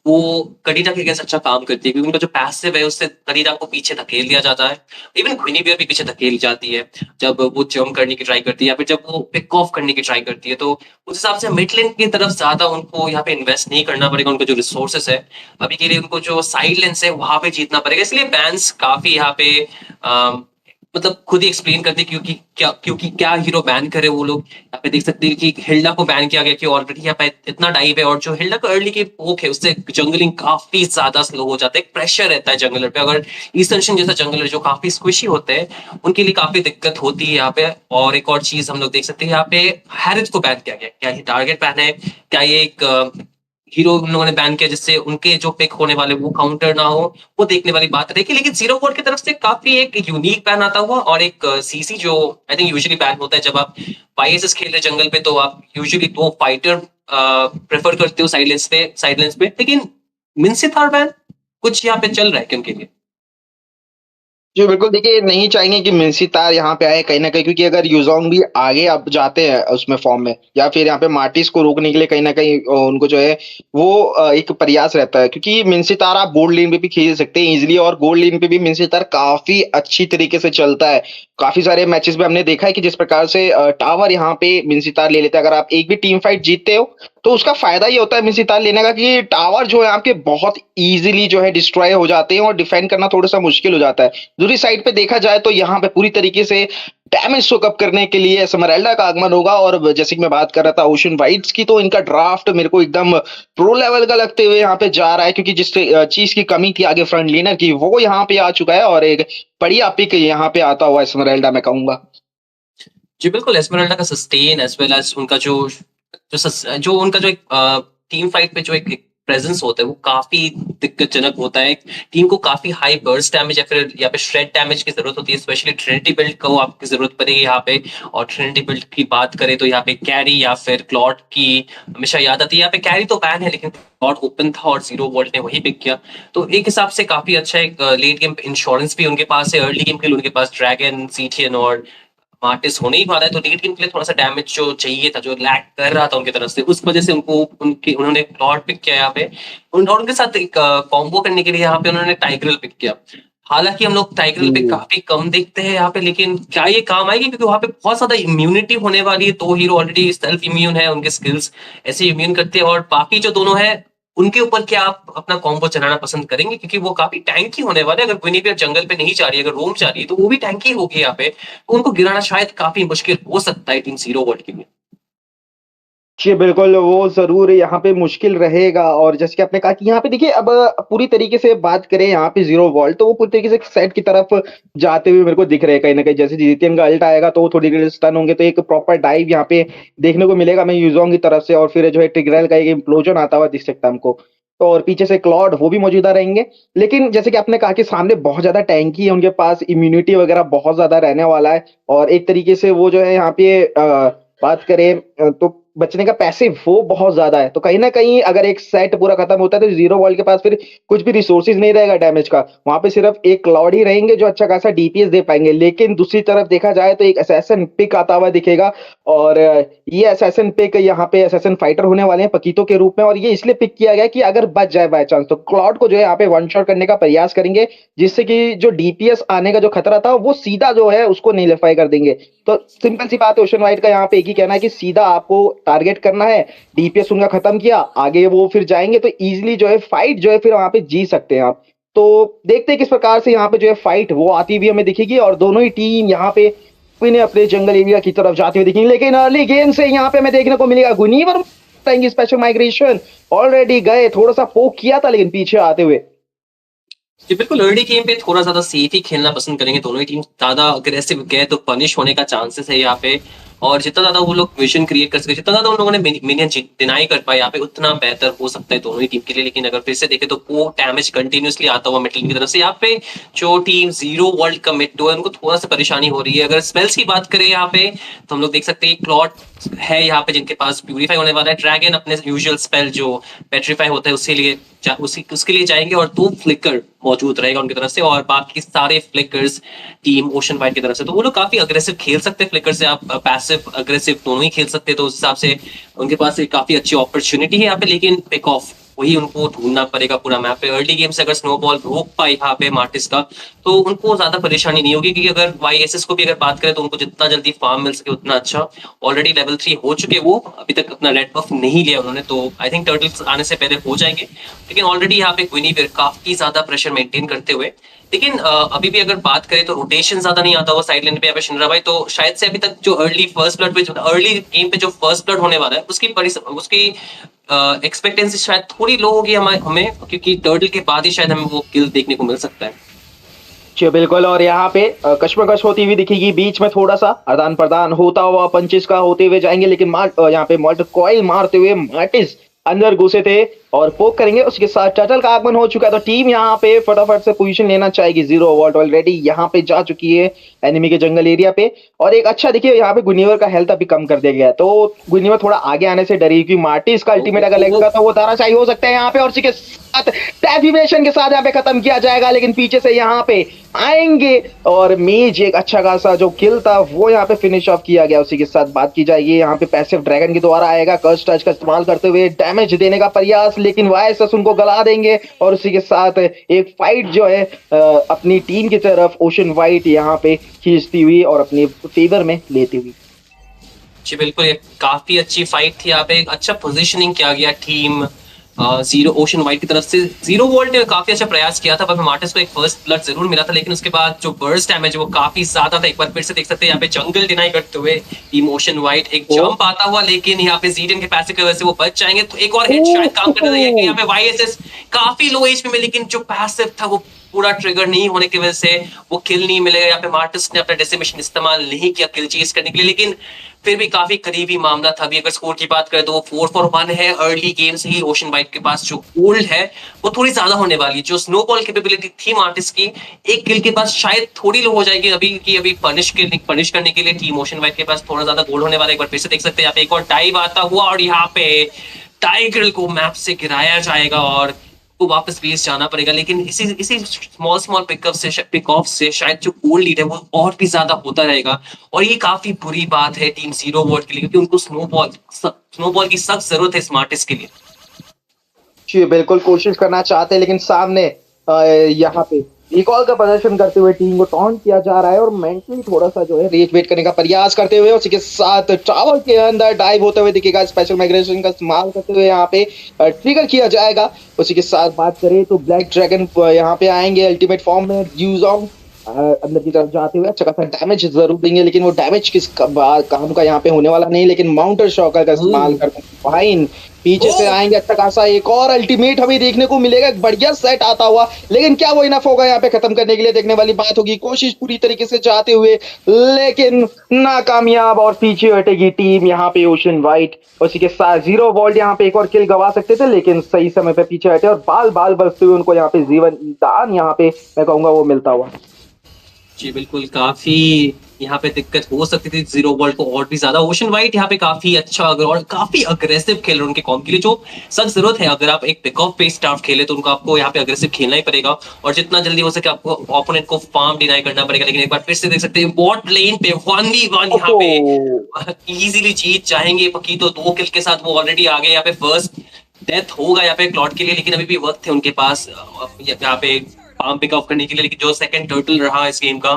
वो कनीडा के अगेंस्ट अच्छा काम करती है क्योंकि उनका जो पैसिव है उससे कनीडा को पीछे धकेल दिया जाता है। इवन क्विनीबियर भी पीछे धकेल जाती है, जब वो जंप करने की ट्राई करती है या फिर जब वो पिक ऑफ करने की ट्राई करती है। तो उस हिसाब से मिड लेन की तरफ ज़्यादा उनको यहाँ पे इन्वेस्ट नहीं करना पड़ेगा, उनका जो रिसोर्सेज़ है, अभी के लिए उनको जो साइड लेन्स है वहाँ पे जीतना पड़ेगा। इसलिए बैन्स काफ़ी यहाँ पे अ, मतलब खुद ही एक्सप्लेन करते क्योंकि क्या हीरो बैन करे वो लोग। यहाँ पे देख सकते हैं कि हिल्डा को बैन किया गया कि ऑलरेडी यहाँ पे इतना डाइव है और जो हिल्डा का अर्ली की पोक है उससे जंगलिंग काफी ज्यादा स्लो हो जाता है, एक प्रेशर रहता है जंगलर पे। अगर ईस्टर्न जैसा जंगलर जो काफी स्क्विशी होते हैं उनके लिए काफी दिक्कत होती है यहाँ पे। और एक और चीज हम लोग देख सकते हैं यहाँ पे हैरिस को बैन किया गया, क्या ये टारगेट बैन है, क्या ये एक हीरो उन लोगों ने बैन किया जिससे उनके जो पिक होने वाले वो काउंटर ना हो, वो देखने वाली बात रहेगी। लेकिन जीरो वोल्ट की तरफ से काफी एक यूनिक बैन आता हुआ और एक सीसी जो आई थिंक यूजुअली बैन होता है जब आप वाईएसएस खेल रहे जंगल पे, तो आप यूजुअली दो फाइटर प्रेफर करते हो साइड लेन्स पे, लेकिन मिनसिथार बैन कुछ यहाँ पे चल रहा है क्यों के लिए? जी, बिल्कुल देखिए नहीं चाहेंगे कि मिनसीतार यहाँ पे आए कहीं न कहीं क्योंकि अगर यूज़ोंग भी आगे अब जाते हैं उसमें फ़ॉर्म में या फिर यहाँ पे मार्टिस को रोकने के लिए कहीं न कहीं उनको जो है वो एक प्रयास रहता है क्योंकि मिनसीतार आप गोल्ड लेन पे भी खेल सकते हैं ईज़िली और गोल्ड लेन पे भी मिनसीतार काफ़ी अच्छी तरीके से चलता है। काफ़ी सारे मैचेज़ में हमने देखा है कि जिस प्रकार से टावर यहाँ पे मिनसीतार ले लेते हैं। अगर आप एक भी टीम फाइट जीतते हो, तो उसका फ़ायदा ये होता है मिनसीतार लेने का कि टावर जो है आपके बहुत ईज़िली जो है डिस्ट्रॉय हो जाते हैं और डिफेंड करना थोड़ा-सा मुश्किल हो जाता है। दूसरी साइड पे देखा जाए तो यहाँ पे पूरी तरीके से डैमेज सोक अप करने के लिए एस्मेराल्डा का आगमन होगा और जैसे कि मैं बात कर रहा था ओशन वाइट्स की, तो इनका ड्राफ्ट मेरे को एकदम प्रो लेवल का लगते हुए यहाँ पे जा रहा है क्योंकि जिस चीज़ की कमी थी आगे फ्रंट लाइनर की, वो यहाँ पे आ चुका है और एक बढ़िया पिक यहाँ पे आता हुआ एस्मेराल्डा मैं कहूँगा। जी, बिल्कुल, एस्मेराल्डा का सस्टेन एज़ वेल एज़ उनका जो उनका जो एक टीम फाइट पे जो एक प्रेज़ेंस होता है, वो काफ़ी दिक्कतजनक होता है। टीम को काफ़ी हाई बर्स्ट डैमेज या फिर यहाँ पे श्रेड डैमेज की ज़रूरत होती है, स्पेशली ट्रिनिटी बिल्ड को आपकी ज़रूरत पड़ेगी यहाँ पे। और ट्रिनिटी बिल्ड की बात करें तो यहाँ पे कैरी या फिर क्लॉड की हमेशा याद आती है। यहाँ पे कैरी तो बैन है लेकिन क्लॉड ओपन था और ज़ीरो वोल्ट ने वही पिक किया। तो एक हिसाब से काफ़ी अच्छा एक लेट गेम इंश्योरेंस भी उनके पास है। अर्ली गेम के लिए उनके पास ड्रैगन, सीटियन और आर्टिस्ट होने ही वाला है, तो लीड गेम के लिए थोड़ा-सा डैमेज जो चाहिए था, जो लैग कर रहा था उनकी तरफ से, उस वजह से उन्होंने क्लॉड पिक किया यहाँ पे। और उनके साथ एक कॉम्बो करने के लिए यहाँ पे उन्होंने टाइग्रिल पिक किया। हालांकि हम लोग टाइगर पे काफी कम देखते हैं यहाँ पे, लेकिन क्या ये काम आएगी क्योंकि वहां पे बहुत ज्यादा इम्यूनिटी होने वाली है। 2 हीरो ऑलरेडी सेल्फ इम्यून है, उनके स्किल्स ऐसे इम्यून करते हैं, और बाकी जो दोनों है उनके ऊपर क्या आप अपना कॉम्बो चलाना पसंद करेंगे, क्योंकि वो काफी टैंकी होने वाले हैं। अगर गुइनिवेयर जंगल पे नहीं जा रही है, अगर रोम जा रही है, तो वो भी टैंकी होगी यहाँ पे, तो उनको गिराना शायद काफी मुश्किल हो सकता है टीम जीरो वर्ल्ड के लिए। जी, बिल्कुल, वो ज़रूर यहाँ पे मुश्किल रहेगा। और जैसे कि आपने कहा कि यहाँ पे देखिए, अब पूरी तरीके से बात करें यहाँ पे ज़ीरो वॉल्ट, तो वो पूरी तरीके से सेट की तरफ जाते हुए मेरे को दिख रहे हैं कहीं न कहीं। जैसे जीतीएम का अल्ट आएगा तो वो थोड़ी देर स्टन होंगे, तो एक प्रॉपर डाइव यहाँ पे देखने को मिलेगा हमें यूज़ोंग की तरफ से, और फिर जो है टिग्रेल का एक इम्प्लोजन आता हुआ दिख सकता है हमको। तो और पीछे से क्लॉड वो भी मौजूदा रहेंगे। लेकिन जैसे कि आपने कहा कि सामने बहुत ज़्यादा टैंकी है, उनके पास इम्यूनिटी वगैरह बहुत ज़्यादा रहने वाला है, और एक तरीके से वो जो है यहाँ पे बात करें तो बचने का पैसिव वो बहुत ज़्यादा है। तो कहीं न कहीं अगर एक सेट पूरा खत्म होता है तो ज़ीरो वर्ल्ड के पास फिर कुछ भी रिसोर्सेज़ नहीं रहेगा डैमेज का। वहाँ पे सिर्फ़ एक क्लाउड ही रहेंगे जो अच्छा खासा डीपीएस दे पाएँगे। लेकिन दूसरी तरफ देखा जाए तो एक असैसिन पिक आता हुआ दिखेगा, और ये असैसिन पिक यहाँ पे असैसिन फाइटर होने वाले हैं पकीतो के रूप में, और ये इसलिए पिक किया गया है कि अगर बच जाए बाय चांस तो क्लाउड को जो है यहाँ पे वन शॉट करने का प्रयास करेंगे, जिससे कि जो डीपीएस आने का जो खतरा था वो सीधा जो है उसको नलिफाई कर देंगे। तो सिंपल सी बात है, ओशन वाइट का यहाँ पे एक ही कहना है कि सीधा आपको टारगेट करना है, डीपीएस उनका खत्म किया, आगे वो फिर जाएँगे तो ईज़िली जो है फाइट जो है फिर वहाँ पे जीत सकते हैं आप। तो देखते हैं किस प्रकार से यहाँ पे जो है फाइट वो आती हुई हमें दिखेगी, और दोनों ही टीम यहाँ पे इन्हें अपने जंगल एरिया की तरफ जाते हुए दिखेंगे। लेकिन अर्ली गेम से यहाँ पे हमें देखने को मिलेगा गुनीवर स्पेशल माइग्रेशन ऑलरेडी गए, थोड़ा-सा पोक किया था लेकिन पीछे आते हुए। जी बिल्कुल, अर्ली गेम पे थोड़ा ज़्यादा सेफ ही खेलना पसंद करेंगे दोनों ही टीम। ज़्यादा अग्रेसिव गए तो पनिश होने का चांसेस है यहाँ पे, और जितना ज़्यादा वो लोग विजन क्रिएट कर सके, जितना ज़्यादा उन लोगों ने मिनियन डिनाई कर पाए यहाँ पे, उतना बेहतर हो सकता है दोनों ही टीम के लिए। लेकिन अगर फिर से देखें तो वो डैमेज कंटिन्यूसली आता हुआ मिड लेन की तरफ से, यहाँ पे जो टीम जीरो वर्ल्ड का मिड है उनको थोड़ा सा परेशानी हो रही है। अगर स्पेल्स की बात करें यहाँ पे तो हम लोग देख सकते हैं क्लॉट है यहाँ पे जिनके पास प्यूरीफाई होने वाला है। ड्रैगन अपने यूजुअल स्पेल जो पेट्रीफाई होता है उसके लिए जाएंगे, और 2 फ्लिकर मौजूद रहेगा उनकी तरफ से, और बाकी सारे फ्लिकर्स टीम ओशन वाइड की तरफ से। तो वो लोग काफी अग्रेसिव खेल सकते हैं, फ्लिकर से आप पैसिव अग्रेसिव दोनों ही खेल सकते हैं। तो उस हिसाब से उनके पास एक काफी अच्छी अपॉर्चुनिटी है यहाँ पे, लेकिन पिक ऑफ वही उनको ढूंढना पड़ेगा पूरा मैप पे। अर्ली गेम से अगर स्नोबॉल रोक पाए यहाँ पे मार्टिस का, तो उनको ज्यादा परेशानी नहीं होगी, क्योंकि अगर वाईएसएस को भी अगर बात करें तो उनको जितना जल्दी फार्म मिल सके उतना अच्छा। ऑलरेडी लेवल 3 हो चुके, वो अभी तक अपना रेड बफ नहीं लिया उन्होंने, तो आई थिंक टर्टल्स आने से पहले हो जाएंगे। लेकिन ऑलरेडी यहाँ पे गुइनिवेयर काफी ज्यादा प्रेशर मेंटेन करते हुए, लेकिन अभी भी अगर बात करें तो रोटेशन ज्यादा नहीं आता हुआ साइड लेन पे यहाँ पे शिनरा भाई। तो शायद से अभी तक जो अर्ली गेम पे जो फर्स्ट ब्लड होने वाला है उसकी एक्सपेक्टेंसी शायद थोड़ी लो होगी हमें, क्योंकि टर्टल के बाद ही शायद हमें वो किल देखने को मिल सकता है। जी बिल्कुल, और यहाँ पे कशमकश होती हुई दिखेगी, बीच में थोड़ा सा आदान प्रदान होता हुआ पंचेस का होते हुए जाएंगे, लेकिन यहाँ पे मॉल्ट कॉइल मारते हुए मार्टिस अंदर घुसे थे और पोक करेंगे। उसके साथ टर्टल का आगमन हो चुका है, तो टीम यहाँ पे फटाफट से पोजीशन लेना चाहेगी। जीरो वॉल्ट ऑलरेडी यहाँ पे जा चुकी है एनिमी के जंगल एरिया पे, और एक अच्छा देखिए यहाँ पे गुनीवर का हेल्थ अभी कम कर दिया गया है, तो गुनीवर थोड़ा आगे आने से डरी, क्योंकि मार्टिस का अल्टीमेट अगर लगेगा तो वो ताराशाही हो सकता है यहाँ पे, और उसी के साथ डेफिमेशन के साथ यहाँ पे खत्म किया जाएगा। लेकिन पीछे से यहाँ पे आएंगे, और मेज एक अच्छा खासा जो किल था वो यहाँ पे फिनिश ऑफ किया गया। उसी के साथ बात की जाएगी यहाँ पे पैसिव ड्रैगन के द्वारा आएगा, कर्स टच का इस्तेमाल करते हुए डैमेज देने का प्रयास, लेकिन वाईएसएस उनको गला देंगे, और उसी के साथ एक फाइट जो है अपनी टीम की तरफ ओशन वाइट यहाँ पे खींचती हुई और अपने फेवर में लेती हुई। जी बिल्कुल, ये काफी अच्छी फाइट थी। यहाँ पे एक अच्छा पोजीशनिंग किया गया टीम जीरो ओशन वाइट की तरफ से। जीरो वोल्ट ने काफी अच्छा प्रयास किया था, पर मार्टिस को एक फर्स्ट ब्लड जरूर मिला था, लेकिन उसके बाद जो बर्स्ट डैमेज है वो काफी ज्यादा था। एक बार फिर से देख सकते हैं यहाँ पे जंगल डिनाई करते हुए टीम ओशन वाइट, एक जंप आता हुआ, लेकिन यहाँ पे जीडन के पैसे की वजह से वो बच जाएंगे। तो एक और हिट शायद काम करने देगा, कि यहाँ पे वाईएसएस काफी लो एज में, लेकिन जो पैसिव था वो पूरा ट्रिगर नहीं होने की वजह से वो किल नहीं मिलेगा। यहाँ पे मार्टिस ने अपना डेसिमेशन इस्तेमाल नहीं किया किल चेज करने के लिए, लेकिन फिर भी काफी करीबी मामला था। अभी अगर स्कोर की बात करें तो वो 4-1 है। अर्ली गेम से ही ओशन वाइट के पास जो गोल्ड है वो थोड़ी ज्यादा होने वाली, जो स्नोबॉल कैपेबिलिटी थी मार्टिस की एक किल के पास शायद थोड़ी लो हो जाएगी अभी, कि अभी पनिश करने के लिए टीम ओशन वाइट के पास थोड़ा ज्यादा गोल्ड होने वाला है। एक बार फिर से देख सकते हैं यहाँ पे एक और डाइव आता हुआ, और यहाँ पे टाइगर को मैप से गिराया जाएगा और को वापस बेस जाना पड़ेगा। लेकिन इसी स्मॉल पिक ऑफ से शायद जो गोल्ड लीड है वो और भी ज्यादा होता रहेगा, और ये काफी बुरी बात है टीम जीरो वर्ल्ड के लिए, क्योंकि उनको स्नोबॉल की सख्त जरूरत है स्मार्टिस के लिए। जी बिल्कुल, कोशिश करना चाहते हैं, लेकिन सामने यहाँ पे रिकॉल का प्रदर्शन करते हुए टीम को टॉन्ट किया जा रहा है और मेंटली थोड़ा सा जो है रेज वेट करने का प्रयास करते हुए, उसी के साथ टावर के अंदर डाइव होते हुए दिखेगा, स्पेशल माइग्रेशन का इस्तेमाल करते हुए यहाँ पे ट्रिगर किया जाएगा। उसी के साथ बात करें तो ब्लैक ड्रैगन यहाँ पे आएंगे अल्टीमेट फॉर्म में, यूजोंग अंदर की तरफ जाते हुए अच्छा खासा डैमेज जरूर देंगे, लेकिन वो डैमेज किस काम का यहाँ पे होने वाला नहीं, लेकिन माउंटर शॉकर का इस्तेमाल करते हैं। फाइन पीछे से आएंगे अच्छा खासा एक और अल्टीमेट हमें देखने को मिलेगा, एक बढ़िया सेट आता हुआ, लेकिन क्या वो इनफ होगा यहाँ पे खत्म करने के लिए, देखने वाली बात होगी। कोशिश पूरी तरीके से जाते हुए लेकिन नाकामयाब, और पीछे हटेगी टीम यहाँ पे ओशन वाइट। उसी के साथ जीरो वॉल्ट यहाँ पे एक और किल गवा सकते थे, लेकिन सही समय पे पीछे हटे और बाल बाल बरसते हुए उनको यहाँ पे जीवन दान यहाँ पे मैं कहूंगा वो मिलता हुआ। जी बिल्कुल, काफी यहाँ पे दिक्कत हो सकती थी जीरो वर्ल्ड को और भी ज्यादा। ओशन वाइट यहाँ पे काफी अच्छा और काफी अग्रेसिव खेल रहे हैं उनके कॉम के लिए, जो सख्त जरूरत है। अगर आप एक पिक ऑफ पे स्टार्ट खेले तो उनको आपको यहाँ पे अग्रेसिव खेलना ही पड़ेगा और जितना जल्दी हो सके आपको ओपोनेंट को फार्म डिनाई करना पड़ेगा। लेकिन एक बार फिर से देख सकते हैं बॉट लेन पे 1v1 यहाँ पे इजीली जीत जाएंगे। पकी तो 2 किल के साथ वो ऑलरेडी आ गए। यहाँ पे फर्स्ट डेथ होगा यहाँ पे क्लॉड के लिए, लेकिन अभी भी वक्त है उनके पास यहाँ पे फार्म पिक ऑफ करने के लिए। लेकिन जो सेकंड टर्टल रहा इस गेम का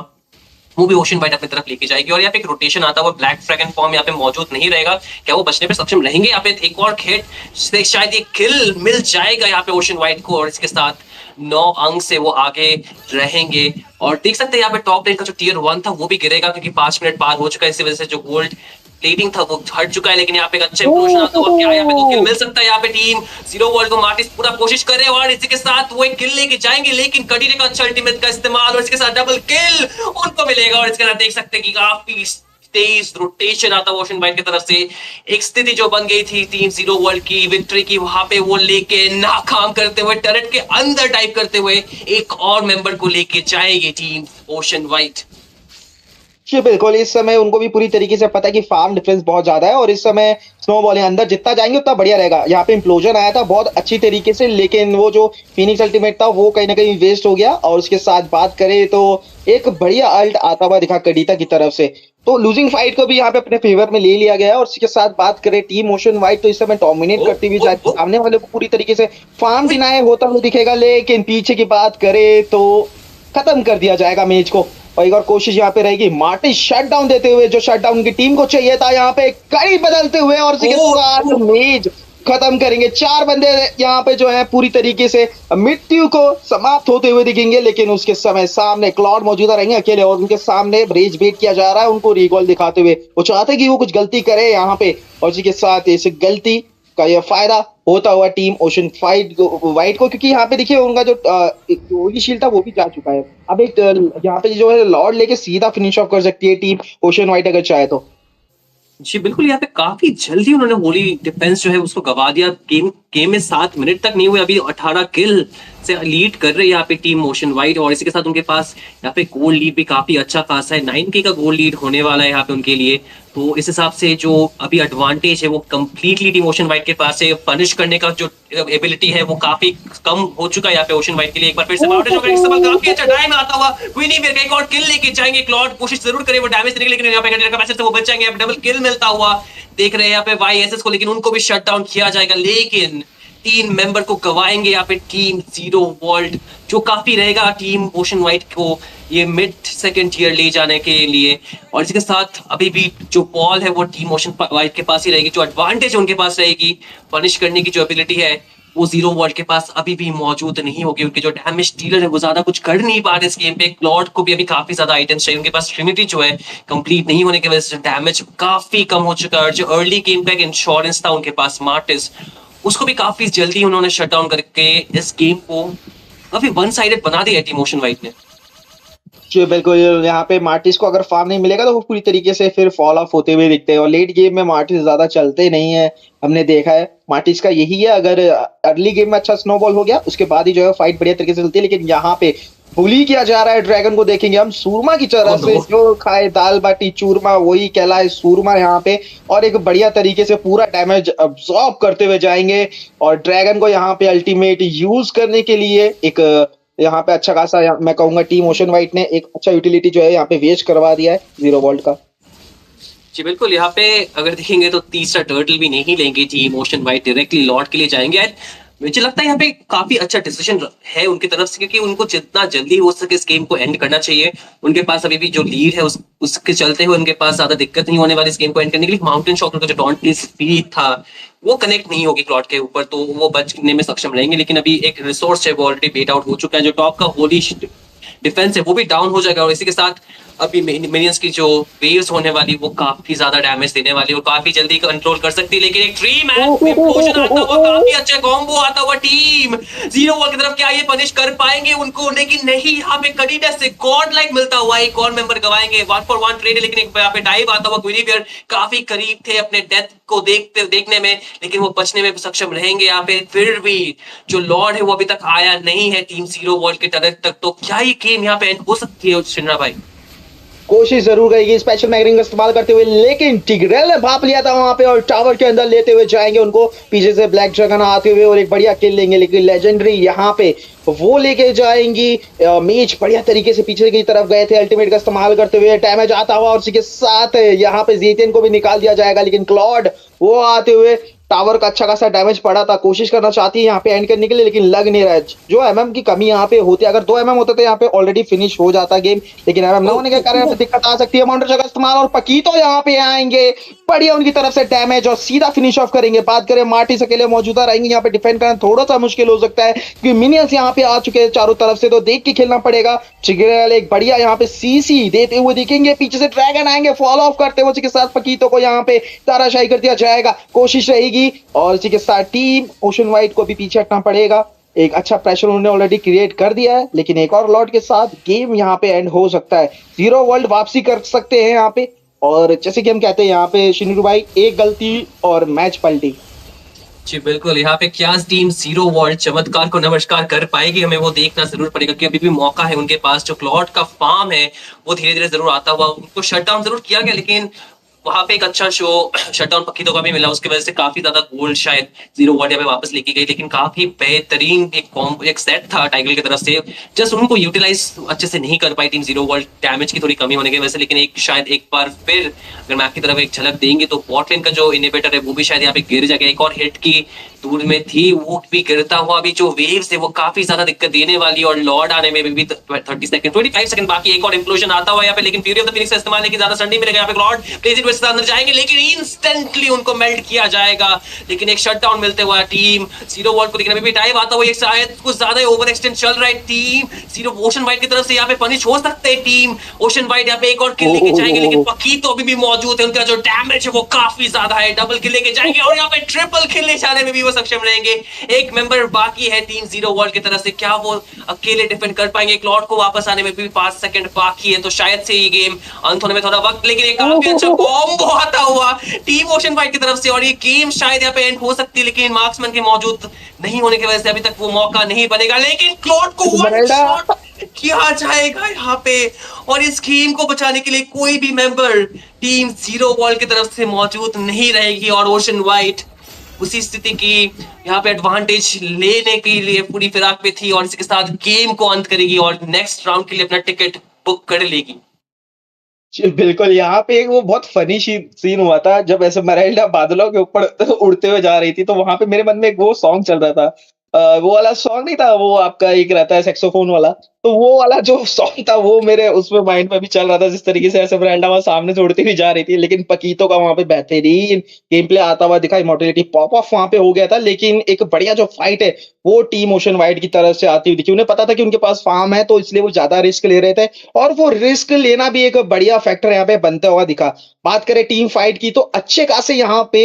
वो भी ओशन वाइट अपनी तरफ लेके जाएगी। और यहाँ पे एक रोटेशन आता हुआ ब्लैक ड्रैगन फॉर्म यहाँ पे मौजूद नहीं रहेगा, क्या वो बचने पे सक्षम रहेंगे? यहाँ पे एक और हिट से शायद ये किल मिल जाएगा यहाँ पे ओशन वाइट को, और इसके साथ 9 अंक से वो आगे रहेंगे। और देख सकते हैं यहाँ पे टॉप लेन का जो टियर 1 था वो भी गिरेगा, क्योंकि 5 मिनट पार हो चुका है, इसी वजह से जो गोल्ड प्लेटिंग था वो हट चुका है। लेकिन यहाँ पे एक अच्छा इंप्लोजन आता हुआ, क्या यहाँ पे 2 किल मिल सकता है? यहाँ पे टीम जीरो वर्ल्ड को मार्टिस पूरा कोशिश करे और इसी के साथ वो एक किल लेके जाएंगे, लेकिन कटीरे का अच्छा अल्टीमेट का इस्तेमाल और इसके साथ डबल किल उनको मिलेगा। और इसके साथ देख सकते हैं कि काफी तेज रोटेशन आता ओशन वाइट की तरफ से। एक स्थिति जो बन गई थी टीम जीरो वर्ल्ड की विक्ट्री की, वहां पे वो लेके नाकाम करते हुए टर्रेट के अंदर टाइप करते हुए एक और मेंबर को लेके जाएगी टीम ओशन वाइट। जी बिल्कुल, इस समय उनको भी पूरी तरीके से पता है कि फार्म डिफरेंस बहुत ज्यादा है और इस समय स्नोबॉलिंग अंदर जितना जाएंगे उतना बढ़िया रहेगा। यहाँ पे इम्प्लोजन आया था बहुत अच्छी तरीके से, लेकिन वो जो फिनिक्स अल्टीमेट था वो कहीं ना कहीं वेस्ट हो गया। और उसके साथ बात करें तो एक बढ़िया अल्ट आता हुआ दिखा कडिता की तरफ से, तो लूजिंग फाइट को भी यहाँ पे अपने फेवर में ले लिया गया है। और उसके साथ बात करें टीम ओशन वाइट, तो इस समय डोमिनेट करती हुई जाती है, सामने वाले को पूरी तरीके से फार्म डिनाई होता हुआ दिखेगा, लेकिन पीछे की बात करें तो खत्म कर दिया जाएगा मैच को। और एक और कोशिश यहाँ पे रहेगी मार्टिन शटडाउन देते हुए, जो शटडाउन की टीम को चाहिए था, यहाँ पे कड़ी बदलते हुए और उसी के साथ मैच खत्म करेंगे। 4 बंदे यहाँ पे जो है पूरी तरीके से मृत्यु को समाप्त होते हुए दिखेंगे, लेकिन उसके समय सामने क्लॉड मौजूदा रहेंगे अकेले और उनके सामने रेज बेट किया जा रहा है उनको रिकॉल दिखाते हुए। वो चाहते कि वो कुछ गलती करे यहाँ पे, और उसी के साथ इस गलती का यह फायदा होता हुआ टीम ओशन वाइट को, क्योंकि यहाँ पे देखिए उनका जो ओली शील्ड था वो भी जा चुका है। अब एक यहाँ पे जो है लॉर्ड लेके सीधा फिनिश ऑफ कर सकती है टीम ओशन वाइट अगर चाहे तो। जी बिल्कुल, यहाँ पे काफी जल्दी उन्होंने होली डिफेंस जो है उसको गवा दिया। गेम में 7 मिनट तक नहीं हुए, अभी 18 किल से लीड कर रहे हैं यहाँ पे टीम मोशन वाइट। और इसी के साथ उनके पास यहाँ पे गोल्ड लीड भी काफी अच्छा खासा है, 9K का गोल्ड लीड होने वाला है यहाँ पे उनके लिए। तो इस हिसाब से जो अभी एडवांटेज है वो कंप्लीटली टीम ओशन वाइट के पास है। पनिश करने का जो एबिलिटी है वो काफी कम हो चुका है यहाँ पे ओशन वाइट के लिए। एक बार फिर से काफी अच्छा टाइम आता हुआ क्वीनी बेर का एक और किल लेके जाएंगे। क्लॉड कोशिश जरूर करे वो डैमेज देने की, लेकिन यहाँ पे कैपेसिटी से वो बच जाएंगे। डबल किल मिलता हुआ देख रहे हैं यहाँ पे YSS को, लेकिन उनको भी शट डाउन किया जाएगा। लेकिन 3 मेंबर को गवाएंगे यहाँ पे टीम जीरो वर्ल्ड, जो काफी रहेगा टीम ओशन वाइट को ये मिड सेकंड टियर ले जाने के लिए। और इसके साथ अभी भी जो बॉल है वो टीम ओशन वाइट के पास ही रहेगी, जो एडवांटेज उनके पास रहेगी पनिश करने की जो एबिलिटी है वो जीरो वर्ल्ड के पास अभी भी मौजूद नहीं होगी। उनके जो डैमेज डीलर है वो ज्यादा कुछ कर नहीं पा रहे इस गेम पे। क्लॉड को भी अभी काफी ज्यादा आइटम्स चाहिए, उनके पास ट्रिनिटी जो है कंप्लीट नहीं होने की वजह से डैमेज काफी कम हो चुका है। और जो अर्ली गेम का एक इंश्योरेंस था उनके पास मार्टिस, उसको भी काफी जल्दी उन्होंने शट डाउन करके इस गेम को काफी वन साइडेड बना दिया टीम ओशन वाइट ने। जी बिल्कुल, यहाँ पे मार्टिस को अगर फार्म नहीं मिलेगा तो वो पूरी तरीके से फिर फॉल ऑफ होते हुए दिखते हैं और लेट गेम में मार्टिस ज्यादा चलते नहीं है, हमने देखा है। मार्टिस का यही है, अगर अर्ली गेम में अच्छा स्नोबॉल हो गया उसके बाद ही जो है फाइट बढ़िया तरीके से चलती है। लेकिन यहाँ पे बुली किया जा रहा है ड्रैगन को, देखेंगे हम सूरमा की तरह से, जो खाए दाल बाटी चूरमा वही कहलाए सूरमा यहाँ पे। और एक बढ़िया तरीके से पूरा डैमेज अब्सॉर्ब करते हुए जाएंगे और ड्रैगन को यहाँ पे अल्टीमेट यूज करने के लिए एक यहाँ पे अच्छा खासा मैं कहूंगा टीम ओशन वाइट ने एक अच्छा यूटिलिटी जो है यहाँ पे वेस्ट करवा दिया है जीरो वर्ल्ड का। जी बिल्कुल, यहाँ पे अगर देखेंगे तो तीसरा टर्टल भी नहीं लेंगे team ocean white, directly Lord के लिए जाएंगे। मुझे लगता है यहाँ पे काफी अच्छा डिसीजन है उनकी तरफ से, क्योंकि उनको जितना जल्दी हो सके इस गेम को एंड करना चाहिए। उनके पास अभी भी जो लीड है उसके चलते हुए उनके पास ज्यादा दिक्कत नहीं होने वाली इस गेम को एंड करने के लिए। माउंटेन शॉट का जो टॉन्ट की स्पीड था वो कनेक्ट नहीं होगी क्लॉट के ऊपर, तो वो बचने में सक्षम रहेंगे। लेकिन अभी एक रिसोर्स है वो ऑलरेडी बेट आउट हो चुका है, जो टॉप का होली डिफेंस है वो भी डाउन हो जाएगा। और इसी के साथ अभी मिनियंस की जो वेव्स होने वाली वो काफी ज्यादा डैमेज देने वाली और काफी जल्दी कंट्रोल कर सकती है। लेकिन एक ट्री मैन इम्प्लोजन आता हुआ, काफी अच्छा कॉम्बो आता हुआ टीम जीरो वॉल की तरफ, क्या ये पनिश कर पाएंगे उनको? लेकिन नहीं, यहाँ पे करीडस से गॉड लाइक मिलता हुआ एक और मेंबर गवाएंगे। 1 for 1 ट्रेड है, लेकिन एक यहाँ पे डाइव आता हुआ गुइनिवियर काफी करीब थे अपने डेथ को देखने में, लेकिन वो बचने में सक्षम रहेंगे। यहाँ पे फिर भी जो लॉर्ड है वो अभी तक आया नहीं है टीम जीरो वॉल के तरफ तक, तो क्या ये गेम यहाँ पे एंड हो सकती है शिनरा भाई? कोशिश जरूर करेगी स्पेशल मैगरिंग का इस्तेमाल करते हुए, लेकिन टिग्रेल ने भाप लिया था वहां पे और टावर के अंदर लेते हुए जाएंगे उनको पीछे से ब्लैक ड्रैगन आते हुए और एक बढ़िया किल लेंगे। लेकिन लेजेंडरी यहाँ पे वो लेके जाएंगी मेज बढ़िया तरीके से पीछे की तरफ गए थे अल्टीमेट का इस्तेमाल करते हुए, डैमेज आता हुआ और उसी के साथ यहाँ पे जेतियन को भी निकाल दिया जाएगा। लेकिन क्लॉड वो आते हुए टावर का अच्छा खासा डैमेज पड़ा था, कोशिश करना चाहती है यहाँ पे एंड करने के लिए, लेकिन लग नहीं रहा है। जो एमएम की कमी यहाँ पे होती है, अगर 2 एमएम होते तो यहाँ पे ऑलरेडी फिनिश हो जाता गेम, लेकिन एमएम ना होने के कारण यहाँ पे दिक्कत आ सकती है। माउंटर का इस्तेमाल और पकीतो यहाँ पे आएंगे, बढ़िया उनकी तरफ से डैमेज और सीधा फिनिश ऑफ करेंगे। बात करें मार्टिस अकेले मौजूदा रहेंगे, यहाँ पे डिफेंड करना थोड़ा सा मुश्किल हो सकता है क्योंकि मिनियंस यहाँ पे आ चुके हैं चारों तरफ से, तो देख के खेलना पड़ेगा। चिगरेल एक बढ़िया यहाँ पे सीसी देते हुए दिखेंगे, पीछे से ड्रैगन आएंगे फॉलो ऑफ करते हुए, उसके साथ पकीतो को यहाँ पे ताराशाही कर दिया जाएगा, कोशिश रहेगी। और इसी के साथ टीम ओशन वाइट को भी पीछे हटना पड़ेगा। एक अच्छा प्रेशर उन्होंने ऑलरेडी क्रिएट कर दिया है, लेकिन एक और लॉट के साथ गेम यहाँ पे एंड हो सकता है। जीरो वर्ल्ड वापसी कर सकते हैं यहाँ पे, और जैसे कि हम कहते हैं यहाँ पे शिनिरू भाई, एक गलती और मैच पलटी। जी बिल्कुल, यहाँ पे क्या टीम जीरो वॉल्ट चमत्कार को नमस्कार कर पाएगी, हमें वो देखना जरूर पड़ेगा कि अभी भी मौका है उनके पास। जो क्लॉट का फार्म है वो धीरे धीरे जरूर आता हुआ, उनको शट डाउन जरूर किया गया, लेकिन वहां पे एक अच्छा शो शटडाउन पकीतो का भी मिला, उसकी वजह से काफी ज्यादा गोल्ड शायद जीरो वर्ल्ड पे वापस लेके गई। लेकिन काफी बेहतरीन एक सेट था टाइगर की तरफ से, जस्ट उनको यूटिलाइज अच्छे से नहीं कर पाई टीम जीरो वर्ल्ड, डैमेज की थोड़ी कमी होने की वजह से। लेकिन शायद एक बार फिर अगर मैप की तरफ एक झलक देंगे तो बॉटलेन का जो इनिबिटर है वो भी शायद यहाँ पे गिर जाएगा। एक और हिट की दूर में थी, वो भी गिरता हुआ भी जो वेव्स है वो काफी ज्यादा दिक्कत देने वाली, और लॉर्ड आने में भी 30 सेकंड 25 सेकंड बाकी। एक और इंप्लोजन आता हुआ यहाँ पे, लेकिन फ्यूरी ऑफ द फिनिक्स का इस्तेमाल लेकिन ज्यादा सर नहीं मिलेगा। यहाँ पे लॉर्ड प्लेज इट से अंदर जाएंगे, लेकिन इंस्टेंटली उनको मेल्ट किया जाएगा। लेकिन एक शटडाउन मिलते हुआ टीम जीरो वॉल्ट को, लेकिन अभी भी टाइम आता हुआ, एक शायद कुछ ज्यादा ओवर एक्सटेंड चल रहा है। टीम जीरो ओशन वाइट की तरफ से यहाँ पे पनिश हो सकते हैं टीम ओशन वाइट, यहाँ पे एक और किल लेके जाएंगे, लेकिन पकीतो अभी भी मौजूद है, उनका जो डैमेज है वो काफी ज्यादा है, डबल किल लेके जाएंगे और यहाँ पे ट्रिपल किल ले जाने में भी वो सक्षम रहेंगे। एक मेंबर बाकी है टीम जीरो वर्ल्ड की तरफ से, क्या वो अकेले डिफेंड कर पाएंगे? क्लॉड को वापस आने में भी 5 सेकंड बाकी है, तो शायद से ये गेम अंत होने में थोड़ा वक्त, लेकिन एक काफी अच्छा कॉम्बो आता हुआ टीम ओशन वाइट की तरफ से, और ये गेम शायद यहाँ पे एंड हो सकती है, लेकिन मार्क्समैन के मौजूद नहीं होने की वजह से अभी तक वो मौका नहीं बनेगा। लेकिन क्लॉड को वन शॉट किया जाएगा यहाँ पे, और इस गेम को बचाने के लिए कोई भी मेंबर टीम जीरो वर्ल्ड की तरफ से मौजूद नहीं रहेगी, और ओशन वाइट उसी स्थिति की यहाँ पे एडवांटेज लेने के लिए पूरी फिराक पे थी, और इसके साथ गेम को अंत करेगी और नेक्स्ट राउंड के लिए अपना टिकट बुक कर लेगी। बिल्कुल, यहाँ पे एक वो बहुत फनी सीन हुआ था जब ऐसे मरेल्डा बादलों के ऊपर उड़ते हुए जा रही थी, तो वहां पे मेरे मन में एक वो सॉन्ग चल रहा था, वो वाला सॉन्ग नहीं था, वो आपका एक रहता है सेक्सोफोन वाला, तो वो वाला जो सॉन्ग था वो मेरे उसमें माइंड में भी चल रहा था, जिस तरीके से ऐसे मरेल्डा वहां सामने से उड़ती हुई जा रही थी। लेकिन पकीतो का वहां पे बेहतरीन गेम प्ले आता हुआ दिखा, इमॉर्टलिटी पॉप ऑफ वहां पे हो गया था, लेकिन एक बढ़िया जो फाइट है वो टीम ओशन वाइट की तरफ से आती हुई दिखी। उन्हें पता था कि उनके पास फार्म है, तो इसलिए वो ज्यादा रिस्क ले रहे थे, और वो रिस्क लेना भी एक बढ़िया फैक्टर यहाँ पे बनता हुआ दिखा। बात करें टीम फाइट की, तो अच्छे खासे यहाँ पे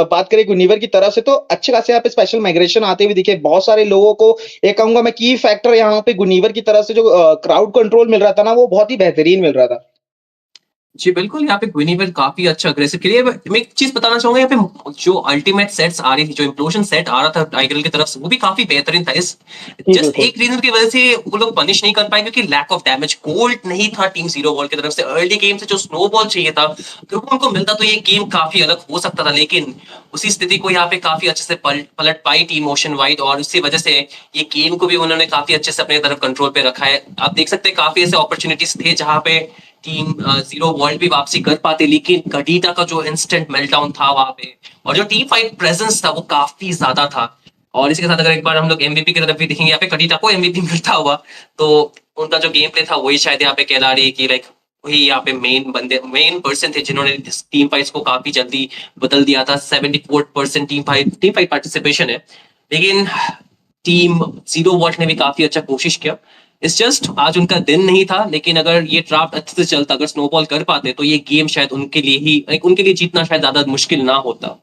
बात करें गुनिवर की तरफ से, तो अच्छे खासे यहाँ पे स्पेशल माइग्रेशन आते हुए दिखे बहुत सारे लोगों को। एक कहूंगा मैं की फैक्टर यहाँ पे गुनिवर की तरफ से जो क्राउड कंट्रोल मिल रहा था ना, वो बहुत ही बेहतरीन मिल रहा था। जी बिल्कुल, यहाँ पे गुइनिवर काफी अच्छा अग्रेसिव खेली है। मैं एक चीज बताना चाहूंगा, यहाँ पे जो अल्टीमेट सेट्स आ रही थी, जो इम्प्लोजन सेट आ रहा था टाइगर की तरफ से, वो भी काफी बेहतरीन था। इस जस्ट एक रीजन की वजह से वो लोग पनिश नहीं कर पाए, क्योंकि लैक ऑफ डैमेज गोल्ड नहीं था टीम जीरो वॉल की तरफ से। अर्ली गेम से जो स्नोबॉल चाहिए था, अगर वो उनको मिलता तो ये गेम काफी अलग हो सकता था, लेकिन उसी स्थिति को यहाँ पे काफी अच्छे से पलट पाई टीम ओशन वाइट, और उसी वजह से ये गेम को भी उन्होंने काफी अच्छे से अपने तरफ कंट्रोल पे रखा है। आप देख सकते हैं काफी ऐसे अपॉर्चुनिटीज थे जहां पे टीम जीरो वर्ल्ड भी वापसी कर पाते, लेकिन गडीटा का जो इंस्टेंट मेल्टडाउन था वहां पे, और जो टीम फाइट प्रेजेंस था वो काफी ज्यादा था। और इसके साथ अगर एक बार हम लोग एमवीपी की तरफ भी देखेंगे, यहाँ पे कटिटा को एमवीपी मिलता हुआ, तो उनका जो गेम प्ले था वही शायद यहाँ पे कहला रही कि लाइक वही यहाँ पे मेन पर्सन थे जिन्होंने टीम फाइट्स को काफी जल्दी बदल दिया था। 74% टीम फाइट पार्टिसिपेशन है, लेकिन टीम जीरो वॉट ने भी काफी अच्छा कोशिश किया। इट्स जस्ट आज उनका दिन नहीं था, लेकिन अगर ये ड्राफ्ट अच्छे से चलता, अगर स्नोबॉल कर पाते, तो ये गेम शायद उनके लिए जीतना शायद ज्यादा मुश्किल ना होता।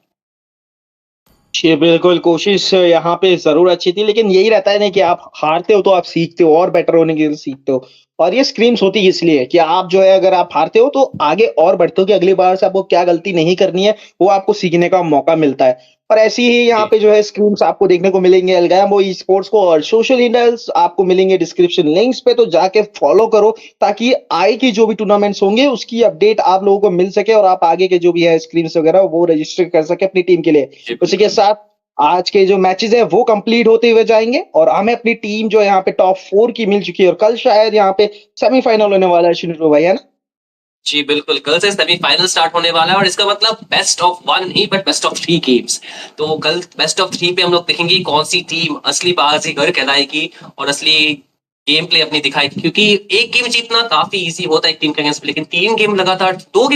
जी बिल्कुल, कोशिश यहाँ पे ज़रूर अच्छी थी, लेकिन यही रहता है ना कि आप हारते हो तो आप सीखते हो और बेटर होने के लिए सीखते हो। और ये स्क्रीम्स होती है इसलिए कि आप जो है अगर आप हारते हो तो आगे और बढ़ते हो कि अगली बार से आपको क्या गलती नहीं करनी है, वो आपको सीखने का मौका मिलता है। और ऐसी ही यहाँ जी। पे जो है स्क्रीम्स आपको देखने को मिलेंगे अल्गाम्बो ई स्पोर्ट्स को, और सोशल हैंडल्स आपको मिलेंगे डिस्क्रिप्शन लिंक्स पे, तो जाके फॉलो करो ताकि आगे की जो भी टूर्नामेंट्स होंगे उसकी अपडेट आप लोगों को मिल सके और आप आगे के जो भी है स्क्रीम्स वगैरह वो रजिस्टर कर सके अपनी टीम के लिए। जी, उसी के साथ आज के जो मैचेस हैं वो कंप्लीट होते हुए जाएँगे और हमें अपनी टीम जो है यहाँ पे टॉप 4 की मिल चुकी है और कल शायद यहाँ पे सेमीफाइनल होने वाला है शिनरो भाई, है ना? जी बिल्कुल, कल से सेमीफाइनल स्टार्ट होने वाला है और इसका मतलब बेस्ट ऑफ 1 नहीं बट बेस्ट ऑफ 3 गेम्स। तो कल बेस्ट ऑफ 3 पे हम लोग देखेंगे कौन सी टीम असली बाजीगर कहलाएगी और असली गेम प्ले अपनी दिखाएगी, क्योंकि एक गेम जीतना काफी इजी होता है एक टीम के अगेंस्ट, लेकिन 2 गेम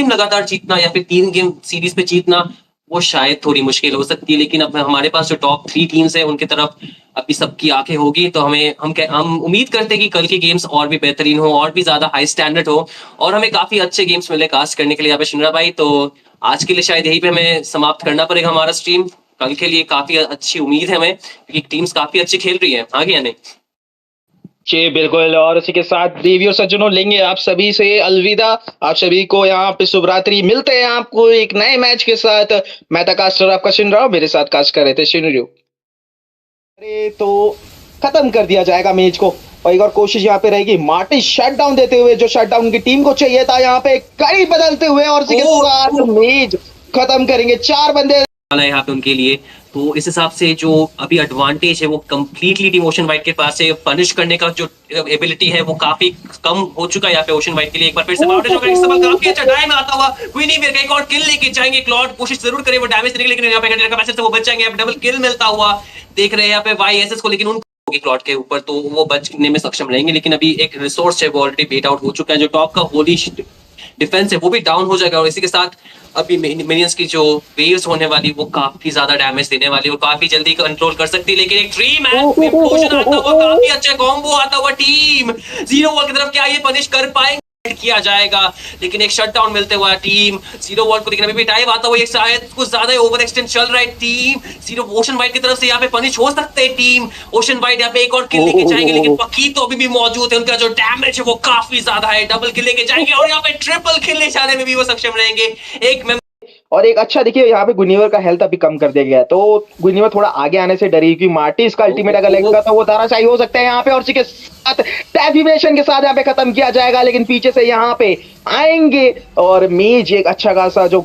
लगातार जीतना या फिर 3 गेम सीरीज पे जीतना वो शायद थोड़ी मुश्किल हो सकती है। लेकिन अब हमारे पास जो टॉप 3 टीम्स है उनकी तरफ अभी सबकी आंखें होगी, तो हम उम्मीद करते हैं कि कल के गेम्स और भी बेहतरीन हो और भी ज्यादा हाई स्टैंडर्ड हो और हमें काफी अच्छे गेम्स मिले कास्ट करने के लिए यहाँ पे शिनरा भाई। तो आज के लिए शायद यहीं पे हमें समाप्त करना पड़ेगा हमारा स्ट्रीम। कल के लिए काफी अच्छी उम्मीद है हमें, क्योंकि टीम्स काफी अच्छी खेल रही है आगे या नहीं। जी बिल्कुल, और इसी के साथ देवी और सज्जनों लेंगे आप सभी से अलविदा। आप सभी को यहाँ पे शुभ रात्रि, मिलते हैं आपको एक नए मैच के साथ। मैं था कास्टर आपका शिनराव, मेरे साथ कास्ट कर रहे थे शिनरियो। अरे तो खत्म कर दिया जाएगा मैच को और एक और कोशिश यहाँ पे रहेगी मार्टिन शटडाउन देते हुए, जो शटडाउन की टीम को चाहिए था यहाँ पे कड़ी बदलते हुए, और इसी के साथ मैच खत्म करेंगे। 4 बंदे यहाँ पे उनके लिए, तो इस हिसाब से जो अभी एडवांटेज है वो कंप्लीटली टीम ओशन वाइट के पास है। पनिश करने का जो एबिलिटी है वो काफी कम हो चुका है यहाँ पे ओशन वाइट के लिए। एक बार फिर से काफी अच्छा टाइम आता हुआ क्वीनी एक और किल लेके जाएंगे। क्लॉड कोशिश जरूर करे वो डैमेज देने की, लेकिन यहाँ पे का मैसेज से वो बच जाएंगे। डबल किल मिलता हुआ देख रहे हैं यहाँ पे वाईएसएस को, लेकिन उनको क्लॉड के ऊपर तो वो बचने में सक्षम रहेंगे। लेकिन अभी एक रिसोर्स है वो ऑलरेडी बेट आउट हो चुका है, जो टॉप का होली डिफेंस है वो भी डाउन हो जाएगा। और इसी के साथ अभी मिनियंस की जो वेव्स होने वाली वो काफी ज्यादा डैमेज देने वाली और काफी जल्दी कंट्रोल कर सकती है। लेकिन एक ड्रीम इम्प्लोजन आता हुआ, काफी अच्छा कॉम्बो आता हुआ टीम जीरो वॉल की तरफ, क्या ये पनिश कर पाएंगे? किया जाएगा, लेकिन एक शटडाउन मिलते हुआ टीम जीरो वॉल को, लेकिन अभी भी डाइव आता हुआ, शायद कुछ ज्यादा ओवर एक्सटेंड चल रहा है। टीम जीरो ओशन वाइट की तरफ से यहाँ पे पनिश हो सकते हैं। टीम ओशन वाइट यहाँ पे एक और किल लेके जाएंगे, लेकिन पकी तो अभी भी मौजूद है। उनका जो डैमेज है वो काफी ज्यादा है। डबल किल लेके जाएंगे और यहाँ पे ट्रिपल किल ले जाने में भी वो सक्षम रहेंगे। और एक अच्छा देखिए यहाँ पे गुनिवर का हेल्थ अभी कम कर दिया गया है, तो गुनिवर थोड़ा आगे आने से डरी, क्योंकि मार्टी इसका अल्टीमेट अगर लगेगा तो वो ताराशाही हो सकता है यहाँ पे। और इसी के साथ टैफिमेशन के साथ यहाँ पे खत्म किया जाएगा, लेकिन पीछे से यहाँ पे आएंगे और मेज एक अच्छा खासा जो